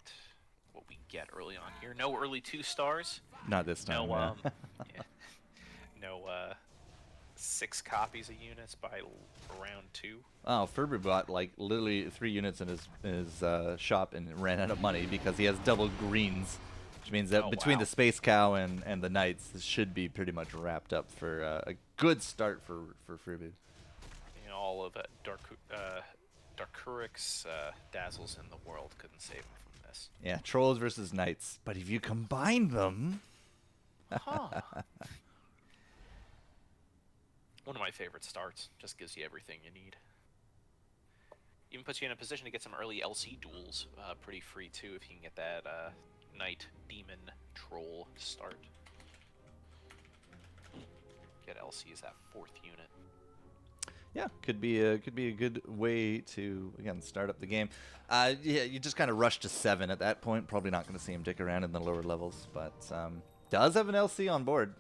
we get early on here. No early 2 stars. Not this time. No yeah. No 6 copies of units by round 2. Oh, Furby bought like literally 3 units in his shop and ran out of money because he has double greens, which means that between the Space Cow and the Knights, this should be pretty much wrapped up for a good start for Furby. You know, all of Darkurik's dazzles in the world couldn't save him from this. Yeah, Trolls versus Knights, but if you combine them, Huh. One of my favorite starts. Just gives you everything you need. Even puts you in a position to get some early LC duels pretty free too if you can get that Knight, Demon, Troll start. Get LC as that 4th unit. yeah, could be a good way to again start up the game. Yeah, you just kind of rush to 7 at that point. Probably not going to see him dick around in the lower levels, but does have an LC on board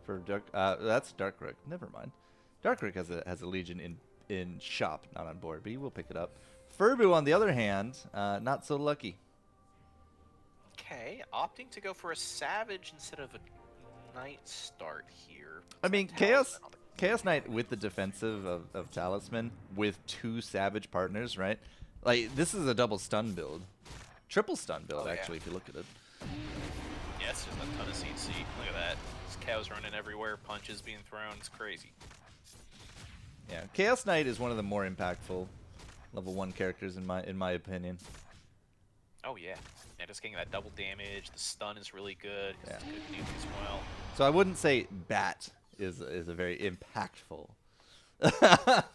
for Dark. That's Darkrook. Never mind. Darkrook has a Legion in shop, not on board, but he will pick it up. Furbu, on the other hand, not so lucky. Okay, opting to go for a Savage instead of a Knight start here. I mean, Chaos Knight with the defensive of Talisman with 2 Savage partners, right? Like, this is a double stun build. Triple stun build, actually, if you look at it. Yeah, it's just a ton of CC. Look at that. This cow's running everywhere, punches being thrown. It's crazy. Yeah, Chaos Knight is one of the more impactful level 1 characters in my opinion. Oh yeah, yeah, just getting that double damage. The stun is really good. Yeah. It's a good nuke as well. So I wouldn't say Bat is a very impactful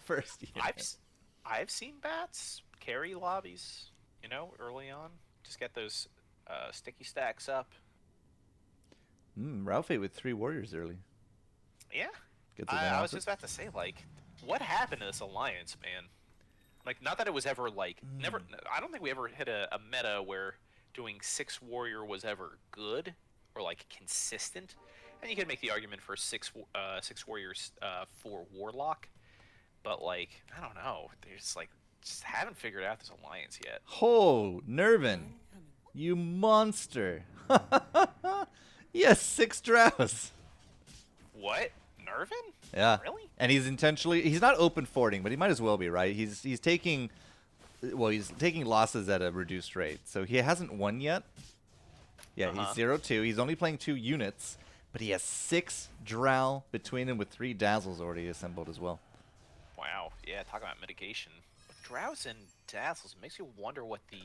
first unit. I've seen bats carry lobbies, you know, early on. Just get those sticky stacks up. Ralphie with 3 warriors early. Yeah. Gets it I was just about to say, like, what happened to this alliance, man? Like, not that it was ever, like, never... I don't think we ever hit a meta where doing 6 warrior was ever good or, like, consistent. And you could make the argument for 6 warriors for warlock. But, like, I don't know. There's, like, just haven't figured out this alliance yet. Oh, Nervin, you monster. Yes, 6 drows. What? Nervin? Yeah. Really? And he's not open forting, but he might as well be, right? He's taking losses at a reduced rate. So he hasn't won yet. Yeah, he's 0-2. He's only playing 2 units, but he has 6 drow between him with 3 dazzles already assembled as well. Wow. Yeah, talk about mitigation. Drows and dazzles makes you wonder what the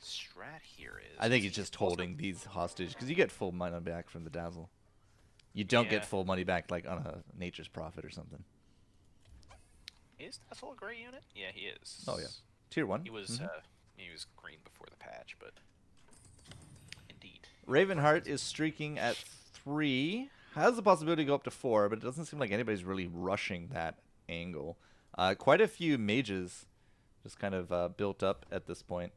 strat here is. I think he's just holding these hostage because you get full money back from the dazzle. You don't get full money back like on a Nature's Prophet or something. Is Dazzle a gray unit? Yeah, he is. Oh yeah, tier 1. He was he was green before the patch, but indeed. Ravenheart is streaking at 3. Has the possibility to go up to 4, but it doesn't seem like anybody's really rushing that angle. Quite a few mages just kind of built up at this point.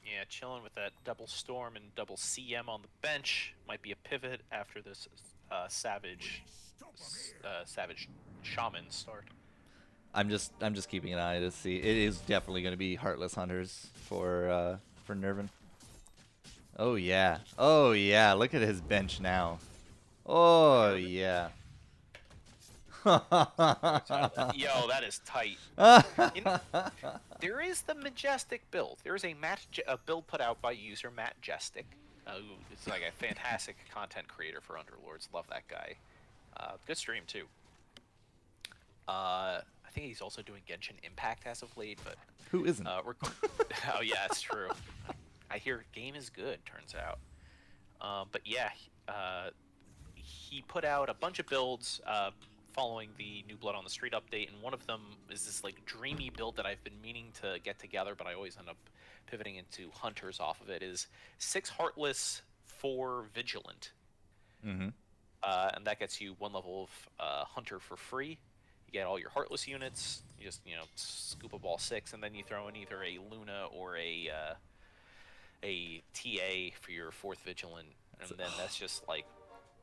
Yeah, chilling with that double storm and double CM on the bench might be a pivot after this savage shaman start. I'm just keeping an eye to see. It is definitely going to be Heartless Hunters for Nervin. Oh yeah, oh yeah. Look at his bench now. Oh yeah. Yo, that is tight. There is the Majestic build. There is a build put out by user Majestic. It's like a fantastic content creator for Underlords. Love that guy. Good stream too. I think he's also doing Genshin Impact as of late, but Who isn't? oh yeah, it's true. I hear game is good. Turns out, but yeah, he put out a bunch of builds following the New Blood on the Street update, and one of them is this like dreamy build that I've been meaning to get together, but I always end up pivoting into hunters off of it. Is 6 Heartless, 4 Vigilant, Mm-hmm. and that gets you 1 level of Hunter for free. You get all your Heartless units. You just scoop up all 6, and then you throw in either a Luna or a TA for your 4th Vigilant, and then that's just like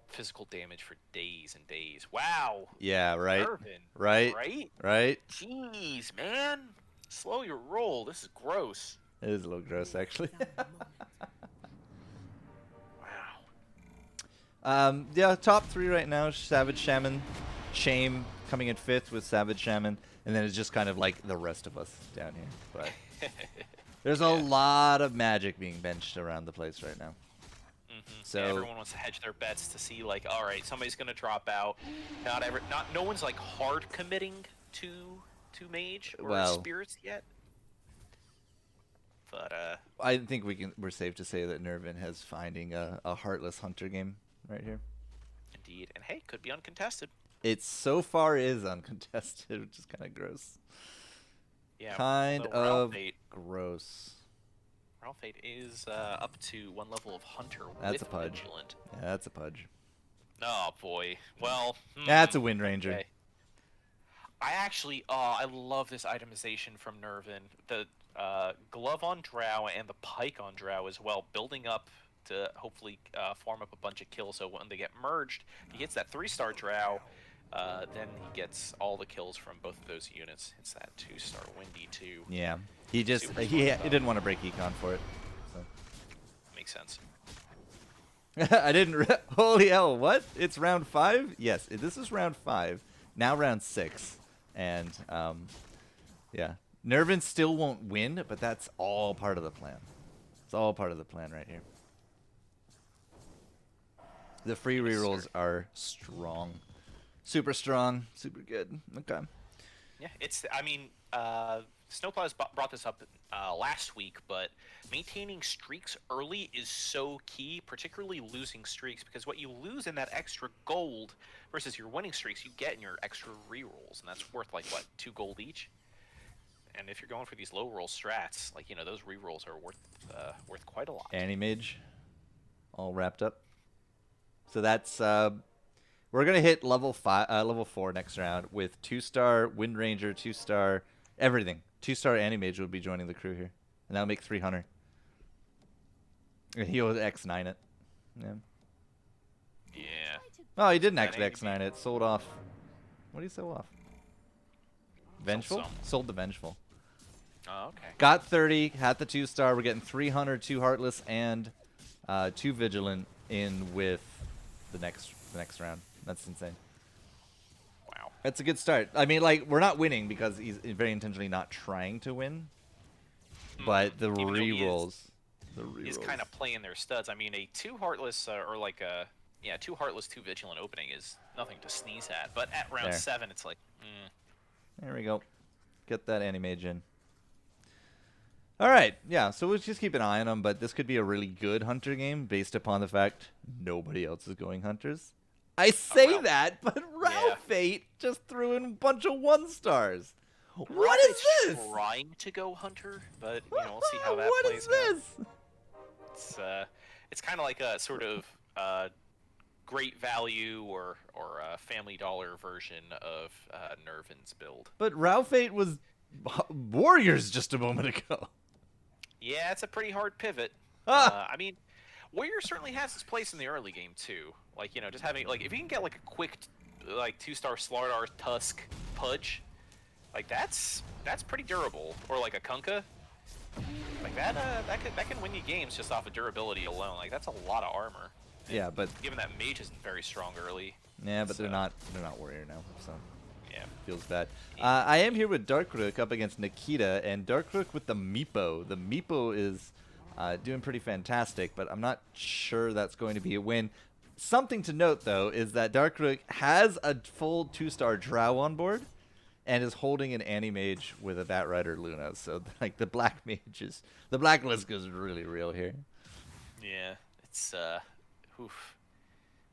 physical damage for days and days. Wow. Yeah, right. Irvin, Right. right? Right. Jeez, man. Slow your roll. This is gross. It is a little gross, actually. Wow. Yeah, top 3 right now: Savage Shaman, Shame coming in 5th with Savage Shaman, and then it's just kind of like the rest of us down here. But there's a lot of magic being benched around the place right now. So yeah, everyone wants to hedge their bets to see, like, all right, somebody's gonna drop out. No one's like hard committing to mage or spirits yet. But I think we're safe to say that Nervin has finding a heartless hunter game right here. Indeed, and hey, could be uncontested. It so far is uncontested, which is kind of gross. Yeah, kind of gross. Ralphate is up to 1 level of Hunter That's with a pudge. Vigilant. Yeah, that's a pudge. Oh boy. Well, that's a Wind Ranger. Okay. I love this itemization from Nervin. The glove on Drow and the pike on Drow as well, building up to hopefully farm up a bunch of kills. So when they get merged, he gets that 3-star Drow. Then he gets all the kills from both of those units. It's that 2-star Windy too. Yeah, he just he didn't want to break econ for it. So. Makes sense. I didn't. Holy hell! What? It's round 5? Yes, this is round 5. Now round 6, and yeah, Nervin still won't win, but that's all part of the plan. It's all part of the plan right here. The free rerolls are strong. Super strong, super good. Okay. Yeah, I mean, Snowplows brought this up last week, but maintaining streaks early is so key, particularly losing streaks, because what you lose in that extra gold versus your winning streaks, you get in your extra rerolls, and that's worth, like, what, 2 gold each? And if you're going for these low roll strats, like, those rerolls are worth quite a lot. Anti-mage, all wrapped up. So that's we're gonna hit level 4 next round with 2-star Wind Ranger, 2-star everything. 2-star Anti-mage will be joining the crew here, and that'll make 300. And he'll X9 it. Yeah. Yeah. Oh, he didn't actually X9 it. Sold off. What did he sell off? Vengeful? Sold the Vengeful. Oh, okay. Got 30. Had the 2-star. We're getting 300, 2 Heartless, and 2 Vigilant in with the next round. That's insane. Wow. That's a good start. I mean, like, we're not winning because he's very intentionally not trying to win. But the rerolls. He's kind of playing their studs. I mean, a 2 Heartless or like a 2 Heartless, 2 Vigilant opening is nothing to sneeze at. But at round 7, it's like, There we go. Get that Anti-mage in. All right, yeah, so we'll just keep an eye on them, but this could be a really good Hunter game based upon the fact nobody else is going Hunters. I say that, but Ralphate just threw in a bunch of 1-stars. What is this? Trying to go Hunter, but we'll see how that plays out. What is this? It's kind of like a sort of great value or a Family Dollar version of Nervin's build. But Ralphate was Warriors just a moment ago. Yeah, it's a pretty hard pivot. I mean, Warrior certainly has its place in the early game too. Like, just having, like, if you can get like a quick, like, 2-star Slardar Tusk Pudge, like that's pretty durable. Or like a Kunkka, like that can win you games just off of durability alone. Like that's a lot of armor. Yeah, but given that Mage isn't very strong early. Yeah, but they're not Warrior now, so yeah, feels bad. I am here with Darkrook up against Nikita, and Darkrook with the Meepo. The Meepo is doing pretty fantastic, but I'm not sure that's going to be a win. Something to note, though, is that Darkrook has a full 2-star Drow on board, and is holding an anti-mage with a Batrider Luna. So like the black blacklist is really real here. Yeah, it's oof.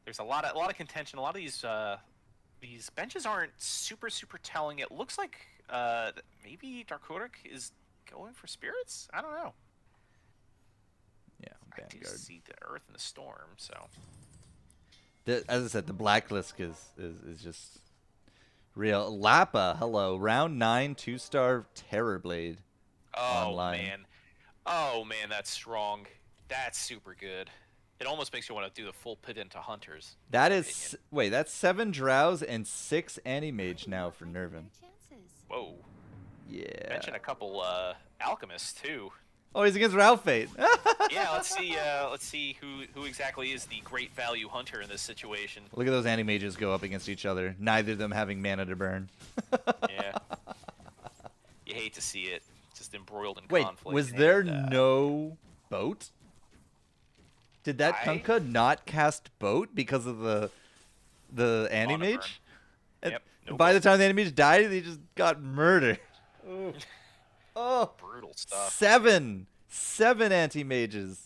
There's a lot of contention. A lot of these benches aren't super telling. It looks like maybe Darkorik is going for spirits. I don't know. Yeah, I do see the Earth and the Storm. So as I said, the blacklist is just real. Lappa, hello, round 9, 2-star Terrorblade. Online. Oh man, that's strong. That's super good. It almost makes you want to do the full pit into Hunters. That is wait, that's 7 Drows and 6 Anti-Mage now for Nervin. Whoa. Yeah. Mention a couple alchemists too. Oh, he's against Ralphate. Yeah, let's see who exactly is the great value hunter in this situation. Look at those Anti-Mages go up against each other. Neither of them having mana to burn. Yeah. You hate to see it. Just embroiled in conflict. Wait, was there no boat? Did that Kunkka not cast boat because of the Anti-Mage? Yep. No by the time the Anti-Mage died, they just got murdered. Oh, brutal stuff. 7 Anti-Mages.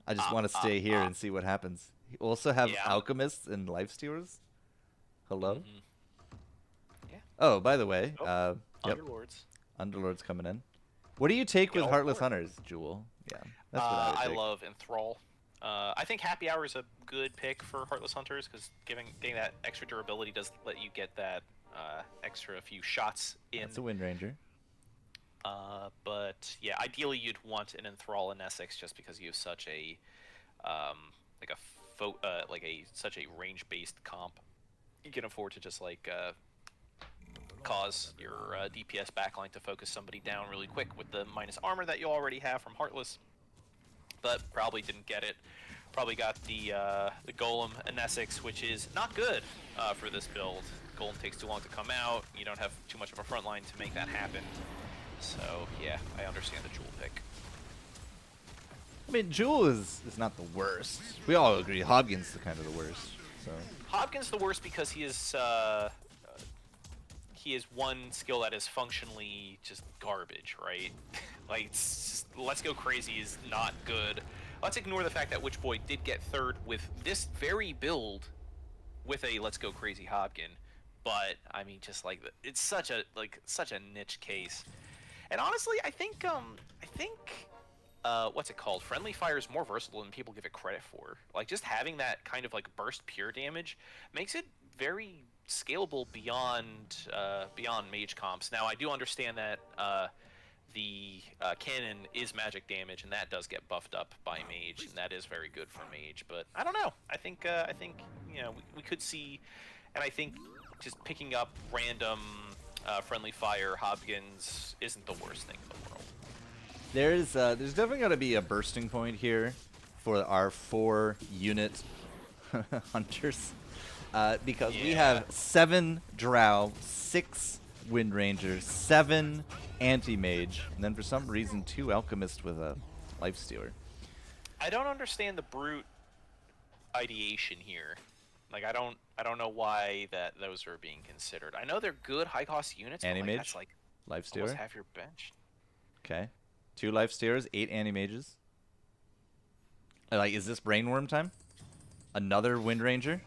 I just want to stay here and see what happens. You also have Alchemists and Lifestealers. Hello? Yeah. Oh, by the way, Underlords. Underlords coming in. What do you take with Heartless Hunters, Jewel? Yeah, that's what I would take. I love Enthrall. I think Happy Hour is a good pick for Heartless Hunters because getting that extra durability does let you get that extra few shots in. It's a Wind Ranger. But yeah, ideally you'd want an Enthrall in Essex just because you have such a such a range-based comp. You can afford to just cause your DPS backline to focus somebody down really quick with the minus armor that you already have from Heartless. But probably didn't get it. Probably got the Golem in Essex, which is not good for this build. Golem takes too long to come out. You don't have too much of a front line to make that happen. So yeah, I understand the Jewel pick. I mean, Jewel is not the worst. We all agree Hobgin's the kind of the worst. So Hobgin's the worst because he is one skill that is functionally just garbage, right? Like, it's just, Let's Go Crazy is not good. Let's ignore the fact that Witchboy did get third with this very build with a Let's Go Crazy Hobgin, but I mean, just it's such a niche case. And honestly, I think what's it called? Friendly Fire is more versatile than people give it credit for. Like, just having that kind of burst pure damage makes it very scalable beyond mage comps. Now, I do understand that the cannon is magic damage, and that does get buffed up by mage, and that is very good for mage. But I don't know. I think we could see, and I think just picking up random friendly fire Hobgins isn't the worst thing in the world. There's definitely going to be a bursting point here for our 4-unit hunters. Because we have 7 Drow, 6 Wind Rangers, 7 Anti-Mage, and then for some reason 2 Alchemists with a Lifestealer. I don't understand the Brute ideation here. Like, I don't know why those are being considered. I know they're good high cost units, Anti-Mage, but Lifestealer. Almost half your bench. Okay, 2 Lifestealers, 8 Anti-Mages. Is this Brainworm time? Another Wind Ranger?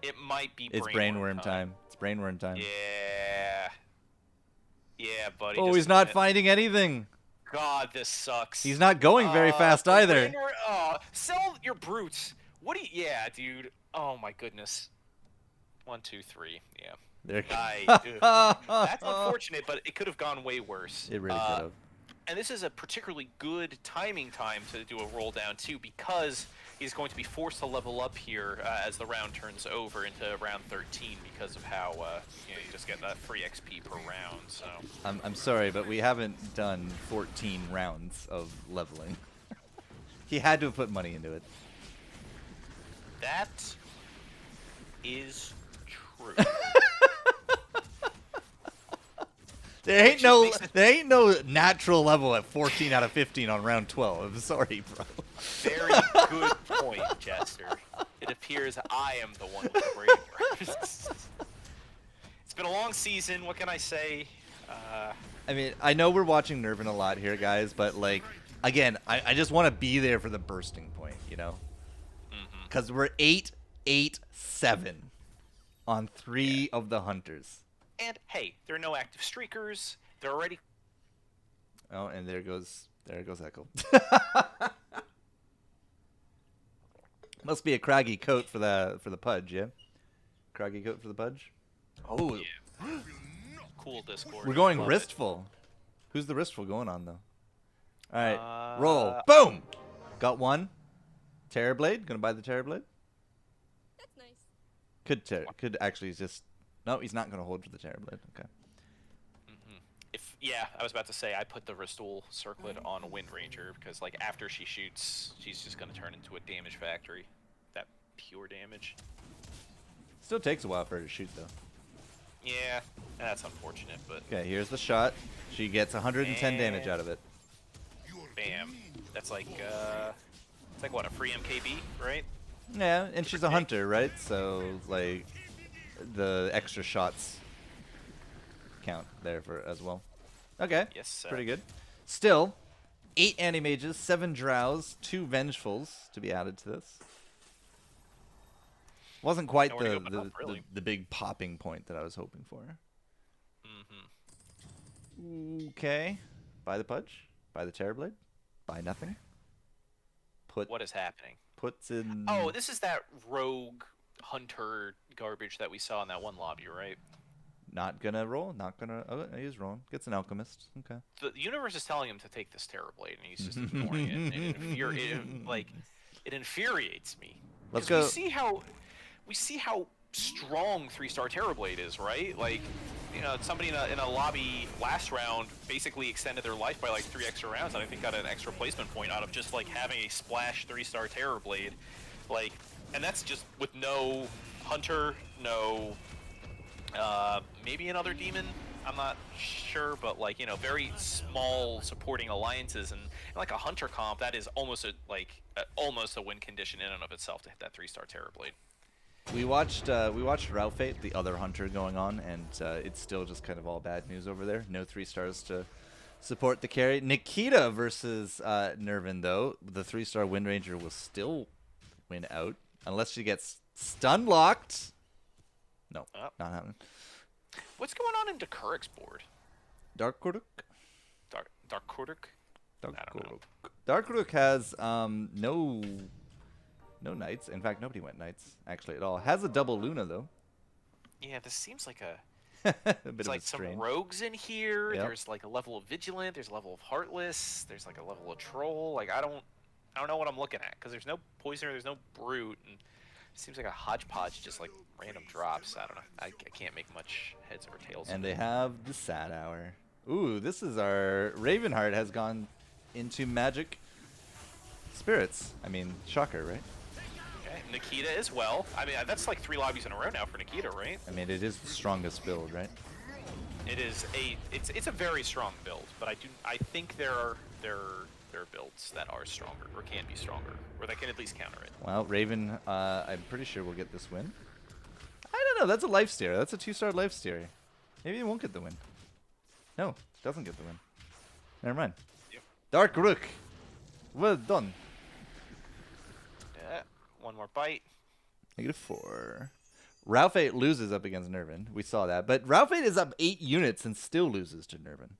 It might be Brainworm time. It's Brainworm time. Yeah. Yeah, buddy. Oh, he's not finding anything. God, this sucks. He's not going very fast either. Sell your brutes. What do you... Yeah, dude. Oh, my goodness. 1, 2, 3. Yeah. That's unfortunate, but it could have gone way worse. It really could have. And this is a particularly good timing time to do a roll down, too, because he's going to be forced to level up here as the round turns over into round 13 because of how you just get that free XP per round. So I'm sorry, but we haven't done 14 rounds of leveling. He had to have put money into it. That is true. There ain't no natural level at 14 out of 15 on round 12. I'm sorry, bro. Very good point, Jester. It appears I am the one with the brain. It's It's been a long season. What can I say? I mean, I know we're watching Nervin a lot here, guys, but like, again, I just want to be there for the bursting point, you know? Because we're 8-8-7 on 3 of the hunters. And hey, there are no active streakers. They're already. Oh, and there goes Echo. Must be a craggy coat for the Pudge, yeah? Craggy coat for the Pudge? Oh, Yeah. Cool Discord. we're going Love wristful. Who's the wristful going on, though? All right, roll. it. Boom! Got one. Terrorblade. Gonna buy the Terrorblade. That's nice. Could actually just... No, he's not gonna hold for the Terrorblade. Okay. Yeah, I was about to say I put the Ristol Circlet on Wind Ranger because like after she shoots, she's just gonna turn into a damage factory. That pure damage. Still takes a while for her to shoot, though. Yeah, that's unfortunate, but Okay, here's the shot. She gets 110 damage out of it. bam. That's like it's like what, a free MKB, right? Yeah, and she's a hunter, right? So like the extra shots count there for as well. Okay. Yes, sir. Pretty good. Still, 8 Animages, 7 Drows, 2 Vengefulls to be added to this. Wasn't quite Nowhere to go but up, really. the big popping point that I was hoping for. Okay. Buy the Pudge. Buy the Terrorblade. Buy nothing. What is happening? Puts in... Oh, this is that rogue hunter garbage that we saw in that one lobby, right? Not gonna roll. Not gonna... Oh, he's rolling. Gets an Alchemist. Okay. The universe is telling him to take this Terrorblade, and he's just ignoring it. And it infuriates me. Let's 'Cause go. We see how strong 3-star Terrorblade is, right? Like, you know, somebody in a lobby last round basically extended their life by like 3 extra rounds, and I think got an extra placement point out of just like having a splash 3-star Terrorblade, like, and that's just with no hunter, no, maybe another demon. I'm not sure, but like, you know, very small supporting alliances, and like a hunter comp, that is almost almost a win condition in and of itself to hit that 3-star Terrorblade. We watched Routefate, the other hunter, going on, and it's still just kind of all bad news over there. No 3 stars to support the carry. Nikita versus Nervin, though. The 3-star Wind Ranger will still win out unless she gets stun locked. No, not happening. What's going on in Dakurik's board? Dark Kuruk? Dakurik? Dark Kuruk has no knights. In fact, nobody went knights actually at all. Has a double Luna though. Yeah, this seems like a bit There's of like a some strain. rogues in here. Yep. There's like a level of vigilant. There's a level of heartless. There's like a level of troll. Like I don't know what I'm looking at because there's no poisoner. There's no brute. And it seems like a hodgepodge, just like random drops. I don't know. I can't make much heads or tails. And they have the Sad Hour. Ooh, this is our Ravenheart has gone into magic spirits. I mean, shocker, right? Okay, Nikita as well. I mean, that's like 3 lobbies in a row now for Nikita, right? I mean, it is the strongest build, right? It is it's a very strong build, but I think there are builds that are stronger or can be stronger, or that can at least counter it. Well, Raven, I'm pretty sure we'll get this win. I don't know. That's a life steer. That's a 2-star life steer. Maybe it won't get the win. No, doesn't get the win. Never mind. Yep. Dark Rook. Well done. Yeah, one more bite. -4. Routefate loses up against Nervin. We saw that. But Routefate is up 8 units and still loses to Nervin.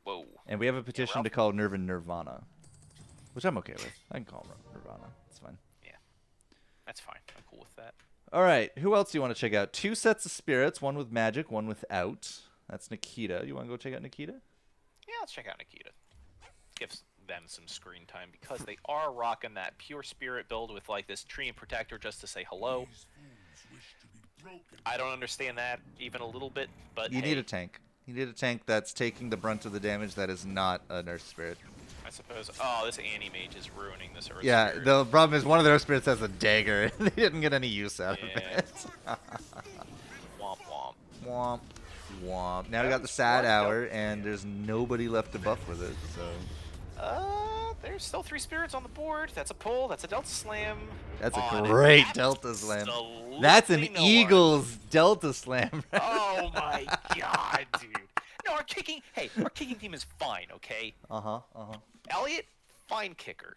Whoa. And we have a petition to call Nervin Nirvana. Which I'm okay with. I can call him Nirvana. It's fine. Yeah. That's fine. I'm cool with that. Alright, who else do you want to check out? 2 sets of spirits, one with magic, one without. That's Nikita. You want to go check out Nikita? Yeah, let's check out Nikita. Gives them some screen time because they are rocking that pure spirit build with like this tree and protector just to say hello. I don't understand that even a little bit, but You hey, need a tank. You need a tank that's taking the brunt of the damage that is not a Nurse Spirit. I suppose. Oh, this Anti-Mage is ruining this Earth Yeah, Spirit. the problem is one of their spirits has a dagger. They didn't get any use out of Yeah. it. Womp womp. Womp. Womp. Now we got the Sad Hour, and there's nobody left to buff with it, so... There's still 3 spirits on the board. That's a pull. That's a Delta Slam. That's a on great Delta Slam. absolutely That's an no one. Eagles Delta Slam. Oh my god, dude. No, our kicking team is fine, okay? Elliot, fine kicker.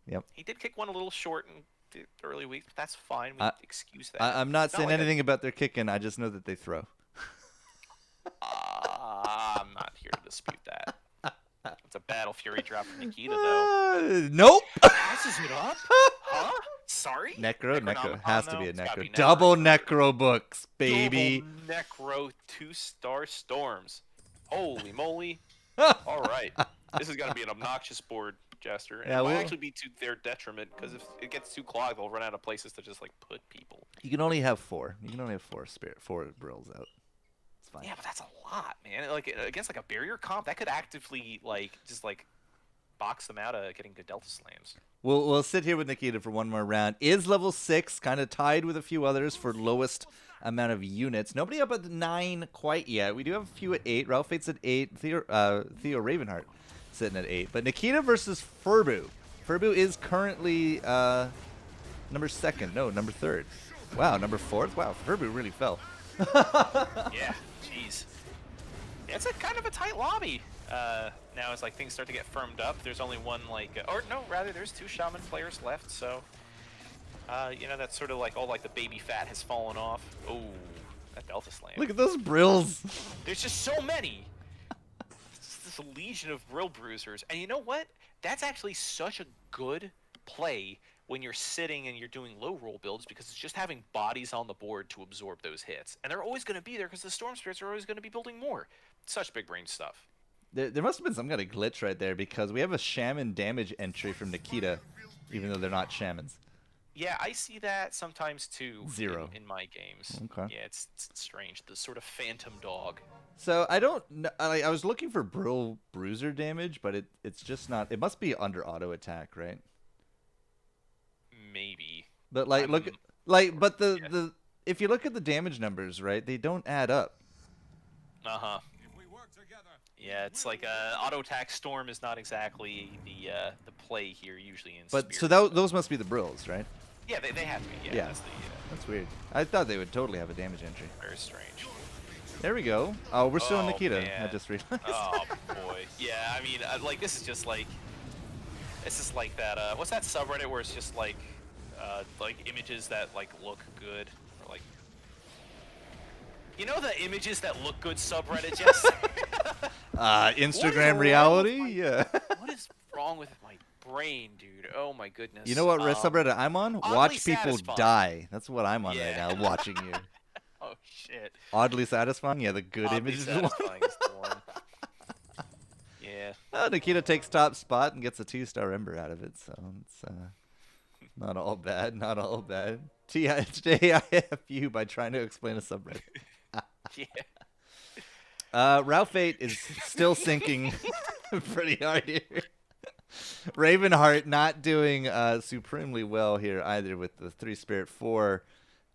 Yep. He did kick one a little short in the early weeks, but that's fine. We excuse that. I'm not It's saying like anything about their kicking. I just know that they throw. I'm not here to dispute that. It's a Battle Fury drop from Nikita, though. Nope. Passes it up? Huh? Sorry? Necro has to be a It's gotta Necro. be Double for- Necro books, baby. Double Necro 2-star storms. Holy moly. All right. This is going to be an obnoxious board, Jester. And Yeah, it might well- actually be to their detriment, because if it gets too clogged, they'll run out of places to just, like, put people. You can only have 4. You can only have 4 brills out. It's fine. Yeah, but that's a lot, man. Like, against, like, a barrier comp, that could actively, like, just, like, box them out of getting good Delta Slams. We'll sit here with Nikita for one more round. Is level 6, kind of tied with a few others for lowest amount of units. Nobody up at 9 quite yet. We do have a few at 8. Ralph Fate's at 8. Theo Ravenheart sitting at 8. But Nikita versus Furbu. Furbu is currently number 2nd. No, number 3rd. Wow, number 4th? Wow, Furbu really fell. Yeah, jeez. Yeah, it's a kind of a tight lobby. Now as like things start to get firmed up, there's only one there's 2 shaman players left, so you know, that's sort of like all like the baby fat has fallen off. Oh, that Delta Slam. Look at those brills. There's just so many. It's just this legion of Brill Bruisers. And you know what? That's actually such a good play when you're sitting and you're doing low roll builds, because it's just having bodies on the board to absorb those hits. And they're always going to be there because the Storm Spirits are always going to be building more. Such big brain stuff. There must have been some kind of glitch right there, because we have a shaman damage entry from Nikita, even though they're not shamans. Yeah, I see that sometimes too. 0 in my games. Okay. Yeah, it's strange. The sort of phantom dog. So I don't know. I was looking for Brill Bruiser damage, but it's just not. It must be under auto attack, right? Maybe. But like, but the if you look at the damage numbers, right, they don't add up. Uh-huh. Yeah, it's like auto attack storm is not exactly the play here usually in But Spear. so those must be the Brills, right? Yeah, they have to be. Yeah, Yeah. that's the That's weird. I thought they would totally have a damage entry. very strange. There we go. Oh, we're still on Oh, Nikita. I man. just realized. Oh boy. Yeah, I mean, like this is just like that. What's that subreddit where it's just like images that like look good, or like, you know, the images that look good subreddit. Just Instagram wrong reality. with Yeah. what is wrong with my brain, dude? Oh my goodness. You know what subreddit I'm on? oddly Watch people satisfying. die. That's what I'm on right Yeah. now, watching you. Oh shit. Oddly satisfying. Yeah, the good Oddly images. is the one. satisfying is the one. Yeah. Oh, Nikita takes top spot and gets a 2-star ember out of it, so it's not all bad. Not all bad. TIFU by trying to explain a subreddit. Yeah. Ralph 8 is still sinking pretty hard here. Ravenheart not doing supremely well here either with the 3 Spirit 4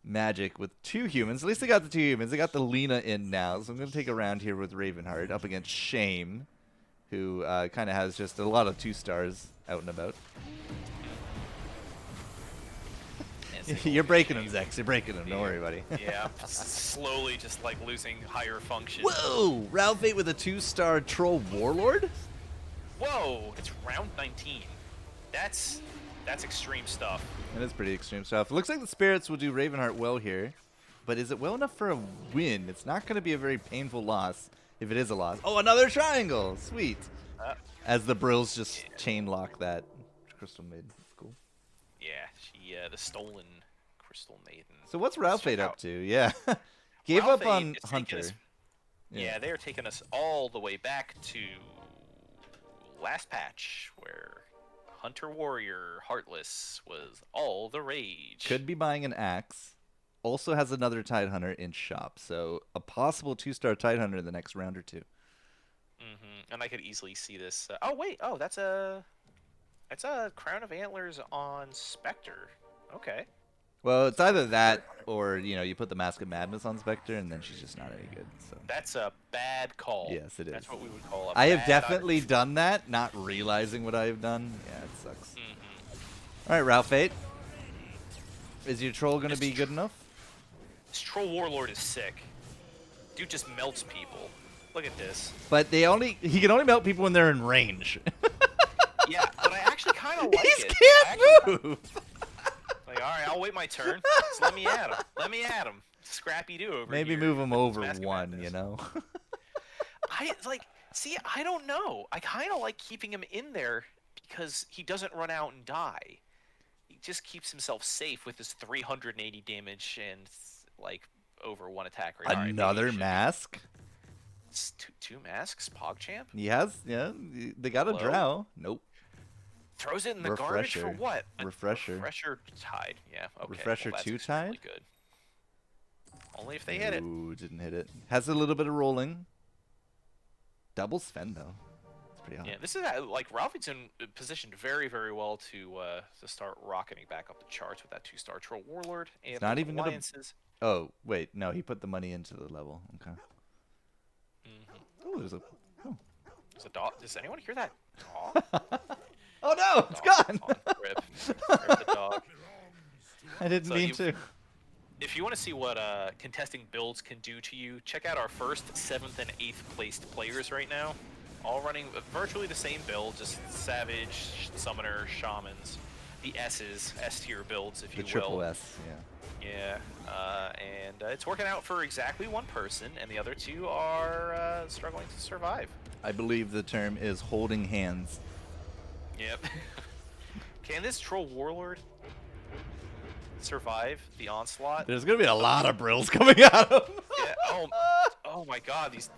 magic with 2 humans. At least they got the 2 humans. They got the Lena in now. So I'm going to take a round here with Ravenheart up against Shame, who kind of has just a lot of 2 stars out and about. You're breaking them, Zex. You're breaking them. Don't worry, buddy. Yeah, slowly just like losing higher function. Whoa! Ralph 8 with a 2-star Troll Warlord? Whoa! It's round 19. That's extreme stuff. That is pretty extreme stuff. It looks like the Spirits will do Ravenheart well here, but is it well enough for a win? It's not going to be a very painful loss if it is a loss. Oh, another triangle! Sweet. As the Brills just chain lock that Crystal Maiden. Cool. Yeah, she the stolen Crystal Maiden. So what's Ralph check 8 up out. to? Yeah. Gave Ralph up 8 on is taking Hunter. us- Yeah, they are taking us all the way back to last patch, where Hunter Warrior Heartless was all the rage. Could be buying an axe. Also has another Tidehunter in shop. So a possible 2-star Tidehunter in the next round or 2. And I could easily see this. Oh wait, oh that's a Crown of Antlers on Spectre. Okay. Well, it's either that or you put the Mask of Madness on Spectre, and then she's just not any good. So That's a bad call. yes, it is. That's what we would call a I have bad definitely done that, not realizing what I've done. Yeah, it sucks. All right, Ralph 8. Is your troll gonna be good enough? This Troll Warlord is sick. Dude just melts people. Look at this. But he can only melt people when they're in range. Yeah, but I actually kind of like He it. can't move. Like, all right, I'll wait my turn. Just let me at him. Let me at him. Scrappy do over Maybe here. move him with over Mask of one, Madness. See, I don't know. I kind of like keeping him in there because he doesn't run out and die. He just keeps himself safe with his 380 damage and like over one attack rate. All right, maybe Another he should be- mask. It's two masks, PogChamp? He has, yeah. They got a Hello? drow. Nope. Throws it in the garbage for Refresher. what? Refresher. Refresher Tide. Yeah, okay. Refresher well, that's 2 extremely Tide? good. Only if they hit it. Ooh, didn't hit it. Has a little bit of rolling. Double Sven though. It's pretty hot. Yeah, this is like Ralphie's positioned very, very well to start rocketing back up the charts with that 2-star Troll Warlord and It's not the even gonna- alliances. Oh wait, no, he put the money into the level. Okay. Oh, there's a. Oh, There's a dog. Does anyone hear that dog? oh no, it's Dog gone. on Rip. Rip the dog. I didn't So mean you've- to. If you want to see what contesting builds can do to you, check out our first, 7th, and 8th placed players right now. All running virtually the same build, just Savage, Summoner, Shamans. The S's, S-tier builds, if The you triple will. S, yeah. Yeah, and it's working out for exactly one person, and the other two are struggling to survive. I believe the term is holding hands. Yep. Can this Troll Warlord survive the onslaught? There's gonna be a lot of brills coming out of him. Yeah. Oh my God, these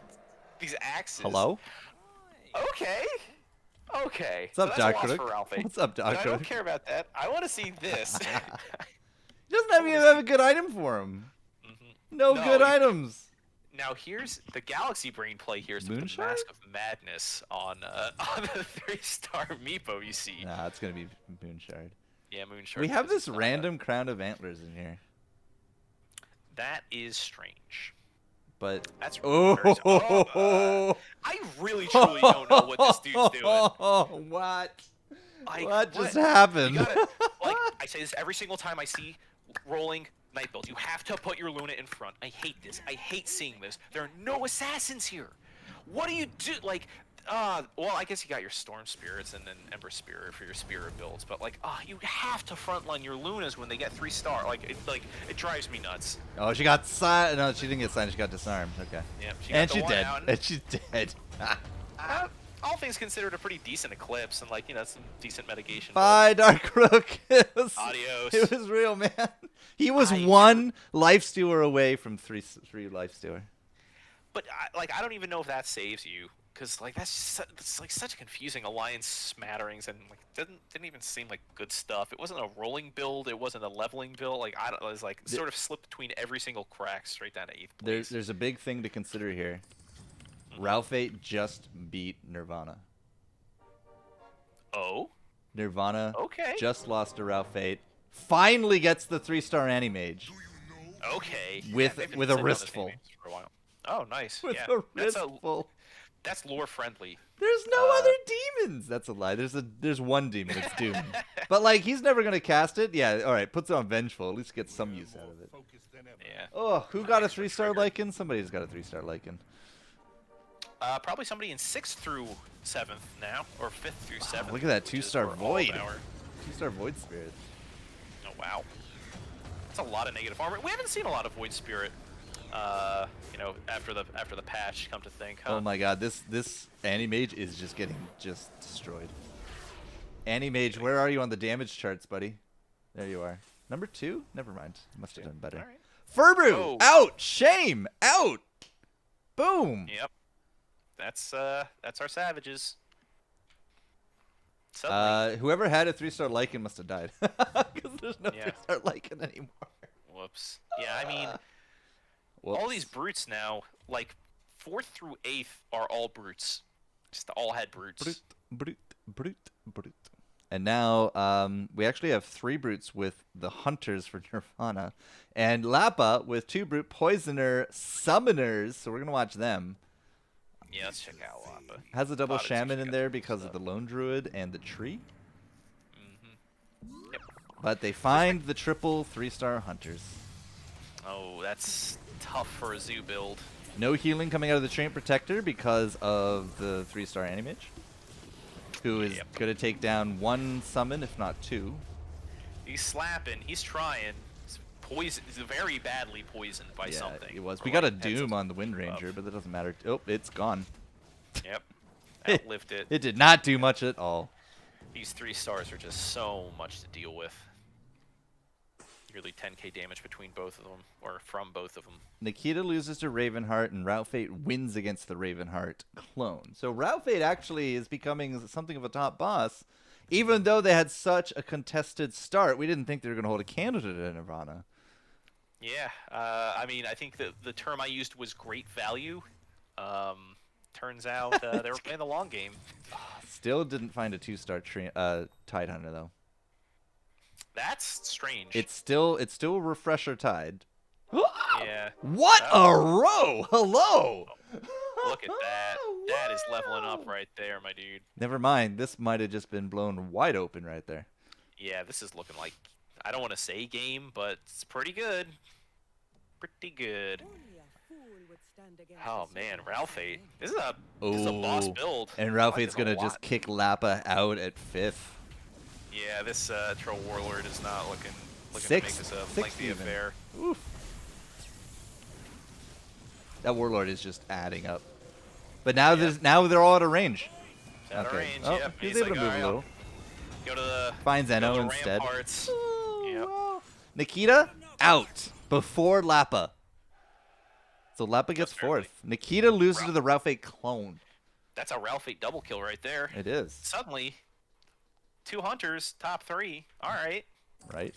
axes. Hello? Okay. Okay. What's up, so that's a loss Doc for Ralphie. What's up, But Doc I don't care about that. I want to see this. He doesn't even have a good item for him. No, No, good you- items. Now here's the Galaxy Brain play here is to put the Moonshine? Mask of Madness on the 3-star Meepo you see. Nah, it's gonna be Moonshard. Yeah, Moonshard. We have because this it's not random crown of antlers in here, that is strange. but That's oh, I really truly don't know what this dude's doing. What? Like, What just happened? You gotta, like, I say this every single time I see rolling night builds. You have to put your Luna in front. I hate this. I hate seeing this. There are no assassins here. What do you do? Like, well, I guess you got your Storm Spirits and then Ember Spirit for your Spirit builds, but like, you have to frontline your Lunas when they get 3-star. Like, it drives me nuts. Oh, she got signed. No, she didn't get signed. She got disarmed. Okay. Yep, And got the she's one dead. out. And she's dead. All things considered, a pretty decent eclipse and like some decent mitigation. Bye, Dark Crook. Adios. It was real, man. He was I- one lifestealer away from three lifestealer. But I don't even know if that saves you, because like it's like such a confusing alliance smatterings, and like didn't even seem like good stuff. It wasn't a rolling build, it wasn't a leveling build. Like it was like sort of slipped between every single crack straight down to 8th place. There's a big thing to consider here. Ralph 8 just beat Nirvana. Oh, Nirvana okay, just lost to Ralph 8. Finally gets the 3-star Anti-Mage. okay. With- they've been with a sitting on this wristful. game for a while. Oh, nice. With yeah, a that's wristful. that's lore friendly. There's no other demons. That's a lie. There's one demon. It's Doom. But like he's never gonna cast it. Yeah. All right. Puts it on Vengeful. At least get some use out of it. Yeah. Oh, who got a 3-star Lycan? Somebody's got a 3-star Lycan. Probably somebody in 6th through 7th now, or 5th through 7th. Look at that which is 2-star where all Void. of our- 2-star Void Spirit. Oh wow, that's a lot of negative armor. We haven't seen a lot of Void Spirit, after the patch. Come to think, huh? Oh my God, this Anti-Mage is just getting destroyed. Anti-Mage, where are you on the damage charts, buddy? There you are. Number 2? Never mind. Must have done better. All right. Furbrew, Oh. out. Shame, out. Boom. Yep. That's our savages. Suddenly, Whoever had a 3-star Lycan must have died. Because there's no Yeah. 3-star Lycan anymore. whoops. Yeah, I mean, Whoops. all these brutes now, like 4th through 8th, are all brutes. Just all had brutes. Brute. And now we actually have 3 brutes with the hunters for Nirvana, and Lappa with 2 brute poisoner summoners. So we're gonna watch them. Yeah, let's check out Wappa. Has a double Thought it's shaman actually in got there some because of stuff. the lone druid and the tree. Yep. But they find the triple 3-star hunters. Oh, that's tough for a zoo build. No healing coming out of the Treant Protector because of the 3-star Animage, who is Yep. going to take down 1 summon, if not 2. He's slapping. He's trying. He's very badly poisoned by Yeah, something. it was. Or We got a like, heads Doom up on the Wind above. Ranger, but that doesn't matter. Oh, it's gone. Yep. Outlived it. It did not do much at all. These 3 stars are just so much to deal with. Nearly 10k damage between both of them, or from both of them. Nikita loses to Ravenheart, and Route Fate wins against the Ravenheart clone. So Route Fate actually is becoming something of a top boss, even though they had such a contested start. We didn't think they were going to hold a candle to Nirvana. Yeah, I mean, I think that the term I used was great value. Turns out they were playing the long game. Still didn't find a 2-star Tide Hunter, though. That's strange. It's still Refresher Tide. Yeah. What a row! Hello! Look at that. That is leveling up right there, my dude. Never mind. This might have just been blown wide open right there. Yeah, this is looking like, I don't want to say game, but it's pretty good. Pretty good. Oh man, Ralphie. This is a boss Oh. build. And I Ralphie's like this a gonna lot. just kick Lappa out at 5th. Yeah, this Troll Warlord is not looking to Six. make this a Six lengthy even. affair. Oof. That Warlord is just adding up. But now they're all out of range. Out of Okay. range, Oh, yep. he's He's able like, to move "Alright, a little. Go to the Finds go to Zeno the instead. ramparts. Oh, Yep. wow. Nikita out before Lappa. So Lappa gets Just barely. 4th. Nikita loses to the Ralph 8 clone. That's a Ralphie double kill right there. It is, Suddenly, 2 hunters, top 3. All right. right?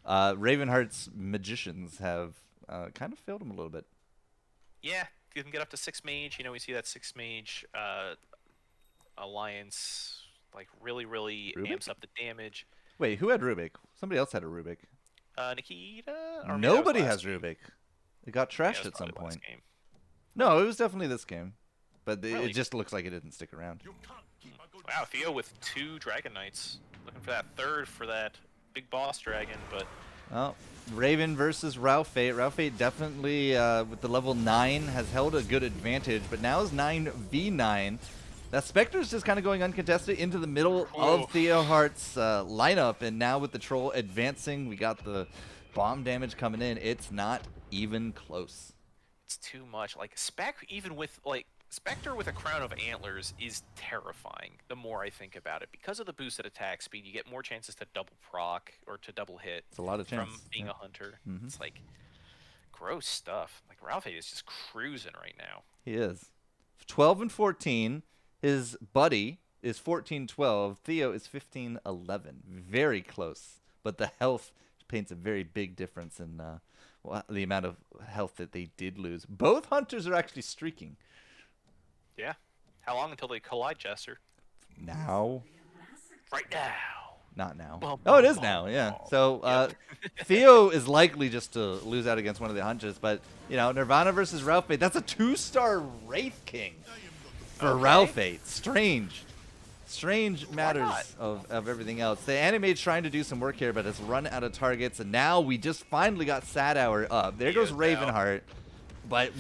Ravenheart's magicians have kind of failed him a little bit. Yeah, you can get up to 6 mage. You know, we see that 6 mage alliance like really Rubik? amps up the damage. Wait, who had Rubik? Somebody else had a Rubik. Nikita? Or maybe that was Nobody last has game. Rubik. It got Yeah, it trashed was at some probably last point. game. No, it was definitely this game. But Really? it just looks like it didn't stick around. Wow, Theo with 2 Dragon Knights. Looking for that 3rd for that big boss dragon, but Oh, Raven versus Ralph Fate. Ralph Fate definitely, with the level 9, has held a good advantage, but now is 9v9. That Spectre's just kind of going uncontested into the middle of Theo Hart's lineup, and now with the Troll advancing, we got the bomb damage coming in. It's not even close. it's too much. Like even with Spectre with a crown of antlers is terrifying. The more I think about it, because of the boosted attack speed, you get more chances to double proc or to double hit. It's a lot of chance. From being yeah. a hunter. Mhm. It's like gross stuff. Like Ralphie is just cruising right now. He is. 12 and 14. His buddy is 14-12. Theo is 15-11. Very close. But the health paints a very big difference in the amount of health that they did lose. Both hunters are actually streaking. Yeah. How long until they collide, Jester? Now. Right now. Not now. Bum, Oh, it is bum, now, yeah. bum. So Theo is likely just to lose out against one of the hunters, but Nirvana versus Ralph Fate, that's a 2-star Wraith King for Okay. Ralph Fate. Strange not? matters of everything else. The animate's trying to do some work here, but has run out of targets, and now we just finally got Sad Hour up. There goes He is Ravenheart, but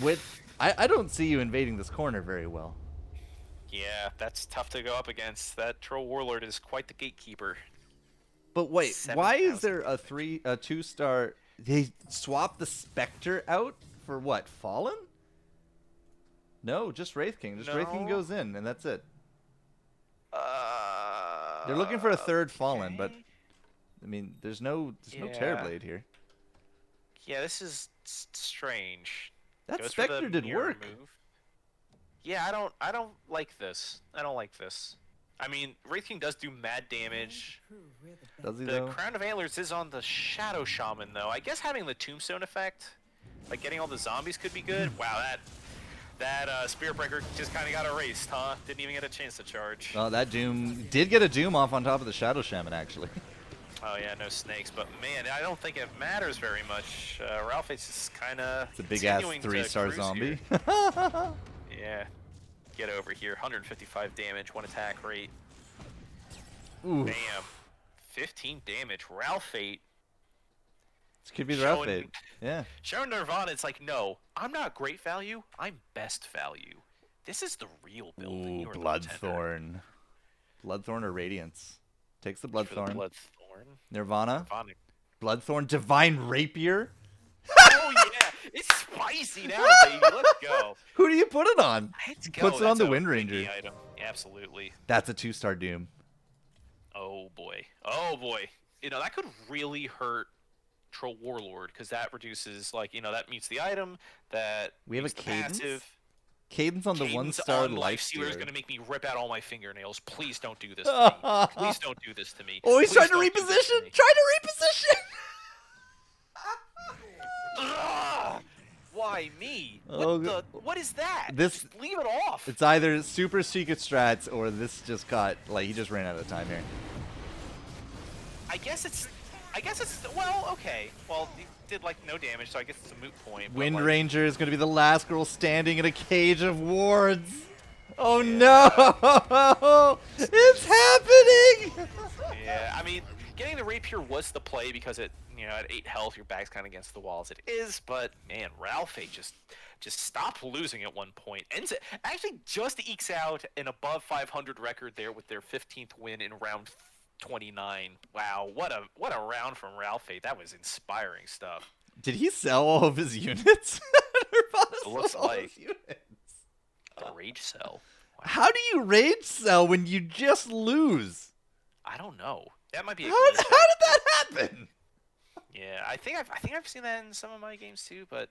I don't see you invading this corner very well. Yeah, that's tough to go up against. That Troll Warlord is quite the gatekeeper. But wait, why is 7,000 there a 2-star? They swapped the Spectre out for what? Fallen? No, just Wraith King. Just Wraith King No. goes in, and that's it. They're looking for a 3rd Fallen, but okay. I mean, there's no Yeah. Terrorblade here. Yeah, this is strange. That Goes for the Spectre did mirror work. move. Yeah, I don't like this. I don't like this. I mean, Wraith King does do mad damage. Does he The though? Crown of Antlers is on the Shadow Shaman, though. I guess having the Tombstone effect, like getting all the zombies, could be good. Wow, That Spirit Breaker just kind of got erased, huh? Didn't even get a chance to charge. Well, that Doom did get a Doom off on top of the Shadow Shaman, actually. Oh yeah, no snakes, but man, I don't think it matters very much. Ralph is just kind of It's a big-ass 3-star zombie. Yeah, get over here. 155 damage, 1 attack rate. Ooh. Bam. 15 damage. Ralph 8. This could be the Ralph Fate. Yeah. Showing Nirvana, it's like, no, I'm not great value. I'm best value. This is the real build. Ooh, Bloodthorn. Bloodthorn or Radiance? Takes the Bloodthorn. Nirvana. Bloodthorn. Divine Rapier. Oh, yeah. It's spicy now, baby. Let's go. Who do you put it on? Let's go. Puts it on That's the a Wind biggie Ranger. Item. Absolutely. That's a 2-star Doom. Oh, boy. Oh, boy. You know, that could really hurt Troll Warlord, because that reduces, like, you know, that mutes the item, that we have a the Cadence? passive. Cadence on the 1-star Lifestealer is Lifestealer. going to make me rip out all my fingernails. Please don't do this to me. Please don't do this to me. Oh, he's Please trying to don't do this reposition! me. Trying to reposition! Ugh! Why me? Oh, What is that? this- Just leave it off. It's either super secret strats or this just got, like, he just ran out of time here. I guess it's. Well, okay. Well, he did like no damage, so I guess it's a moot point. but, Wind like, Ranger is going to be the last girl standing in a cage of wards. Oh no! It's happening! Yeah, I mean, getting the rapier was the play because it, you know, at 8 health, your back's kind of against the wall as it is. But man, Ralphie just stopped losing at one point. Ends it actually just ekes out an above 500 record there with their 15th win in round 29. Wow, what a round from Ralphie. That was inspiring stuff. Did he sell all of his units? It looks like his units. a rage cell. Wow. How do you rage sell when you just lose? I don't know. That might be a How glitch. did that happen? Yeah, I think I've seen that in some of my games too, but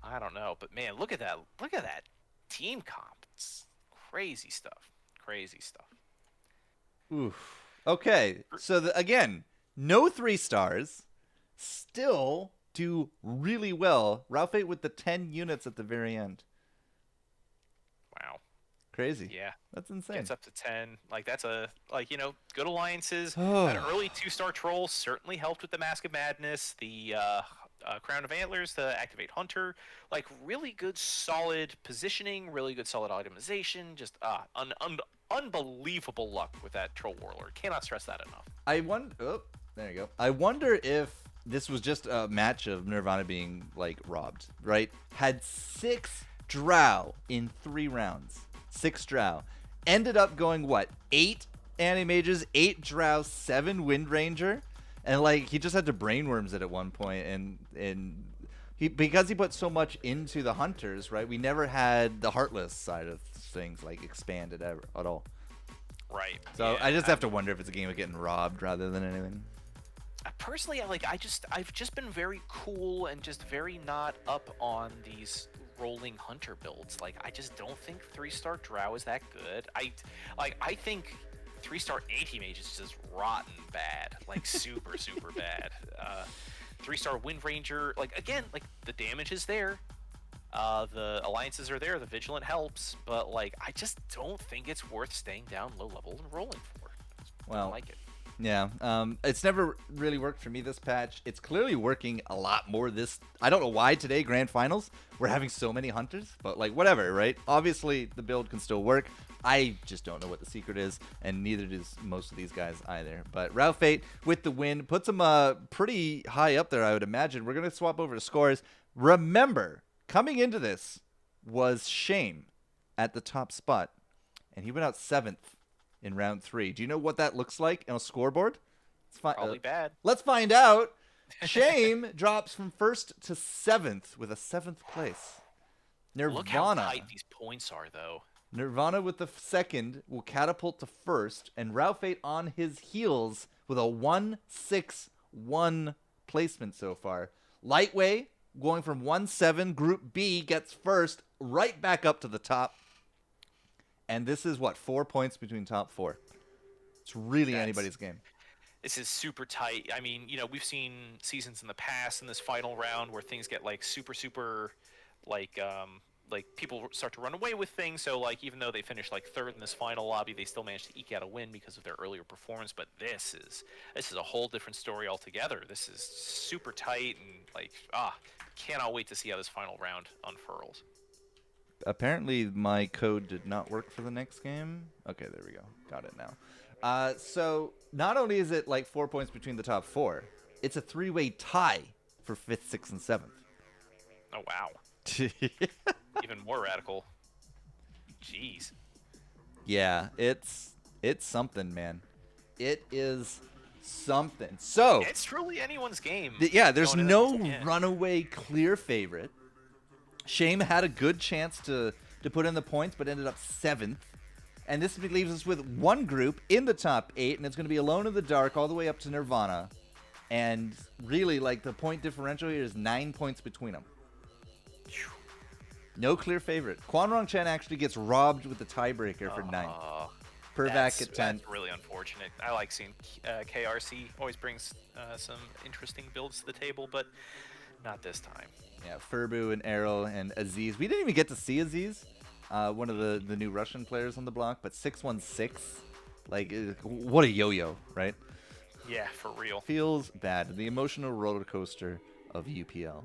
I don't know. But man, look at that! Look at that team comp. It's crazy stuff. Crazy stuff. Oof. Okay, so again, no 3 stars, still do really well. Ralph 8 with the 10 units at the very end. Wow. Crazy. Yeah. That's insane. Gets up to 10. Like that's you know, good alliances. Oh. An early 2-star troll certainly helped with the Mask of Madness. The Crown of Antlers to activate Hunter. Like really good, solid positioning. Really good, solid itemization. Just unbelievable luck with that Troll Warlord. Cannot stress that enough. Oh, there you go. I wonder if this was just a match of Nirvana being like robbed, right? Had 6 drow in 3 rounds. 6 drow. Ended up going what? 8 anti-mages, 8 drow, 7 wind ranger. And like he just had to brainworms it at one point, and he, because he put so much into the hunters, right? We never had the heartless side of things like expanded ever at all. Right. So yeah, I just have to wonder if it's a game of getting robbed rather than anything. Personally, I've just been very cool and just very not up on these rolling hunter builds. Like I just don't think 3-star drow is that good. I think 3-star anti-mage is just rotten bad, like super super bad. 3-star wind ranger, like again, like the damage is there, the alliances are there, the vigilant helps, but like I just don't think it's worth staying down low level and rolling for. I don't like it. Yeah, it's never really worked for me this patch. It's clearly working a lot more this. I don't know why today, Grand Finals, we're having so many hunters, but like whatever, right? Obviously, the build can still work. I just don't know what the secret is, and neither does most of these guys either. But Ralph 8 with the win puts him pretty high up there, I would imagine. We're going to swap over to scores. Remember, coming into this was Shame at the top spot, and he went out 7th in round 3. Do you know what that looks like on a scoreboard? Probably bad. Let's find out. Shame drops from 1st to 7th with a 7th place. Nirvana. Look how tight these points are, though. Nirvana with the 2nd will catapult to 1st, and Ralph 8 on his heels with a 1-6-1 placement so far. Lightway going from 1-7, Group B gets 1st, right back up to the top. And this is what, 4 points between top 4. It's really anybody's game. This is super tight. I mean, you know, we've seen seasons in the past in this final round where things get like super, super, like like people start to run away with things. So like even though they finished like third in this final lobby, they still managed to eke out a win because of their earlier performance. But this is a whole different story altogether. This is super tight and like cannot wait to see how this final round unfurls. Apparently my code did not work for the next game. Okay, there we go. Got it now. So not only is it like 4 points between the top 4, it's a 3-way tie for 5th, 6th, and 7th. Oh wow. Even more radical. Jeez. Yeah, it's something, man. It is something. So It's truly anyone's game. there's going into no this. Yeah. runaway clear favorite. Shame had a good chance to put in the points, but ended up 7th. And this leaves us with one group in the top 8, and it's going to be Alone in the Dark all the way up to Nirvana. And really, like, the point differential here is 9 points between them. No clear favorite. Kwanrong Chen actually gets robbed with the tiebreaker for 9th. Pervac at 10th. That's really unfortunate. I like seeing KRC. Always brings some interesting builds to the table, but not this time. Yeah, Furbu and Errol and Aziz. We didn't even get to see Aziz, one of the new Russian players on the block, but 616. Like, what a yo-yo, right? Yeah, for real. Feels bad. The emotional roller coaster of UPL.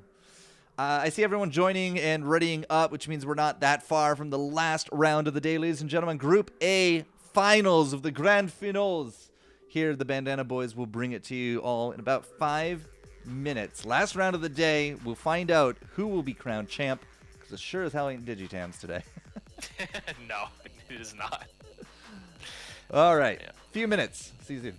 I see everyone joining and readying up, which means we're not that far from the last round of the day, ladies and gentlemen. Group A finals of the Grand Finols. Here, the Bandana Boys will bring it to you all in about 5 minutes. Last round of the day. We'll find out who will be crowned champ, because it sure as hell ain't Digitams today. No, it is not. All right. Yeah. Few minutes. See you soon.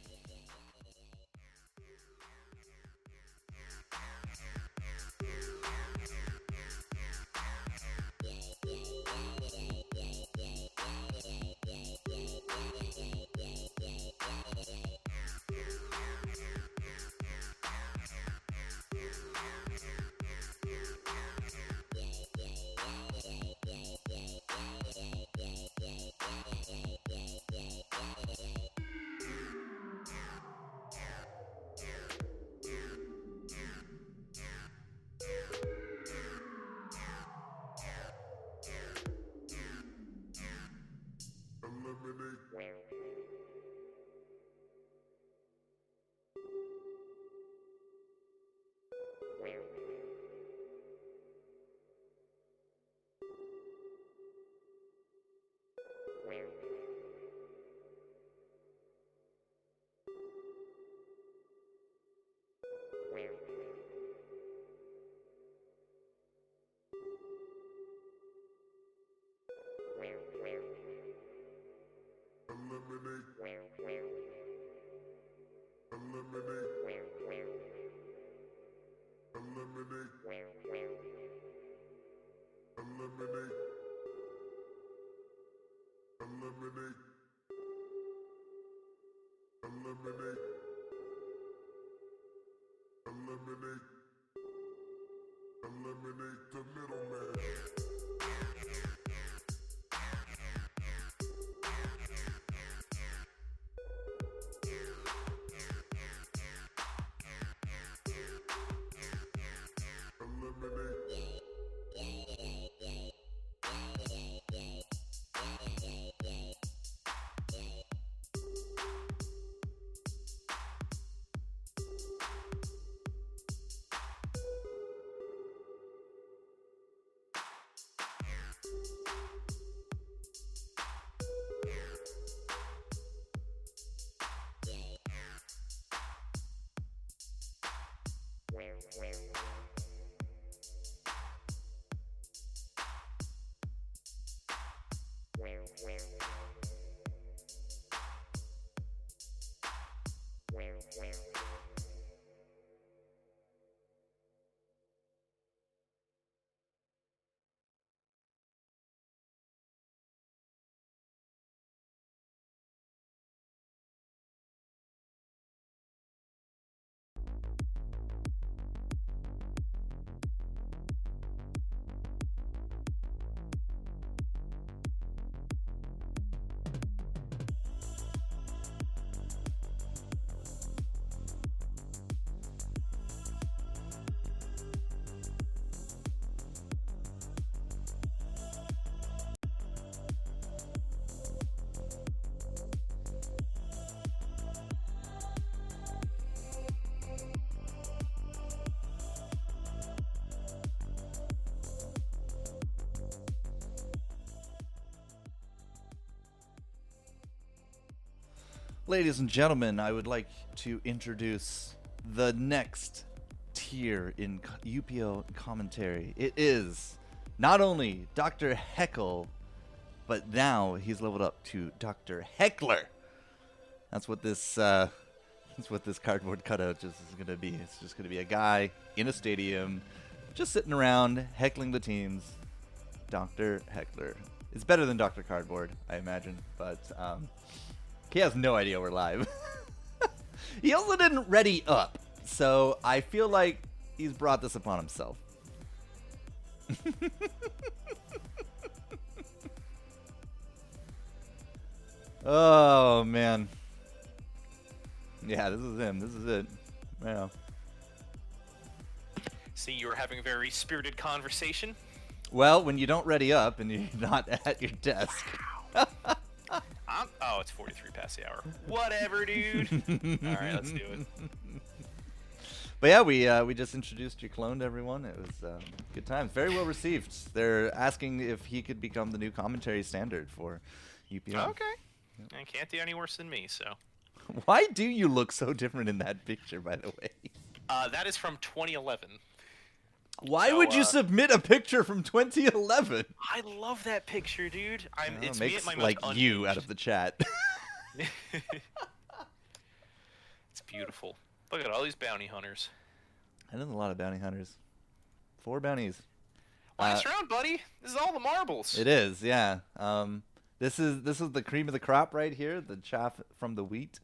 Ladies and gentlemen, I would like to introduce the next tier in UPL commentary. It is not only Dr. Heckle, but now he's leveled up to Dr. Heckler. That's what this cardboard cutout just is gonna be. It's just gonna be a guy in a stadium, just sitting around heckling the teams. Dr. Heckler. It's better than Dr. Cardboard, I imagine, but he has no idea we're live. He also didn't ready up, so I feel like he's brought this upon himself. Oh, man. Yeah, this is him. This is it. Yeah. See, you were having a very spirited conversation. Well, when you don't ready up and you're not at your desk. Oh, it's 43 past the hour. Whatever, dude. All right, let's do it. But yeah, we just introduced your clone to everyone. It was good times. Very well received. They're asking if he could become the new commentary standard for UPL. Okay. I can't do any worse than me, so. Why do you look so different in that picture, by the way? That is from 2011. Why would you submit a picture from 2011? I love that picture, dude. It's makes me at my like most you out of the chat. It's beautiful. Look at all these bounty hunters. I know a lot of bounty hunters. 4 bounties. Last round, buddy. This is all the marbles. It is, yeah. This is the cream of the crop right here, the chaff from the wheat,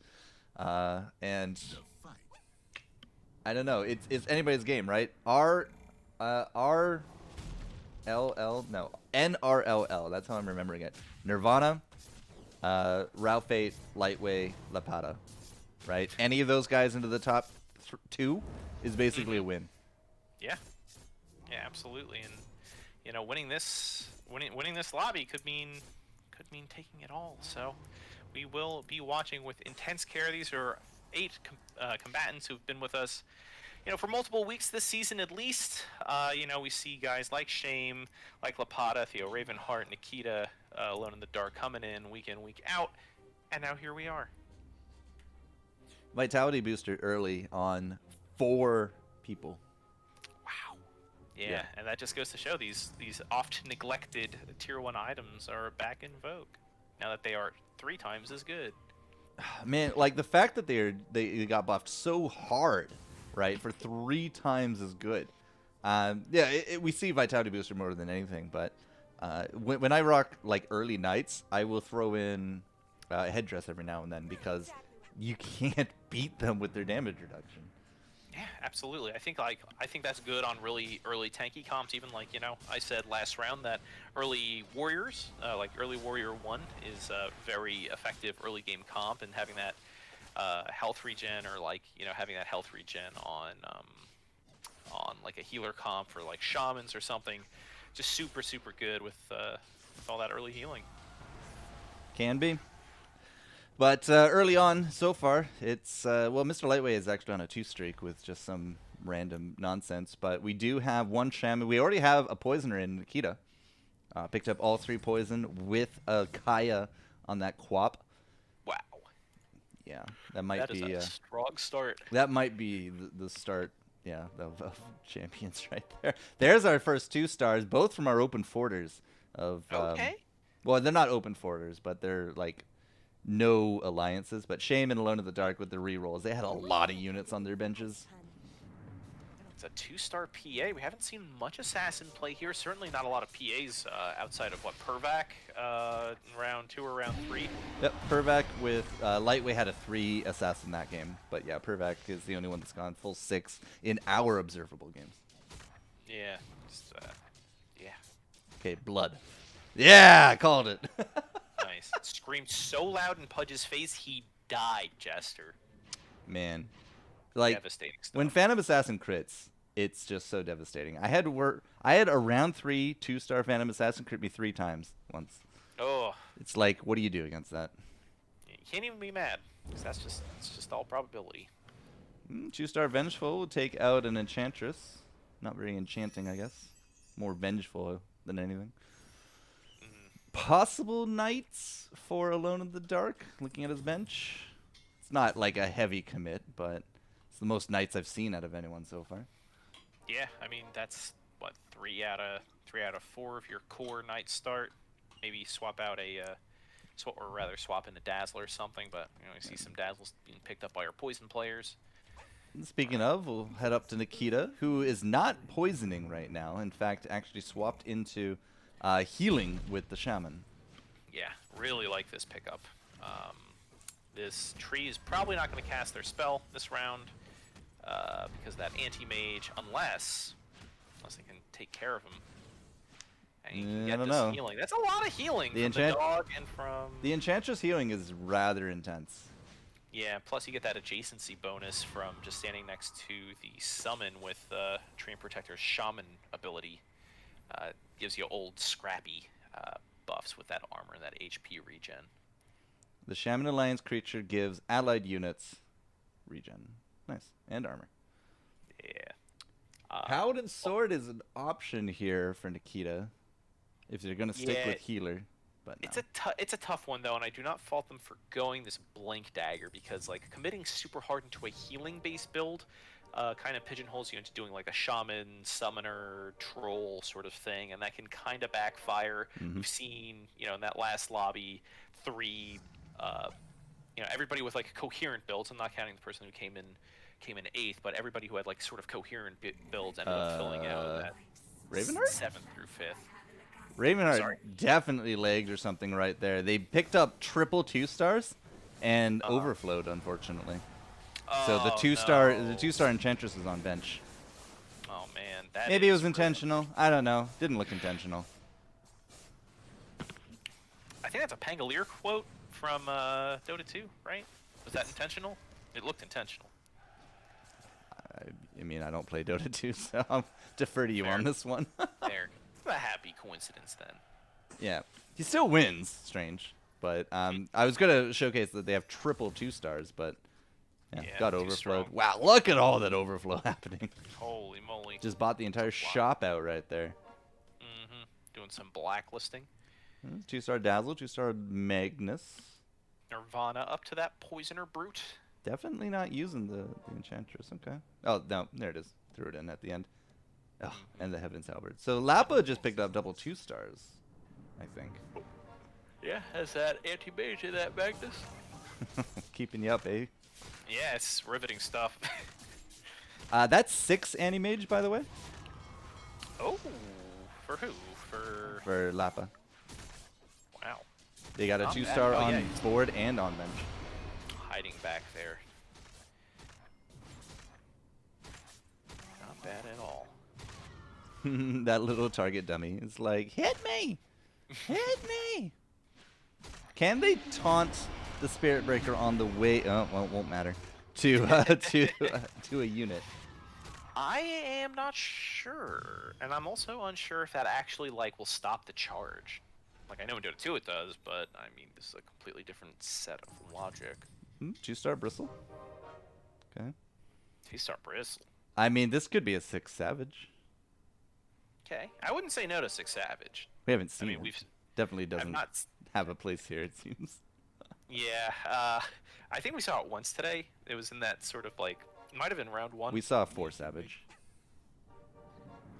and I don't know. It's anybody's game, right? NRLL. That's how I'm remembering it. Nirvana, Ralph 8, Lightway, Lapata, right? Any of those guys into the top 2 is basically a win. Yeah, yeah, absolutely. And you know, winning this lobby could mean taking it all. So we will be watching with intense care. These are 8 combatants who've been with us, you know, for multiple weeks this season at least. You know, we see guys like Shame, like Lapata, Theo Ravenheart, Nikita, Alone in the Dark coming in, week out, and now here we are. Vitality booster early on 4 people. Wow. Yeah, and that just goes to show these oft neglected tier 1 items are back in vogue now that they are 3 times as good. Man, like the fact that they got buffed so hard, right, for 3 times as good. Yeah, we see Vitality booster more than anything, but when I rock like early nights, I will throw in a headdress every now and then because you can't beat them with their damage reduction. Yeah, absolutely. I think that's good on really early tanky comps. Even like, you know, I said last round that early warriors, like early warrior 1, is a very effective early game comp, and having that health regen, or like, you know, having that health regen on like a healer comp for like shamans or something, just super good with all that early healing. Can be. But early on, so far, it's well, Mr. Lightway is actually on a 2 streak with just some random nonsense. But we do have 1 shaman. We already have a poisoner in Nikita. Picked up all 3 poison with a Kaya on that Quap. Wow. Yeah, that might be a strong start. That might be the start. Yeah, of champions right there. There's our first 2 stars, both from our open forters. Okay. Well, they're not open forters, but they're like no alliances. But Shame and Alone in the Dark with the rerolls, they had a lot of units on their benches. It's a 2-star PA. We haven't seen much assassin play here. Certainly not a lot of PAs outside of what, Pervac, round 2 or round 3. Yep, Pervac with Lightway had a 3 assassin that game, but yeah, Pervac is the only one that's gone full 6 in our observable games. Yeah, just, yeah. Okay, blood. Yeah, I called it. Nice. Screamed so loud in Pudge's face, he died, Jester. Man. Like, devastating stuff. When Phantom Assassin crits, it's just so devastating. I had a round 3 2-star Phantom Assassin crit me 3 times once. Oh. It's like, what do you do against that? You can't even be mad, because it's just all probability. 2-star Vengeful will take out an Enchantress. Not very enchanting, I guess. More vengeful than anything. Possible Knights for Alone in the Dark, looking at his bench. It's not like a heavy commit, but it's the most knights I've seen out of anyone so far. Yeah, I mean that's what 3 out of 4 of your core knights start. Maybe swap out swap in a dazzler or something. But you see some dazzles being picked up by our poison players. Speaking of, we'll head up to Nikita, who is not poisoning right now. In fact, actually swapped into healing with the shaman. Yeah, really like this pickup. This tree is probably not going to cast their spell this round because that anti-mage, unless they can take care of him. And you can get I don't this know. healing. That's a lot of healing from the dog and from... The Enchantress healing is rather intense. Yeah, plus you get that adjacency bonus from just standing next to the summon with Tree and Protector's Shaman ability. Gives you old scrappy buffs with that armor and that HP regen. The Shaman Alliance creature gives allied units regen. Nice. And armor. Yeah. Paladin Sword is an option here for Nikita if they're going to stick with healer. But no. It's a tough one, though, and I do not fault them for going this Blink Dagger because, like, committing super hard into a healing-based build kind of pigeonholes you into doing, like, a Shaman, Summoner, Troll sort of thing, and that can kind of backfire. We've seen, in that last lobby, 3... everybody with like coherent builds. I'm not counting the person who came in 8th, but everybody who had like sort of coherent builds ended up filling out that Ravenheart 7th through 5th. Ravenheart definitely lagged or something right there. They picked up triple 2-stars and overflowed, unfortunately. So the 2-star Enchantress is on bench. Oh man, maybe it was intentional. I don't know. Didn't look intentional. I think that's a Pangolier quote from Dota 2, right? Was that intentional? It looked intentional. I mean, I don't play Dota 2, so I'll defer to you on this one. There. A happy coincidence then. Yeah. He still wins, strange. But I was going to showcase that they have triple 2-stars, but got overflowed. Wow, look at all that overflow happening. Holy moly. Just bought the entire shop out right there. Doing some blacklisting. 2-star Dazzle, 2-star Magnus. Nirvana up to that Poisoner Brute. Definitely not using the Enchantress. Okay. Oh, no. There it is. Threw it in at the end. Oh, and the Heaven's Halberd. So Lapa just picked up double 2-stars, I think. Yeah, has that anti-mage in that Magnus. Keeping you up, eh? Yeah, it's riveting stuff. That's 6 anti-mage, by the way. Oh, for who? For Lapa. Wow. They got a 2-star on board and on bench. Hiding back there. Not bad at all. That little target dummy is like, hit me! Hit me! Can they taunt the Spirit Breaker on the way? Oh, well, it won't matter. To a unit. I am not sure, and I'm also unsure if that actually will stop the charge. Like, I know in Dota 2 it does, but I mean this is a completely different set of logic. 2-star Bristle. Okay. 2-star Bristle. I mean, this could be a 6 Savage. Okay, I wouldn't say no to 6 Savage. We haven't seen. I mean, we've definitely doesn't have a place here. It seems. Yeah, I think we saw it once today. It was in that sort of it might have been round 1. We saw 4 Savage.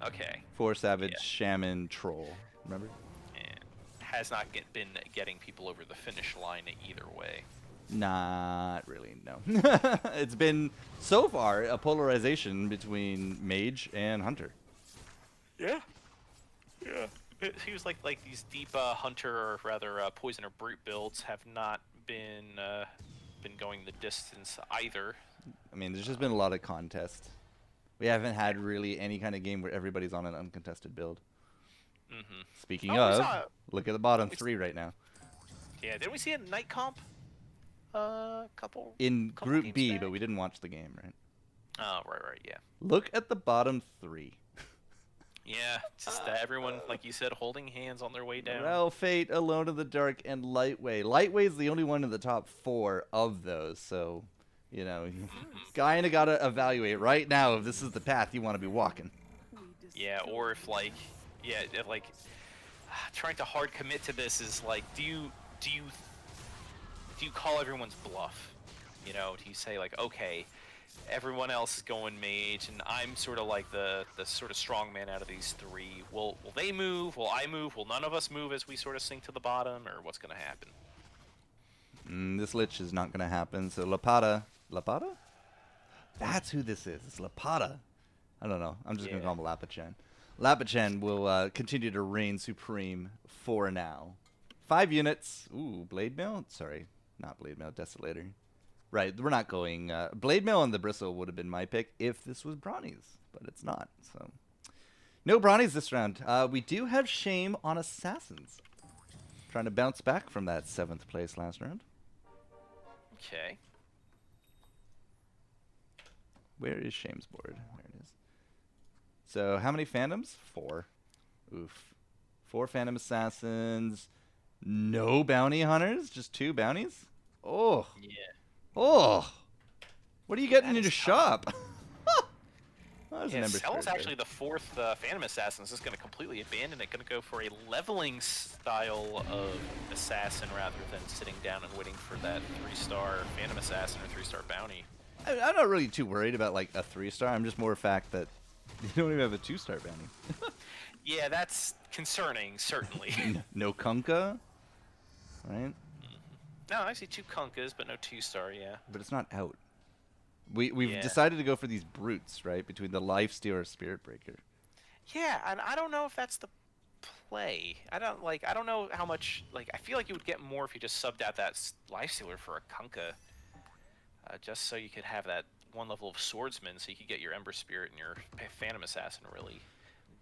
Okay. 4 Savage, Shaman, Troll. Remember? And has not been getting people over the finish line either way. Not really, no. It's been, so far, a polarization between Mage and Hunter. Yeah. Yeah. It seems like these deep Hunter, or rather Poisoner Brute builds have not been going the distance either. I mean, there's just been a lot of contest. We haven't had really any kind of game where everybody's on an uncontested build. Speaking of, look at the bottom 3 right now. Yeah, didn't we see a night comp? Couple Group B, back? but we didn't watch the game, right? Oh, right, yeah. Look at the bottom 3. Yeah, just everyone, like you said, holding hands on their way down. Morel, Fate, Alone in the Dark, and Lightway. Lightway's the only one in the top 4 of those, so, kinda gotta evaluate right now if this is the path you want to be walking. Yeah, or if trying to hard commit to this is do you call everyone's bluff? You know, do you say like, okay, everyone else is going mage, and I'm sort of like the sort of strong man out of these three. Will they move? Will I move? Will none of us move as we sort of sink to the bottom, or what's going to happen? This Lich is not going to happen. So Lapata. Lapata? That's who this is. It's Lapata. I don't know. I'm just going to call him Lapachan. Lapachan will continue to reign supreme for now. 5 units. Ooh, Blade Mail? Sorry, not Blade Mail. Desolator. Right, we're not going... Blade Mail and the Bristle would have been my pick if this was Brawnies, but it's not. So, no Brawnies this round. We do have Shame on Assassins. Trying to bounce back from that 7th place last round. Okay. Where is Shame's board? There it is. So, how many Phantoms? 4. Oof. 4 Phantom Assassins. No Bounty Hunters? Just 2 bounties? Oh. Yeah. Oh. What are you getting in your is shop? Yeah, Cell's actually the 4th Phantom Assassin. Is just going to completely abandon it. Going to go for a leveling style of assassin rather than sitting down and waiting for that 3-star Phantom Assassin or 3-star bounty. I'm not really too worried about like a 3-star. I'm just more fact that you don't even have a 2-star bounty. Yeah, that's concerning, certainly. No Kunkka, right? No, I see 2 Kunkas, but no 2-star, yeah. But it's not out. We've decided to go for these brutes, right? Between the Lifestealer or Spirit Breaker. Yeah, and I don't know if that's the play. I don't know how much, I feel like you would get more if you just subbed out that Lifestealer for a Kunkka. Just so you could have that 1 level of Swordsman, so you could get your Ember Spirit and your Phantom Assassin really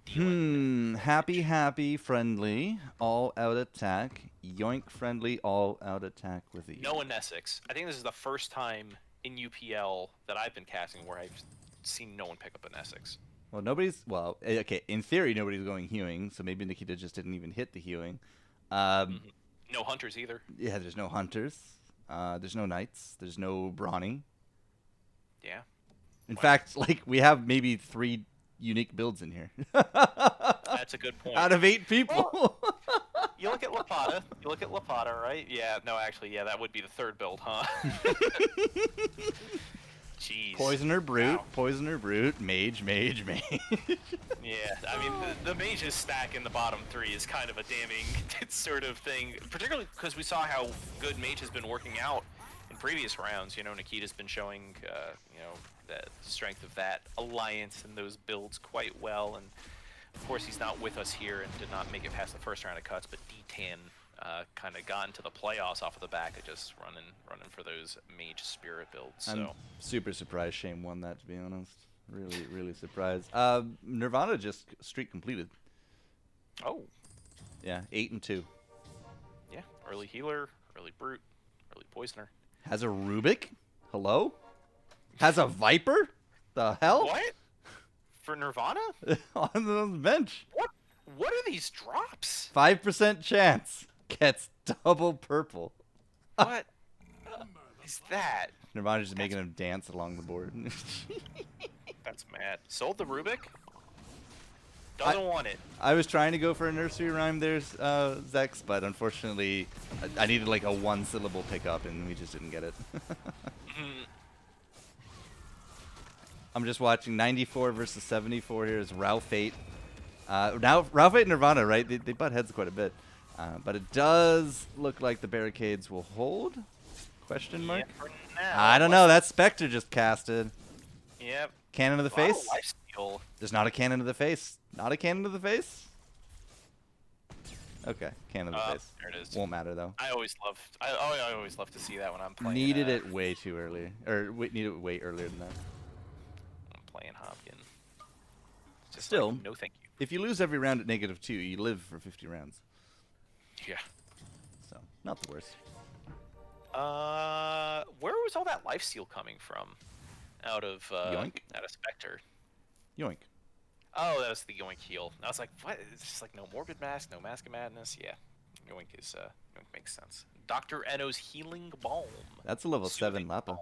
dealing. Happy, friendly, all-out attack. Yoink, friendly, all-out attack with the... No Essex. I think this is the first time in UPL that I've been casting where I've seen no one pick up an Essex. Well, nobody's... Well, okay, in theory, nobody's going hewing, so maybe Nikita just didn't even hit the hewing. No Hunters either. Yeah, there's no Hunters. There's no Knights. There's no Brawny. Yeah. In fact, we have maybe 3 unique builds in here. That's a good point. Out of 8 people. You look at Lapata, right? Yeah, no, actually, yeah, that would be the 3rd build, huh? Jeez. Poisoner, Brute, Wow. Poisoner, Brute, Mage. Yeah, I mean, the Mage's stack in the bottom 3 is kind of a damning sort of thing, particularly because we saw how good Mage has been working out in previous rounds. You know, Nikita's been showing, the strength of that alliance and those builds quite well, and of course he's not with us here and did not make it past the first round of cuts, but D10 kind of got into the playoffs off of the back of just running for those Mage Spirit builds. I'm So super surprised Shame won that, to be honest. Really surprised. Nirvana just streak completed. oh Yeah, 8-2. yeah, early healer, early brute, early poisoner. Has a Rubik? Hello? Has a Viper? The hell? What? For Nirvana? On the bench. What are these drops? 5% chance. Gets double purple. What is that? Nirvana's just making him dance along the board. That's mad. Sold the Rubik? Doesn't want it. I was trying to go for a nursery rhyme there, Zex, but unfortunately I needed like a 1-syllable pickup and we just didn't get it. I'm just watching 94 versus 74 here is Ralph 8. Now Ralph 8 and Nirvana, right? They butt heads quite a bit. But it does look like the barricades will hold? Question mark? Yeah, for now. I don't know. That Spectre just casted. Yep. Cannon to the Wow, face? lifesteal. There's not a cannon to the face. Not a cannon to the face? Okay, cannon to the face. There it is. Won't matter though. I always love to see that when I'm playing. Needed it way too early. Or needed it way earlier than that. I'm playing Hopkins. Just Still. like, no thank you. If you lose every round at -2, you live for 50 rounds. Yeah. So, not the worst. Where was all that lifesteal coming from? Out of Yoink? Out of Spectre. Yoink. Oh, that was the Yoink heal. I was like, what? It's just like no Morbid Mask, no Mask of Madness. Yeah, Yoink makes sense. Dr. Eno's Healing Balm. That's a level 7 Soothing Lappa.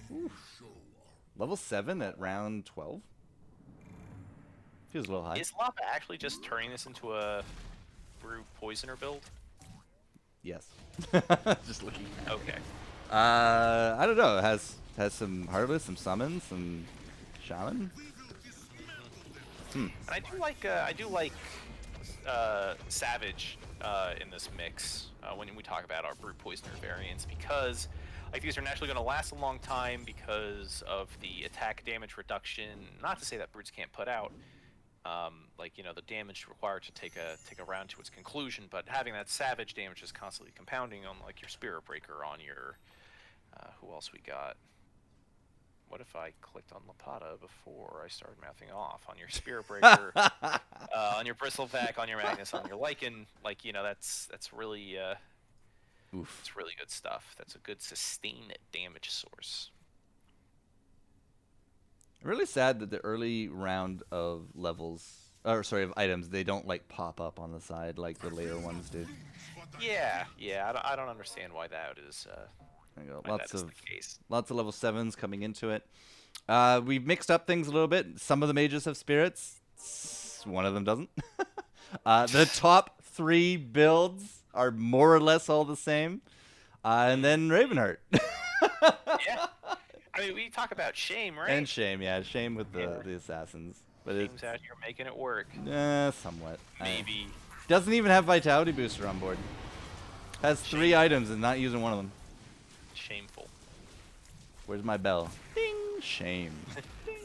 Balm. Level 7 at round 12? Feels a little high. Is Lappa actually just turning this into a Brute Poisoner build? Yes. Just looking. Okay. I don't know. It has some Heartless, some Summons, some Shaman. And I do like Savage in this mix when we talk about our Brute Poisoner variants, because like these are naturally going to last a long time because of the attack damage reduction. Not to say that Brutes can't put out like, you know, the damage required to take a round to its conclusion, but having that Savage damage is constantly compounding on like your Spirit Breaker, on your who else we got? What if I clicked on Lapata before I started mouthing off? On your Spirit Breaker, on your Bristleback, on your Magnus, on your Lycan. Like, you know, that's really it's really good stuff. That's a good sustained damage source. Really sad that the early round of levels, or sorry, of items, they don't like pop up on the side like the later ones do. Yeah, I don't understand why that is. There you go. Why that is the case. Lots of level 7s coming into it. We've mixed up things a little bit. Some of the mages have spirits. One of them doesn't. The top 3 builds are more or less all the same. And then Ravenheart. Yeah. I mean, we talk about Shame, right? And Shame, yeah. Shame with the assassins. But Shame's out here making it work. Somewhat. Maybe. Doesn't even have Vitality Booster on board. Has 3 items and not using one of them. Shameful. Where's my bell? Ding! Shame. Ding!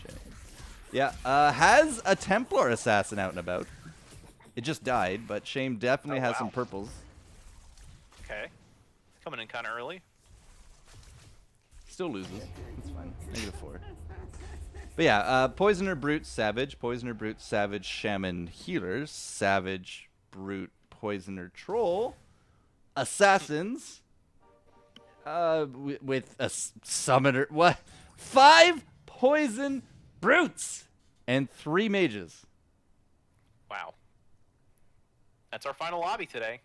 Shame. Yeah, has a Templar Assassin out and about. It just died, but Shame definitely has some purples. Okay. Coming in kind of early. Still loses. That's fine. -4. But yeah, Poisoner, Brute, Savage. Poisoner, Brute, Savage, Shaman, Healers. Savage, Brute, Poisoner, Troll. Assassins. With a Summoner. What? 5 Poison Brutes! And 3 Mages. Wow. That's our final lobby today.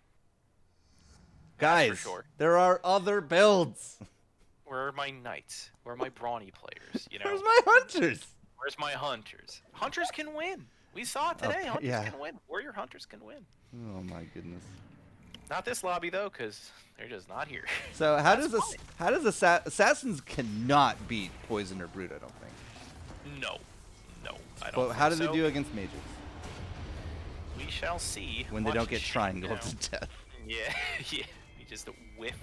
Guys, for sure. There are other builds. Where are my knights? Where are my brawny players? You know. Where's my hunters? Where's my hunters? Hunters can win. We saw it today. Hunters can win. Warrior hunters can win. Oh my goodness. Not this lobby though, because they're just not here. So how does assassins cannot beat Poison or Brute? I don't think. No, I don't. But how do think they so. do against mages? We shall see. When they don't get triangled to death. Yeah, yeah. You just whiff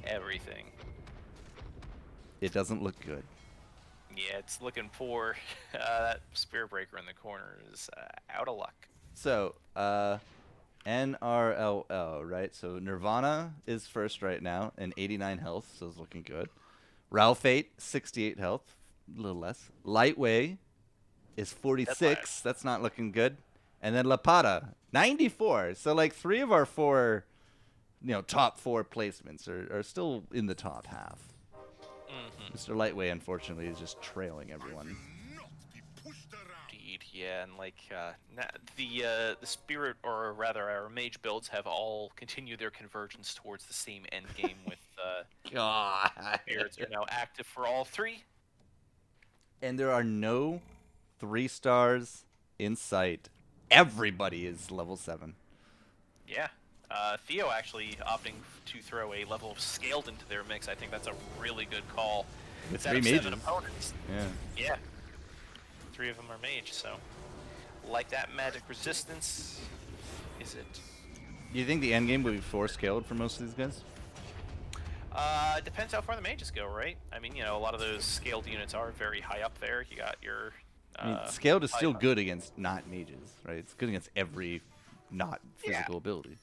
everything. It doesn't look good. Yeah, it's looking poor. That Spirit Breaker in the corner is out of luck. So, NRLL, right? So Nirvana is first right now, and 89 health, so it's looking good. Ralphate, 68 health, a little less. Lightway is 46. That's not looking good. And then Lapata, 94. So like 3 of our 4, top 4 placements are still in the top half. Mr. Lightway, unfortunately, is just trailing everyone. Indeed, yeah, and like the spirit, or rather our mage builds, have all continued their convergence towards the same end game with God. spirits are now active for all 3. And there are no 3 stars in sight. Everybody is level 7. Yeah. Theo actually opting to throw a level of Scaled into their mix. I think that's a really good call. With Instead 3 of 7 mages. opponents. Yeah. Yeah. 3 of them are mage, so like that magic resistance. Is it? Do you think the end game will be 4 scaled for most of these guys? Depends how far the mages go, right? I mean, a lot of those scaled units are very high up there. You got your. I mean, scaled is still good against not mages, right? It's good against every not physical ability.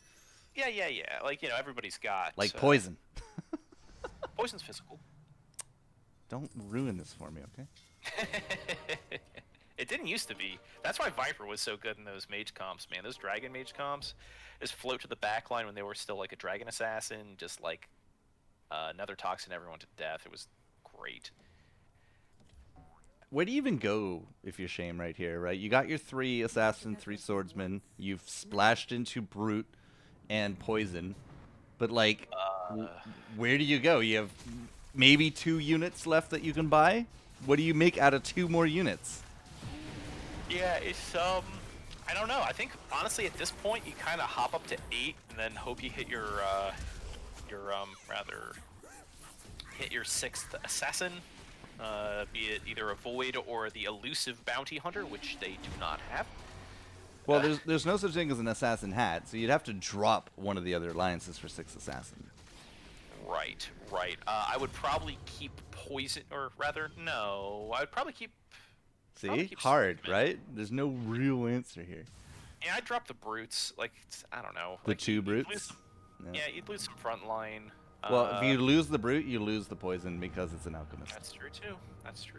Yeah. Like, everybody's got. Like poison. Poison's physical. Don't ruin this for me, okay? It didn't used to be. That's why Viper was so good in those mage comps, man. Those dragon mage comps just float to the back line when they were still like a dragon assassin, just like another toxin everyone to death. It was great. Where do you even go if you're Shame right here, right? You got your 3 assassin, 3 swordsmen. You've splashed into Brute and Poison. But, like, where do you go? You have maybe 2 units left that you can buy? What do you make out of 2 more units? Yeah, it's, I don't know. I think, honestly, at this point, you kind of hop up to 8 and then hope you hit your rather hit your 6th assassin, be it either a void or the elusive bounty hunter, which they do not have. Well, there's no such thing as an assassin hat, so you'd have to drop one of the other alliances for 6 assassin. Right. I would probably keep poison, or rather, no. I would probably keep. See, hard, right? There's no real answer here. Yeah, I'd drop the brutes. Like, I don't know. The like, 2 brutes. Yeah, you'd lose some front line. Well, if you lose the brute, you lose the poison because it's an alchemist. That's true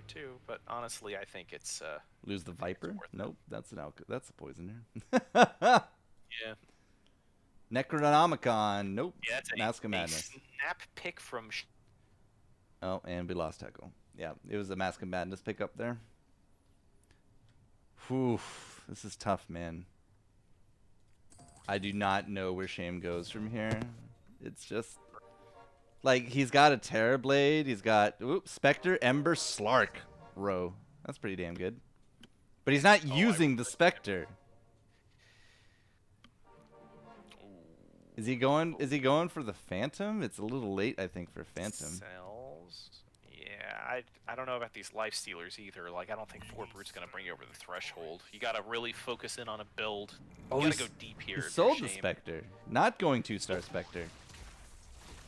too. But honestly, I think it's lose the viper? Nope, that's an that's a poisoner. Yeah. Necronomicon. Nope. Yeah, that's Mask of a Madness. snap pick from. Oh, and we lost Heckle. Yeah, it was a Mask of Madness pick up there. Whew, this is tough, man. I do not know where Shame goes from here. It's just like he's got a Terrorblade. He's got Spectre, Ember, Slark row. That's pretty damn good. But he's not using the Spectre. Is he going for the Phantom? It's a little late, I think, for Phantom. Cells. Yeah, I don't know about these life stealers either. Like, I don't think 4 brutes gonna bring you over the threshold. You gotta really focus in on a build. You gotta go deep here. He sold the Spectre. Not going 2-star Spectre.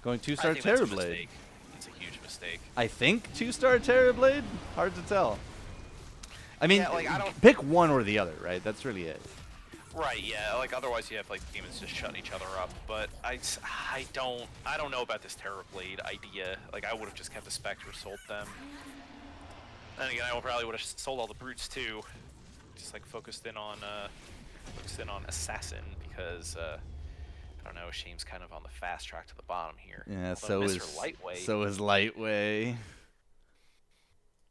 Going 2-star Terrorblade. That's a huge mistake. I think 2-star Terrorblade? Hard to tell. I mean, Yeah, like, I don't... pick one or the other, right? That's really it. Right, yeah. Like, otherwise you have, like, demons just shut each other up. But I don't know about this Terrorblade idea. Like, I would have just kept the Spectre, sold them. And again, I probably would have sold all the brutes too. Just, like, focused in on Assassin because, I don't know, Shame's kind of on the fast track to the bottom here. Yeah, so is Lightway.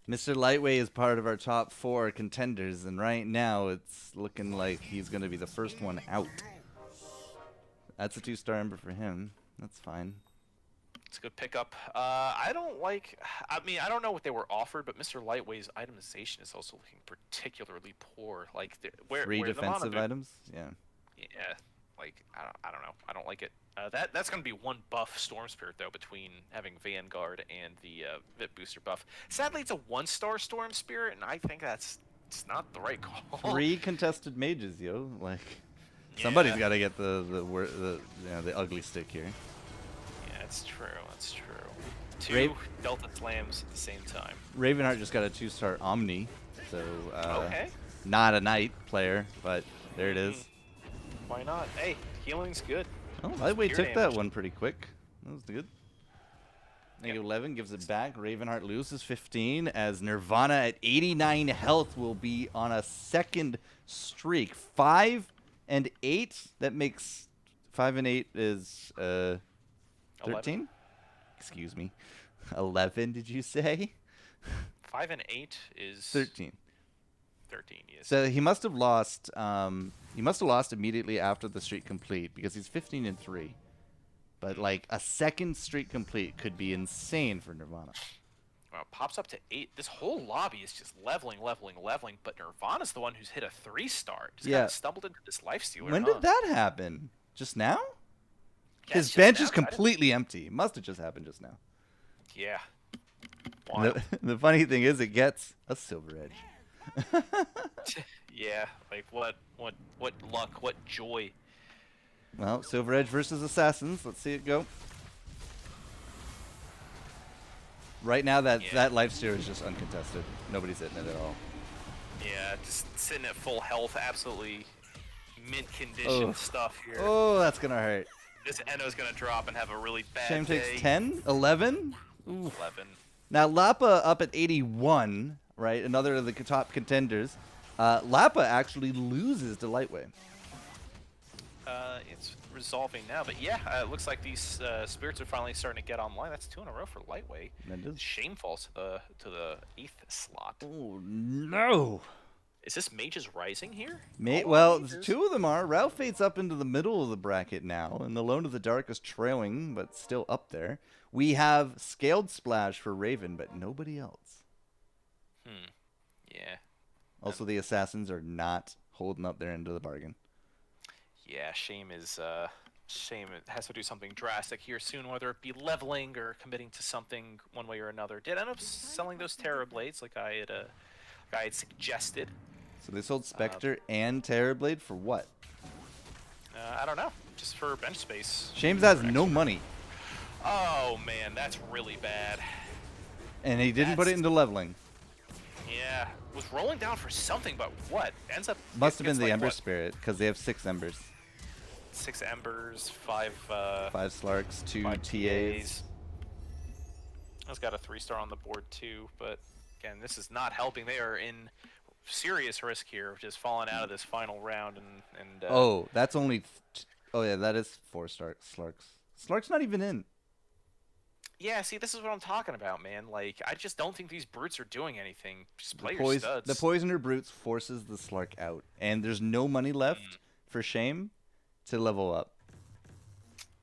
Mr. Lightway is part of our top 4 contenders, and right now it's looking like he's going to be the first one out. That's a 2-star Ember for him. That's fine. It's a good pickup. I don't know what they were offered, but Mr. Lightway's itemization is also looking particularly poor. Like, where 3 defensive items? Yeah. Yeah. Like, I don't know. I don't like it. That's going to be 1 buff Storm Spirit, though, between having Vanguard and the VIP booster buff. Sadly, it's a 1-star Storm Spirit, and I think it's not the right call. 3 contested mages, yo. Like, somebody's got to get the ugly stick here. Yeah, that's true. 2 Delta Slams at the same time. Ravenheart just got a 2-star Omni, so okay. Not a knight player, but there it is. Why not? Hey, healing's good. Oh, Lightweight took that one pretty quick. That was good. Negative 11 gives it back. Ravenheart loses 15 as Nirvana at 89 health will be on a 2nd streak. 5 and 8. That makes 5 and 8 is 13. Excuse me. 11, did you say? 5 and 8 is 13. 13, yes. So he must have lost. He must have lost immediately after the streak complete because he's 15 and 3. But like a 2nd streak complete could be insane for Nirvana. Well, it pops up to 8. This whole lobby is just leveling. But Nirvana's the one who's hit a 3-star. Just kind of stumbled into this lifestealer. When did that happen? Just now? Yeah, his bench is completely empty. Must have just happened just now. Yeah. The funny thing is, it gets a Silver Edge. Yeah, like what luck, what joy. Well, Silver Edge versus Assassins. Let's see it go. Right now, that lifesteal is just uncontested. Nobody's hitting it at all. Yeah, just sitting at full health, absolutely mint condition stuff here. Oh, that's gonna hurt. This Enno's gonna drop and have a really bad Shame day. takes 10, 11. Oof. 11. Now Lapa up at 81, right? Another of the top contenders. Lapa actually loses to Lightway. It's resolving now, but yeah, it looks like these spirits are finally starting to get online. That's 2 in a row for Lightway. Shame falls to the 8th slot. Oh no! Is this Mages Rising here? Well, 2 of them are. Ralph Fate's up into the middle of the bracket now, and Alone of the Dark is trailing, but still up there. We have Scaled Splash for Raven, but nobody else. Yeah. Also, the Assassins are not holding up their end of the bargain. Yeah, Shame is Shame it has to do something drastic here soon, whether it be leveling or committing to something one way or another. Did end up selling those Terror Blades like I had suggested. So they sold Spectre and Terrorblade for what? I don't know, just for bench space. Shames has For no extra. money, Oh man, that's really bad. and he didn't put it That's- into leveling. Yeah, was rolling down for something, but what ends up? Must have been gets the like, Ember what, Spirit, because they have 6 Embers. 6 embers, 5 5 Slarks, 2 5 TAs. It's got a 3-star on the board too, but again, this is not helping. They are in serious risk here, just falling out of this final round. And Oh, that's only... Oh, yeah, that is 4 Slarks. Slark's not even in. yeah, see, this is what I'm talking about, man. Like, I just don't think these brutes are doing anything. Just play your The studs. Poisoner Brutes forces the Slark out, and there's no money left for Shame to level up.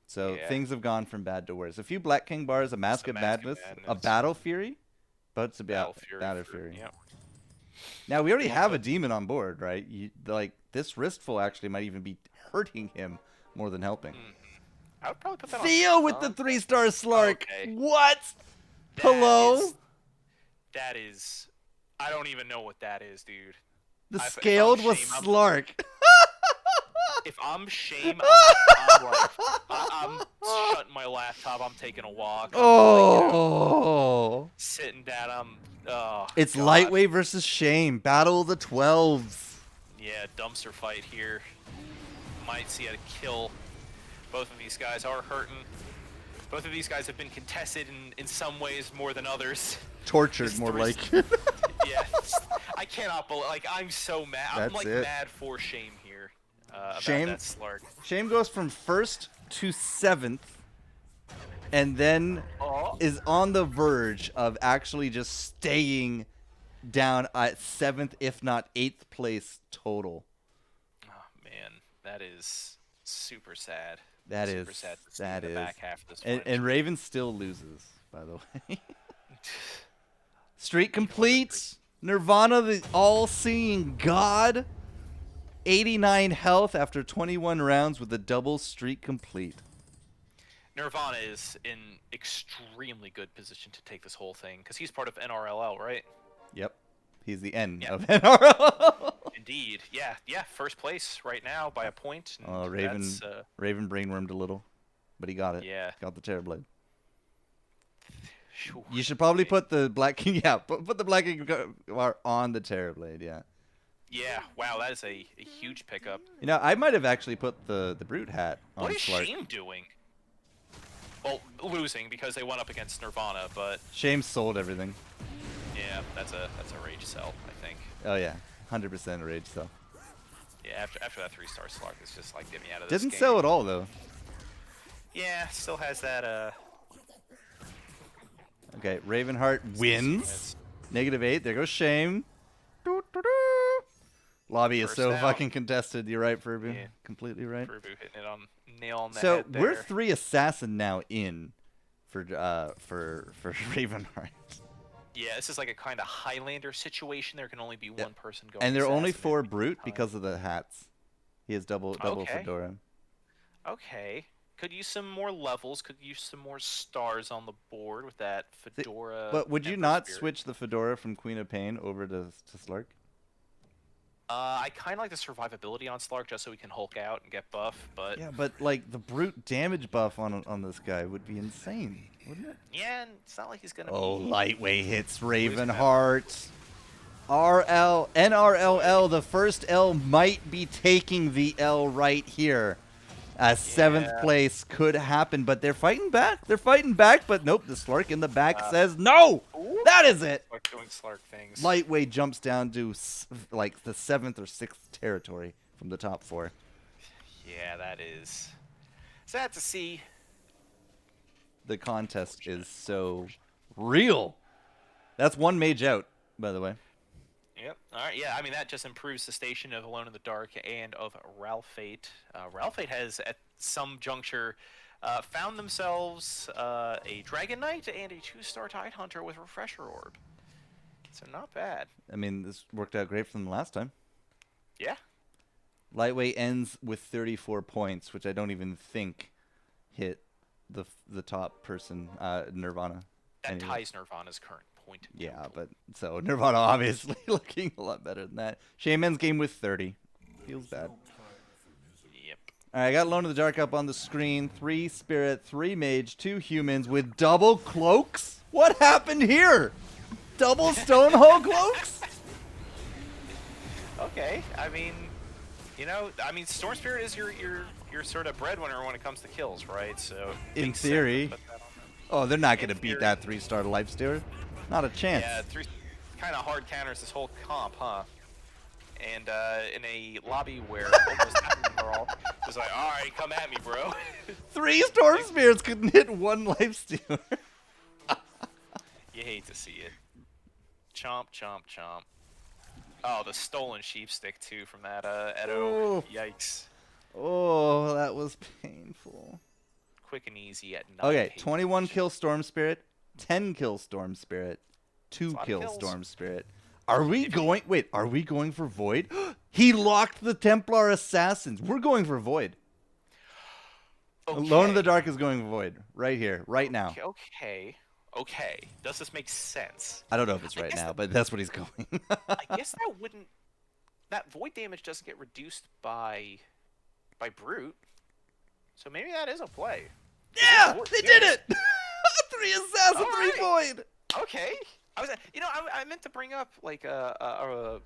So Yeah. things have gone from bad to worse. A few Black King bars, a Mask of Madness, a Battle Fury, but it's a Battle Fury. Yep. Now we already have a demon on board, right? Like this Wristful actually might even be hurting him more than helping. I would probably put that Theo on with the Sun. 3-star Slark. Okay. What? That Hello? that is. I don't even know what that is, dude. The if I'm scaled was Shame, I'm- Slark. If I'm Shame, I'm shutting my laptop. I'm taking a walk. I'm, like, Oh. sitting down. Oh, It's God. Lightweight versus Shame. Battle of the 12s. Yeah, dumpster fight here. Might see a kill. Both of these guys are hurting. Both of these guys have been contested in some ways more than others. Tortured, These more three- like. Yeah, I cannot believe. Like, I'm so mad. I'm That's like it. mad for Shame here. About Shame- that Slark. Shame goes from 1st to 7th, and then is on the verge of actually just staying down at 7th, if not 8th place total. Oh man, that is super sad. That super is sad to see that the is. back half of this And one. Raven still loses, by the way. Streak complete. Nirvana, the all-seeing god. 89 health after 21 rounds with a double streak complete. Nirvana is in extremely good position to take this whole thing because he's part of NRLL, right? Yep. He's the N Yeah. of NRL. Indeed. Yeah. First place right now by a point. And Oh, Raven that's, Raven brainwormed a little, but he got it. Yeah. Got the Terrorblade. Phew. You should probably put the Black King, yeah, put the Black King on the Terrorblade, yeah. Yeah. Wow, that is a huge pickup. You know, I might have actually put the Brute hat on What is Slark. Shame doing? Well, losing because they went up against Nirvana, but Shame sold everything. yeah, that's a rage sell, I think. Oh yeah, 100% rage sell. Yeah, after that 3-star Slark, it's just like get me out of this Didn't game. sell at all though. Yeah, still has that Okay, Ravenheart wins. -8. There goes Shame. Lobby is First so out. fucking contested. You're right, Furbu. Yeah. Completely right. Furubu hitting it on nail on the So head there. we're 3 assassin now in for Ravenheart, Yeah, this is like a kind of Highlander situation. There can only be one person going. and they're only assassin 4 at any brute time. because of the hats. He has double Okay. fedora. Okay, could use some more levels. Could use some more stars on the board with that fedora. But would you Emperor not Spirit. switch the fedora from Queen of Pain over to Slark? I kind of like the survivability on Slark just so we can Hulk out and get buff. But Yeah, but like the brute damage buff on this guy would be insane, wouldn't it? yeah, and it's not like he's gonna. Oh, be... lightweight hits Losing that. Ravenheart. NRLL, the first L might be taking the L right here. 7th Yeah. place could happen, but they're fighting back. But nope, the Slark in the back says no. That is it. Like doing Slark things. Lightweight jumps down to like the 7th or 6th territory from the top 4. Yeah, that is sad to see. The contest is so real. That's 1 mage out, by the way. Yep. All right. Yeah. I mean, that just improves the station of Alone in the Dark and of Ralphate. Ralphate has, at some juncture, found themselves a Dragon Knight and a 2-star Tidehunter with Refresher Orb. So not bad. I mean, this worked out great from the last time. Yeah. Lightweight ends with 34 points, which I don't even think hit the top person, Nirvana. That Anyway. ties Nirvana's current point. Yeah, total. but so Nirvana obviously looking a lot better than that. Shaman's game with 30. Feels bad. Yep. All right, I got Lone in the Dark up on the screen. 3 Spirit, 3 Mage, 2 Humans with double cloaks? What happened here? Double Stonehold cloaks? Okay. I mean, Storm Spirit is your sort of breadwinner when it comes to kills, right? So In makes sense to theory. put that on them. Oh, they're not going to In beat theory. that 3-star Lifestealer. Not a chance. Yeah, 3 kind of hard counters this whole comp, huh? And in a lobby where almost half of them are all just like, all right, come at me, bro. 3 Storm Spirits couldn't hit 1 Lifestealer. You hate to see it. Chomp, chomp, chomp. Oh, the stolen sheep stick too from that Edo. Oh. Yikes. Oh, that was painful. Quick and easy at 9. Okay, page. 21 kill Storm Spirit, 10 kill Storm Spirit, 2 lot of kill kills. Storm Spirit. Are we going? Wait, are we going for Void? He locked the Templar Assassins. We're going for Void. Okay. Alone in the Dark is going Void right here, right now. Okay. Does this make sense? I don't know if it's I right guess now, but that's what he's going. I guess that wouldn't. That void damage doesn't get reduced by Brute, so maybe that is a play. Yeah, Void- they did it. 3 Assassin, 3 Alright. Void. Okay. I meant to bring up like a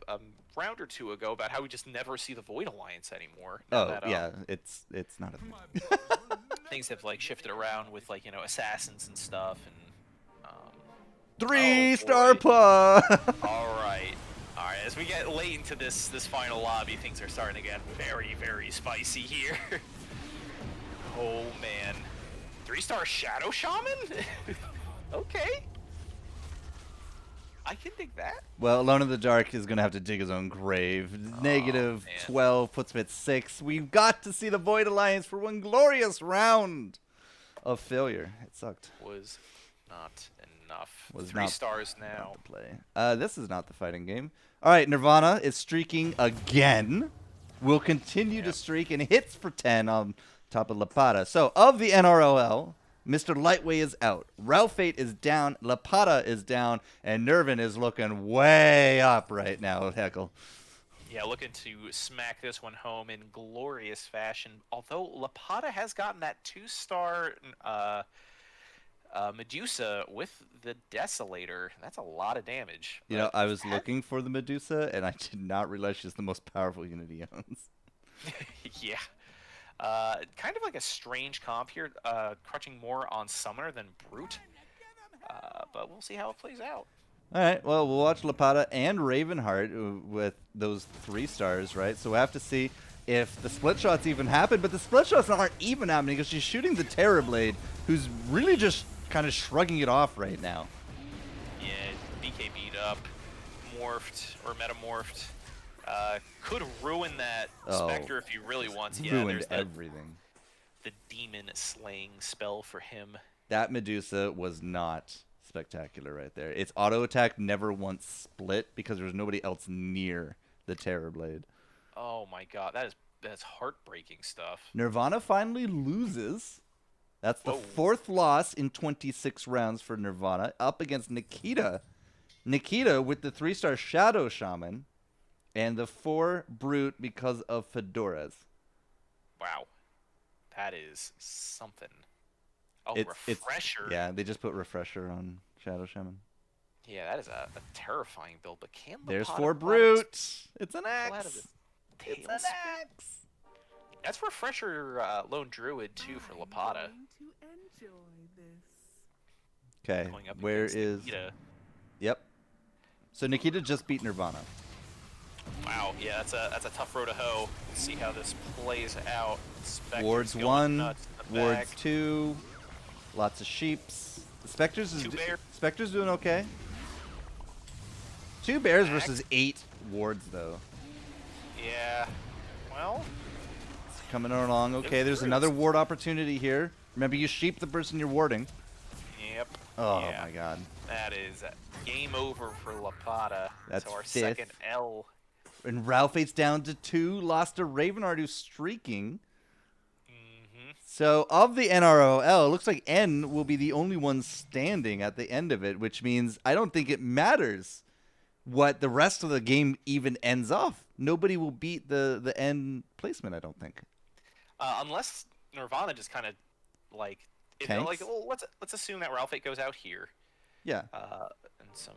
round or two ago about how we just never see the Void Alliance anymore. now Oh that, yeah, it's not a thing. things have like shifted around with like assassins and stuff and. 3-star boy. putt. All right. As we get late into this final lobby, things are starting to get very, very spicy here. Oh man, 3-star Shadow Shaman? Okay. I can dig that. Well, Alone in the Dark is going to have to dig his own grave. Negative man. 12 puts him at 6. We've got to see the Void Alliance for one glorious round of failure. It sucked. Was not enough. Was 3 not- stars Not now. the play. This is not the fighting game. All right, Nirvana is streaking again. Will continue to Yep. streak and hits for 10 on top of Lapata. So, of the NRLL, Mr. Lightweight is out. Ralphate is down. Lapata is down. And Nervin is looking way up right now with Heckle. Yeah, looking to smack this one home in glorious fashion. Although Lapata has gotten that 2-star Medusa with the Desolator. That's a lot of damage. You know, but I was that- looking for the Medusa, and I did not realize she's the most powerful unit he owns. Yeah. Kind of like a strange comp here, crutching more on Summoner than Brute. But we'll see how it plays out. All right, well, we'll watch Lapata and Ravenheart with those 3 stars, right? So we'll have to see if the split shots even happen, but the split shots aren't even happening because she's shooting the Terrorblade, who's really just kind of shrugging it off right now. Yeah, BK beat up, morphed or metamorphed. Could ruin that Oh, Spectre if he really wants. Yeah, Ruined there's everything. the demon slaying spell for him. That Medusa was not spectacular right there. Its auto attack never once split because there was nobody else near the Terrorblade. Oh my god, that's heartbreaking stuff. Nirvana finally loses. That's the Whoa. 4th loss in 26 rounds for Nirvana, up against Nikita. Nikita with the 3-star Shadow Shaman and the 4 Brute because of Fedoras. Wow, that is something. Oh, It's- refresher. Yeah, they just put Refresher on Shadow Shaman. Yeah, that is a terrifying build. But can There's Lapata 4 pull out of Brute. It's an pull out of axe. his It's an tailspin? axe. That's refresher Lone Druid too for Lapata. Okay, Going up where against is... Nikita. Yep. So Nikita just beat Nirvana. Wow, yeah, that's a tough row to hoe. Let's see how this plays out. Spectre's Wards going 1, nuts in the Wards back. 2, lots of sheeps. The Spectres is 2 bear. Spectre's doing okay. 2 bears Back. versus 8 wards though. Yeah. Well, It's coming along. Okay, there's another ward opportunity here. Remember, you sheep the person you're warding. yep. Oh yeah. my god. That is game over for Lapata. That's so our 5th. second L And Ralphate's down to 2. Lost to Ravenheart, who's streaking. So, of the NROL, it looks like N will be the only one standing at the end of it, which means I don't think it matters what the rest of the game even ends off. Nobody will beat the N placement, I don't think. Unless Nirvana just kind of, like... Tanks? well, let's assume that Ralphate goes out here. Yeah. And some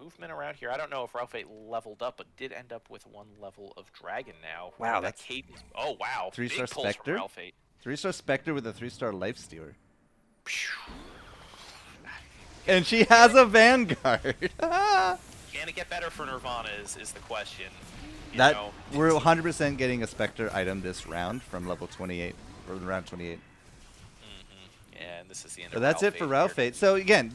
movement around here. I don't know if Ralphate leveled up, but did end up with 1 level of Dragon now. Wow, that that's... cadence. Oh, wow. 3-star Big pulls from Spectre? Ralphate. 3-star Spectre with a 3-star Lifestealer. And she has a Vanguard. Can it get better for Nirvana is the question. We're 100% getting a Spectre item this round from level 28, or round 28. Yeah, and this is the end So of that's it for Ralphate here. Ralphate. So again,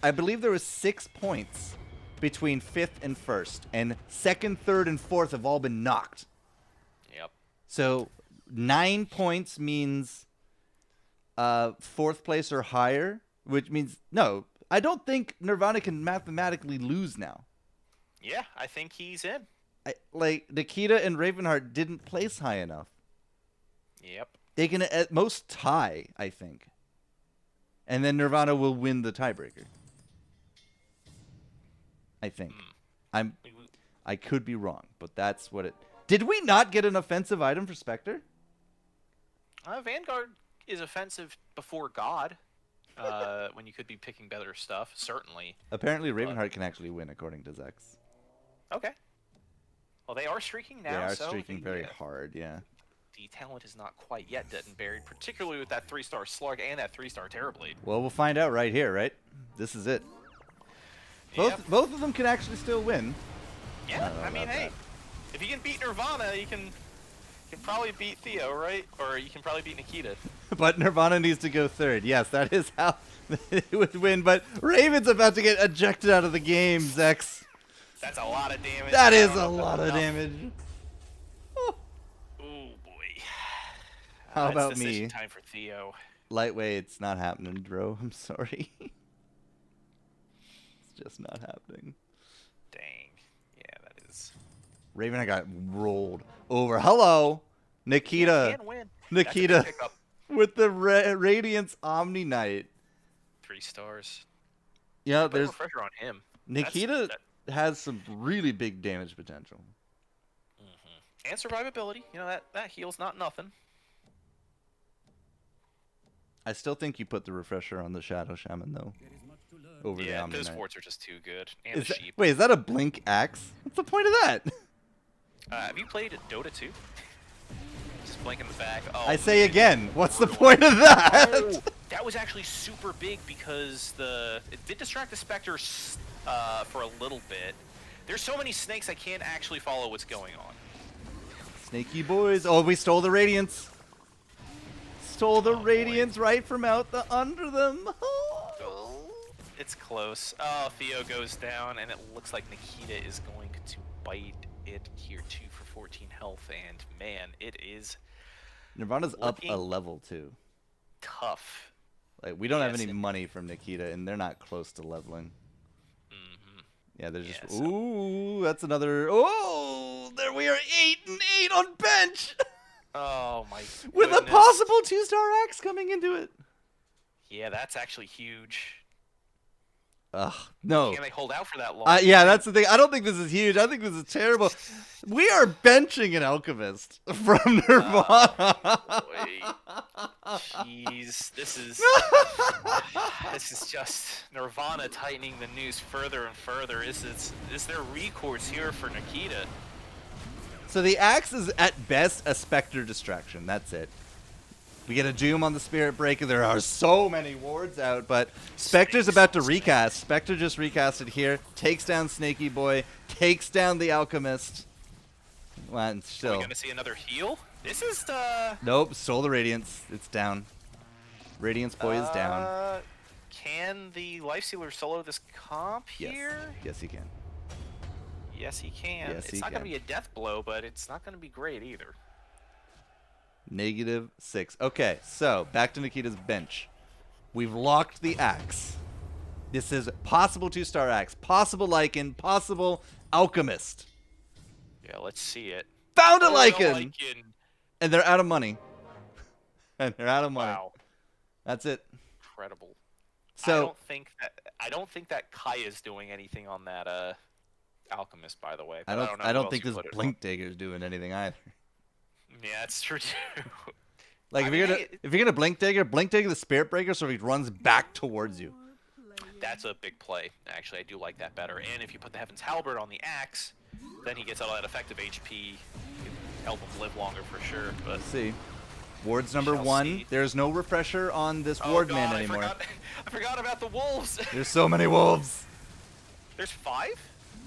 I believe there was 6 points between 5th and 1st, and 2nd, 3rd, and 4th have all been knocked. Yep. So 9 points means 4th place or higher, which means no. I don't think Nirvana can mathematically lose now. Yeah, I think he's in. Like Nikita and Ravenheart didn't place high enough. Yep. They can at most tie, I think. And then Nirvana will win the tiebreaker. I think. I could be wrong, but that's what it... Did we not get an offensive item for Spectre? Vanguard is offensive before God. When you could be picking better stuff, certainly. Apparently Ravenheart can actually win, according to Zex. Okay. Well, they are streaking now. They are so streaking very hard, yeah. The talent is not quite yet dead and buried, particularly with that 3-star Slug and that 3-star Terrorblade. Well, we'll find out right here, right? This is it. Yep. Both of them can actually still win. Yeah, I mean, hey, if you can beat Nirvana, you can probably beat Theo, right? Or you can probably beat Nikita. But Nirvana needs to go 3rd. Yes, that is how it would win. But Raven's about to get ejected out of the game, Zex. That's a lot of damage. That is a lot of damage. Oh boy. How about it's me? decision time for Theo. Lightweight's not happening, bro. I'm sorry. It's just not happening. Dang. Yeah, that is. Raven got rolled over. Hello, Nikita. Can win. Nikita That's a big pickup. with the Radiance Omni Knight. 3 stars. Yeah, Put a there's refresher on him. Nikita has some really big damage potential. And survivability. You know, that heals not nothing. I still think you put the refresher on the Shadow Shaman, though. Over the Omni those Knight. forts are just too good. And the sheep. Wait, is that a blink axe? What's the point of that? Have you played Dota 2? Just blink in the back. Oh, I say again, what's the point of that? Oh, that was actually super big because it did distract the Spectres for a little bit. There's so many snakes I can't actually follow what's going on. Snaky boys. Oh, we stole the Radiance. Stole the Radiance right from out the under them. It's close. Oh, Theo goes down, and it looks like Nikita is going to bite it here too for 14 health, and man, it is Nirvana's up a level too. Tough. Like we don't have any money from Nikita, and they're not close to leveling. Yeah, they're just. Ooh, that's another. Oh, there we are, 8 and 8 on bench. Oh my. With a possible 2-star axe coming into it. Yeah, that's actually huge. Ugh, no. Can they hold out for that long? Yeah, that's the thing. I don't think this is huge. I think this is terrible. We are benching an alchemist from Nirvana. Jeez, this is just Nirvana tightening the noose further and further. Is there recourse here for Nikita? So the axe is at best a Spectre distraction. That's it. We get a Doom on the Spirit Breaker. There are so many wards out, but Spectre's about to recast. Spectre just recasted here. Takes down Snaky Boy. Takes down the Alchemist. Well, still. Are we going to see another heal? This is Nope, stole the Radiance. It's down. Radiance Boy is down. Can the Lifestealer solo this comp here? Yes, he can. Yes, he can. Yes, it's not going to be a death blow, but it's not going to be great either. -6. Okay, so back to Nikita's bench. We've locked the axe. This is possible 2-star axe, possible Lycan, possible Alchemist. Yeah, let's see it. Found a Oh, Lycan! And they're out of money. And they're out of money. Wow, That's it. incredible. So I don't think that Kaya's doing anything on that Alchemist, by the way. I But don't know I who don't else think you this put it on. Blink Dagger's doing anything either. Yeah, that's true too. Like I if mean, you're gonna hey, if you're gonna Blink Dagger the Spirit Breaker so he runs back towards you. that's a big play. Actually, I do like that better. And if you put the Heaven's Halberd on the axe, then he gets all that effective HP. You can help him live longer for sure. But Let's see. Ward's number Shall 1. see. There's no refresher on this oh Ward god, man anymore. I forgot about the wolves. There's so many wolves. There's 5?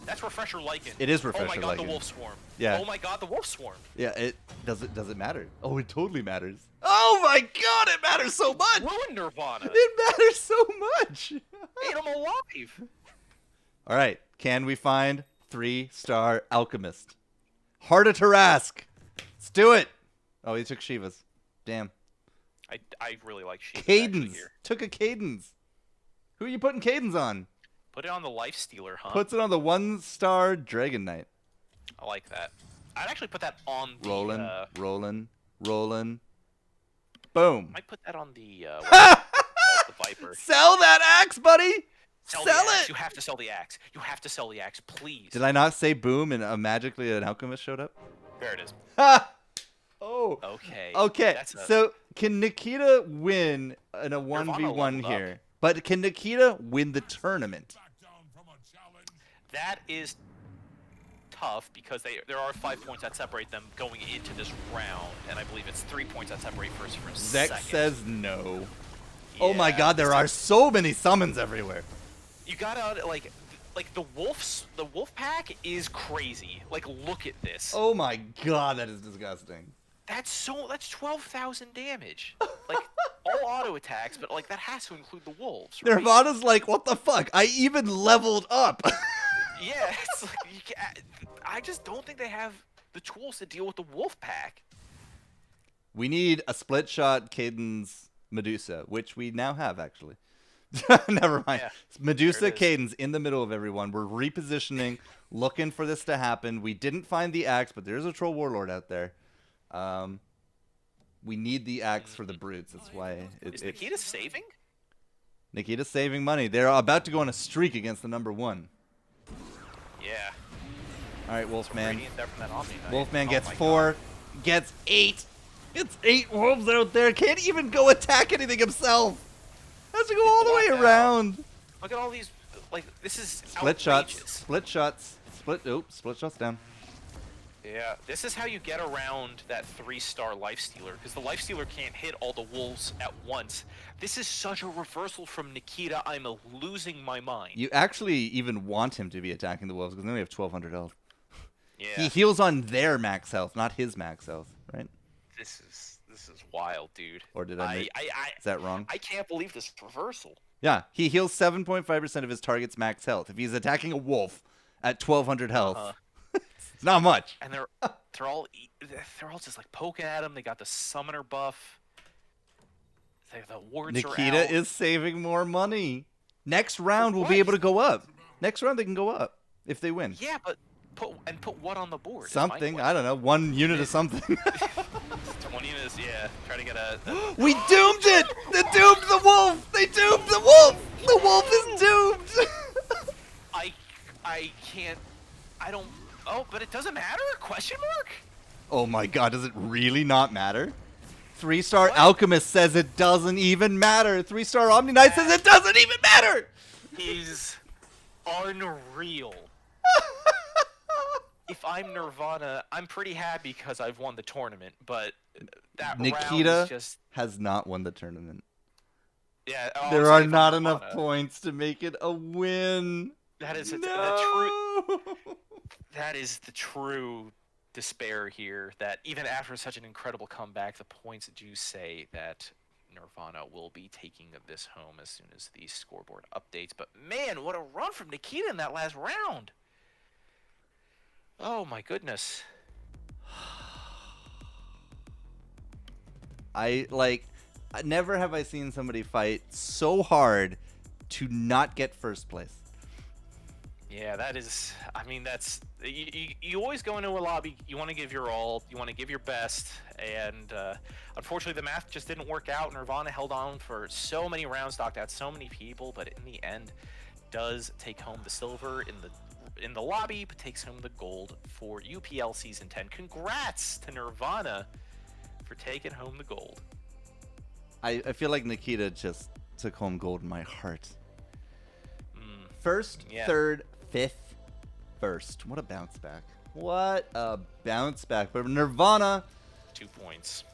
That's Refresher Lycan. It is Oh my Refresher god, Lycan. the Wolf Swarm. Yeah. Oh my god, the Wolf Swarm. Yeah, it does it matter? Oh, it totally matters. Oh my god, it matters so much. Ruin Nirvana. It matters so much. Made him alive. All right, can we find 3-star Alchemist? Harder to ask. Let's do it. Oh, he took Shiva's. Damn. I really like Sheep. Cadence. Took a Cadence. Who are you putting Cadence on? Put it on the Life Stealer, huh? Puts it on the 1-star Dragon Knight. I like that. I'd actually put that on the... Rolling. Boom. Might put that on the Viper. Sell that axe, buddy. Sell Sell the axe. it. You have to sell the axe. You have to sell the axe, please. Did I not say boom and magically an alchemist showed up? There it is. Ha! Oh. Okay. Okay. That's So can Nikita win in a 1v1 leveled here? up. But can Nikita win the tournament? That is tough because there are 5 points that separate them going into this round, and I believe it's 3 points that separate first from Zex second. says no. Oh my Yeah, god, there are so many summons everywhere. You gotta like the wolf pack is crazy. Like, look at this. Oh my god, that is disgusting. That's 12,000 damage. Like all auto attacks, but like that has to include the wolves. Right? Nirvana's like, what the fuck? I even leveled up. Yeah, it's like I just don't think they have the tools to deal with the wolf pack. We need a split shot Cadence Medusa, which we now have actually. Never mind. Yeah, Medusa there it is. Cadence in the middle of everyone. We're repositioning, looking for this to happen. We didn't find the axe, but there's a troll warlord out there. We need the axe for the brutes. That's why Is Nikita saving? Nikita's saving money. They're about to go on a streak against the number 1. Yeah. All right, Wolfman. Radiant there from that Omni Knight. Wolfman Oh gets my 4, God. gets 8. It's 8 wolves out there. Can't even go attack anything himself. Has to go all the way blocked out. around. Look at all these. Like, this is Split outrageous. shots. Split shots. Split shots down. Yeah, this is how you get around that 3-star Life Stealer, because the Life Stealer can't hit all the wolves at once. This is such a reversal from Nikita. I'm losing my mind. You actually even want him to be attacking the wolves because they only have 1,200 health. Yeah, He heals on their max health, not his max health, right? this is wild, dude. Or did I make... I Is that wrong? I can't believe this reversal. Yeah, he heals 7.5% of his target's max health. If he's attacking a wolf at 1,200 health, it's not much. And they're all just like poking at him. They got the summoner buff. The wards are Nikita out. is saving more money. Next round, we'll what? be able to go up. Next round, they can go up if they win. Yeah, but put what on the board? Something. I don't know. 1 unit of something. 20 units, yeah. Try to get a We doomed it! They doomed the wolf! They doomed the wolf! The wolf is doomed! I can't. I don't. Oh, but it doesn't matter? Question mark? Oh my god, does it really not matter? 3-star Alchemist says it doesn't even matter. 3-star Omni Knight says it doesn't even matter! Is unreal. If I'm Nirvana, I'm pretty happy because I've won the tournament, but that round Nikita is just... has not won the tournament. Yeah, There honestly, are if I'm not enough Nirvana, points to make it a win. That is the true... No! That is the true despair here, that even after such an incredible comeback, the points do say that Nirvana will be taking this home as soon as the scoreboard updates. But man, what a run from Nikita in that last round! Oh my goodness. Never have I seen somebody fight so hard to not get first place. Yeah, that is... I mean, You always go into a lobby, you want to give your all, you want to give your best, and unfortunately the math just didn't work out. Nirvana held on for so many rounds, knocked out so many people, but in the end does take home the silver in the lobby, but takes home the gold for UPL Season 10. Congrats to Nirvana for taking home the gold. I feel like Nikita just took home gold in my heart. First, Yeah. third, fifth, first. What a bounce back. What a bounce back. But Nirvana, 2 points.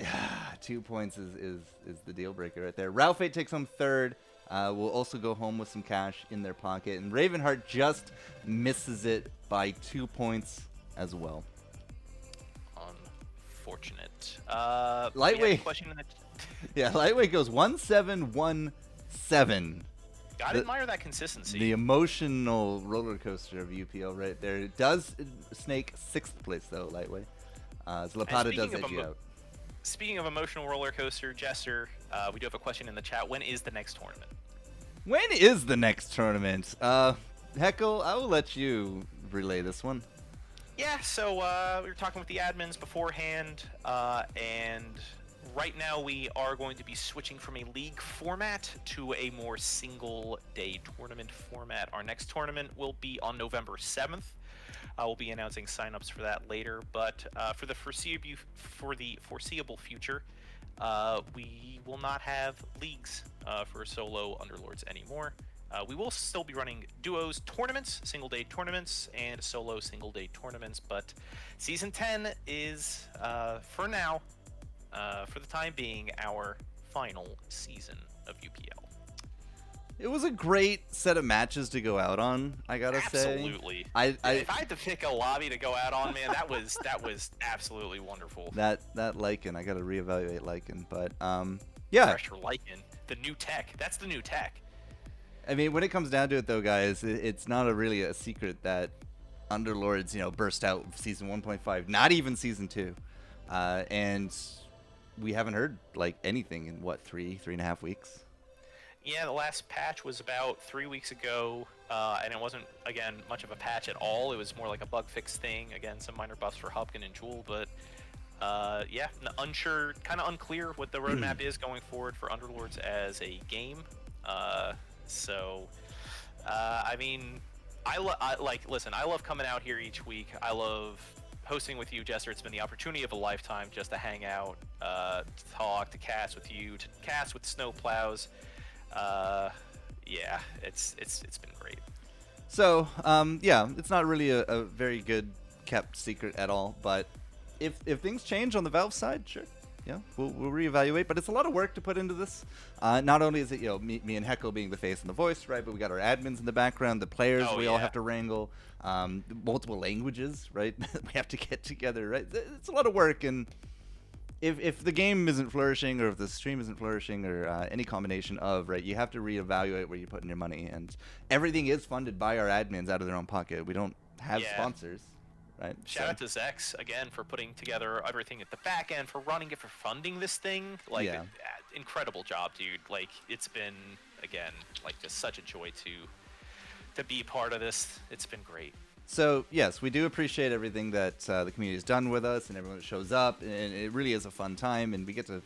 2 points is the deal breaker right there. Ralph takes home third. Will also go home with some cash in their pocket. And Ravenheart just misses it by 2 points as well. Unfortunate. Lightweight. Question in the... Yeah, Lightweight goes 1-7-1-7. Gotta admire that consistency. The emotional roller coaster of UPL right there. It does snake 6th place, though, Lightweight. Zlapata does edge you out. Speaking of emotional roller coaster, Jester, we do have a question in the chat. When is the next tournament? When is the next tournament? Heckle, I will let you relay this one. Yeah, so we were talking with the admins beforehand, and right now we are going to be switching from a league format to a more single-day tournament format. Our next tournament will be on November 7th. We'll be announcing signups for that later, but for the foreseeable future, we will not have leagues for solo Underlords anymore. We will still be running duos tournaments, single-day tournaments, and solo single-day tournaments, but Season 10 is, for now, for the time being, our final season of UPL. It was a great set of matches to go out on, I gotta say. Absolutely. If I had to pick a lobby to go out on, man, that was absolutely wonderful. That Lycan, I gotta reevaluate Lycan, but yeah. Pressure Lycan, the new tech. That's the new tech. I mean, when it comes down to it, though, guys, it's not really a secret that Underlords, burst out Season 1.5, not even Season 2, and we haven't heard anything in what 3.5 weeks. Yeah, the last patch was about 3 weeks ago, and it wasn't, again, much of a patch at all. It was more like a bug fix thing. Again, some minor buffs for Hupkin and Jewel, but yeah, unsure, kind of unclear what the roadmap is going forward for Underlords as a game. So, I mean, listen, I love coming out here each week. I love hosting with you, Jester. It's been the opportunity of a lifetime just to hang out, to talk, to cast with you, to cast with Snowplows. Yeah, it's been great. So, yeah, it's not really a very good kept secret at all, but if things change on the Valve side, sure. Yeah, we'll reevaluate, but it's a lot of work to put into this. Not only is it me and Heckle being the face and the voice, right? But we got our admins in the background, the players all have to wrangle, multiple languages, right? We have to get together, right? It's a lot of work, and if the game isn't flourishing, or if the stream isn't flourishing, or any combination of, right, you have to reevaluate where you're putting your money, and everything is funded by our admins out of their own pocket. We don't have sponsors. Right, Shout out to Zex again for putting together everything at the back end, for running it, for funding this thing. Incredible job, dude. It's been, again, just such a joy to be part of this. It's been great. So yes, we do appreciate everything that the community has done with us and everyone that shows up, and it really is a fun time, and we get to,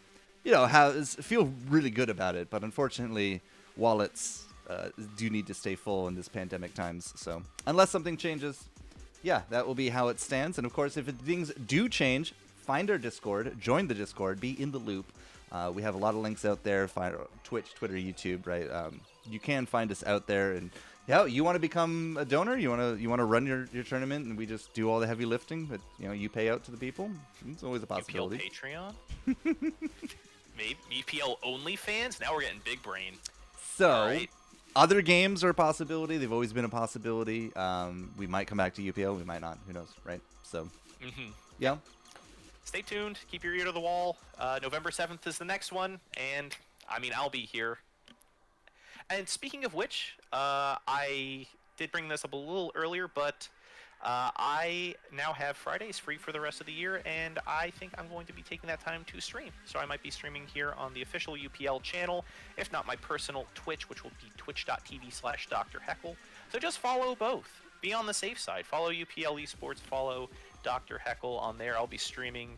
feel really good about it. But unfortunately, wallets do need to stay full in this pandemic times. So unless something changes, yeah, that will be how it stands. And of course, if things do change, find our Discord, join the Discord, be in the loop. We have a lot of links out there. Find Twitch, Twitter, YouTube, right? You can find us out there. And yeah, you want to become a donor? You want to run your tournament, and we just do all the heavy lifting, but you pay out to the people. It's always a possibility. UPL Patreon. Maybe UPL OnlyFans. Now we're getting big brain. So. All right. Other games are a possibility. They've always been a possibility. We might come back to UPL. We might not. Who knows, right? So, yeah. Stay tuned. Keep your ear to the wall. November 7th is the next one. And, I mean, I'll be here. And speaking of which, I did bring this up a little earlier, but I now have Fridays free for the rest of the year, and I think I'm going to be taking that time to stream. So I might be streaming here on the official UPL channel, if not my personal Twitch, which will be twitch.tv/Dr. Heckle. So just follow both, be on the safe side. Follow UPL Esports. Follow Dr. Heckle on there. I'll be streaming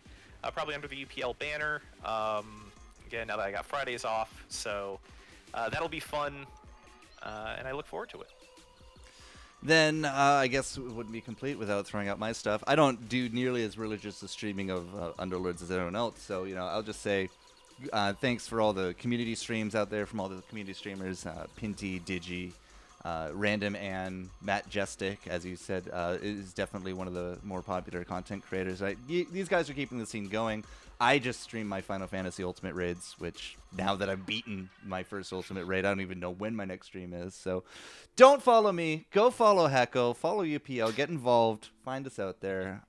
probably under the UPL banner. Again, now that I got Fridays off, so that'll be fun, and I look forward to it. Then I guess it wouldn't be complete without throwing out my stuff. I don't do nearly as religious a streaming of Underlords as anyone else, so I'll just say thanks for all the community streams out there from all the community streamers, Pinty, Digi, Random Ann, Matt Jestik, as you said, is definitely one of the more popular content creators. These guys are keeping the scene going. I just stream my Final Fantasy Ultimate raids, which now that I've beaten my first Ultimate raid, I don't even know when my next stream is. So don't follow me. Go follow Hecko. Follow UPL. Get involved. Find us out there.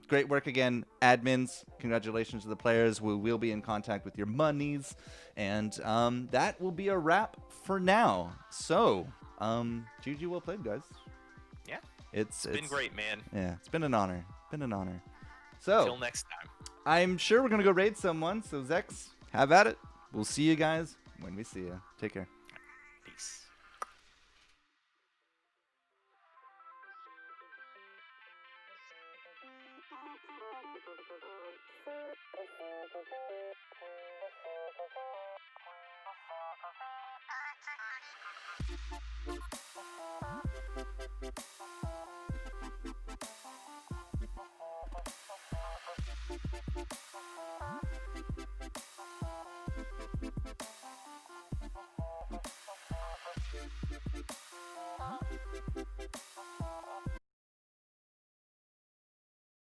Great work again, admins. Congratulations to the players. We will be in contact with your monies. And that will be a wrap for now. So, GG, well played, guys. Yeah. It's been great, man. Yeah, it's been an honor. So, till next time. I'm sure we're going to go raid someone. So, Zex, have at it. We'll see you guys when we see you. Take care. Peace.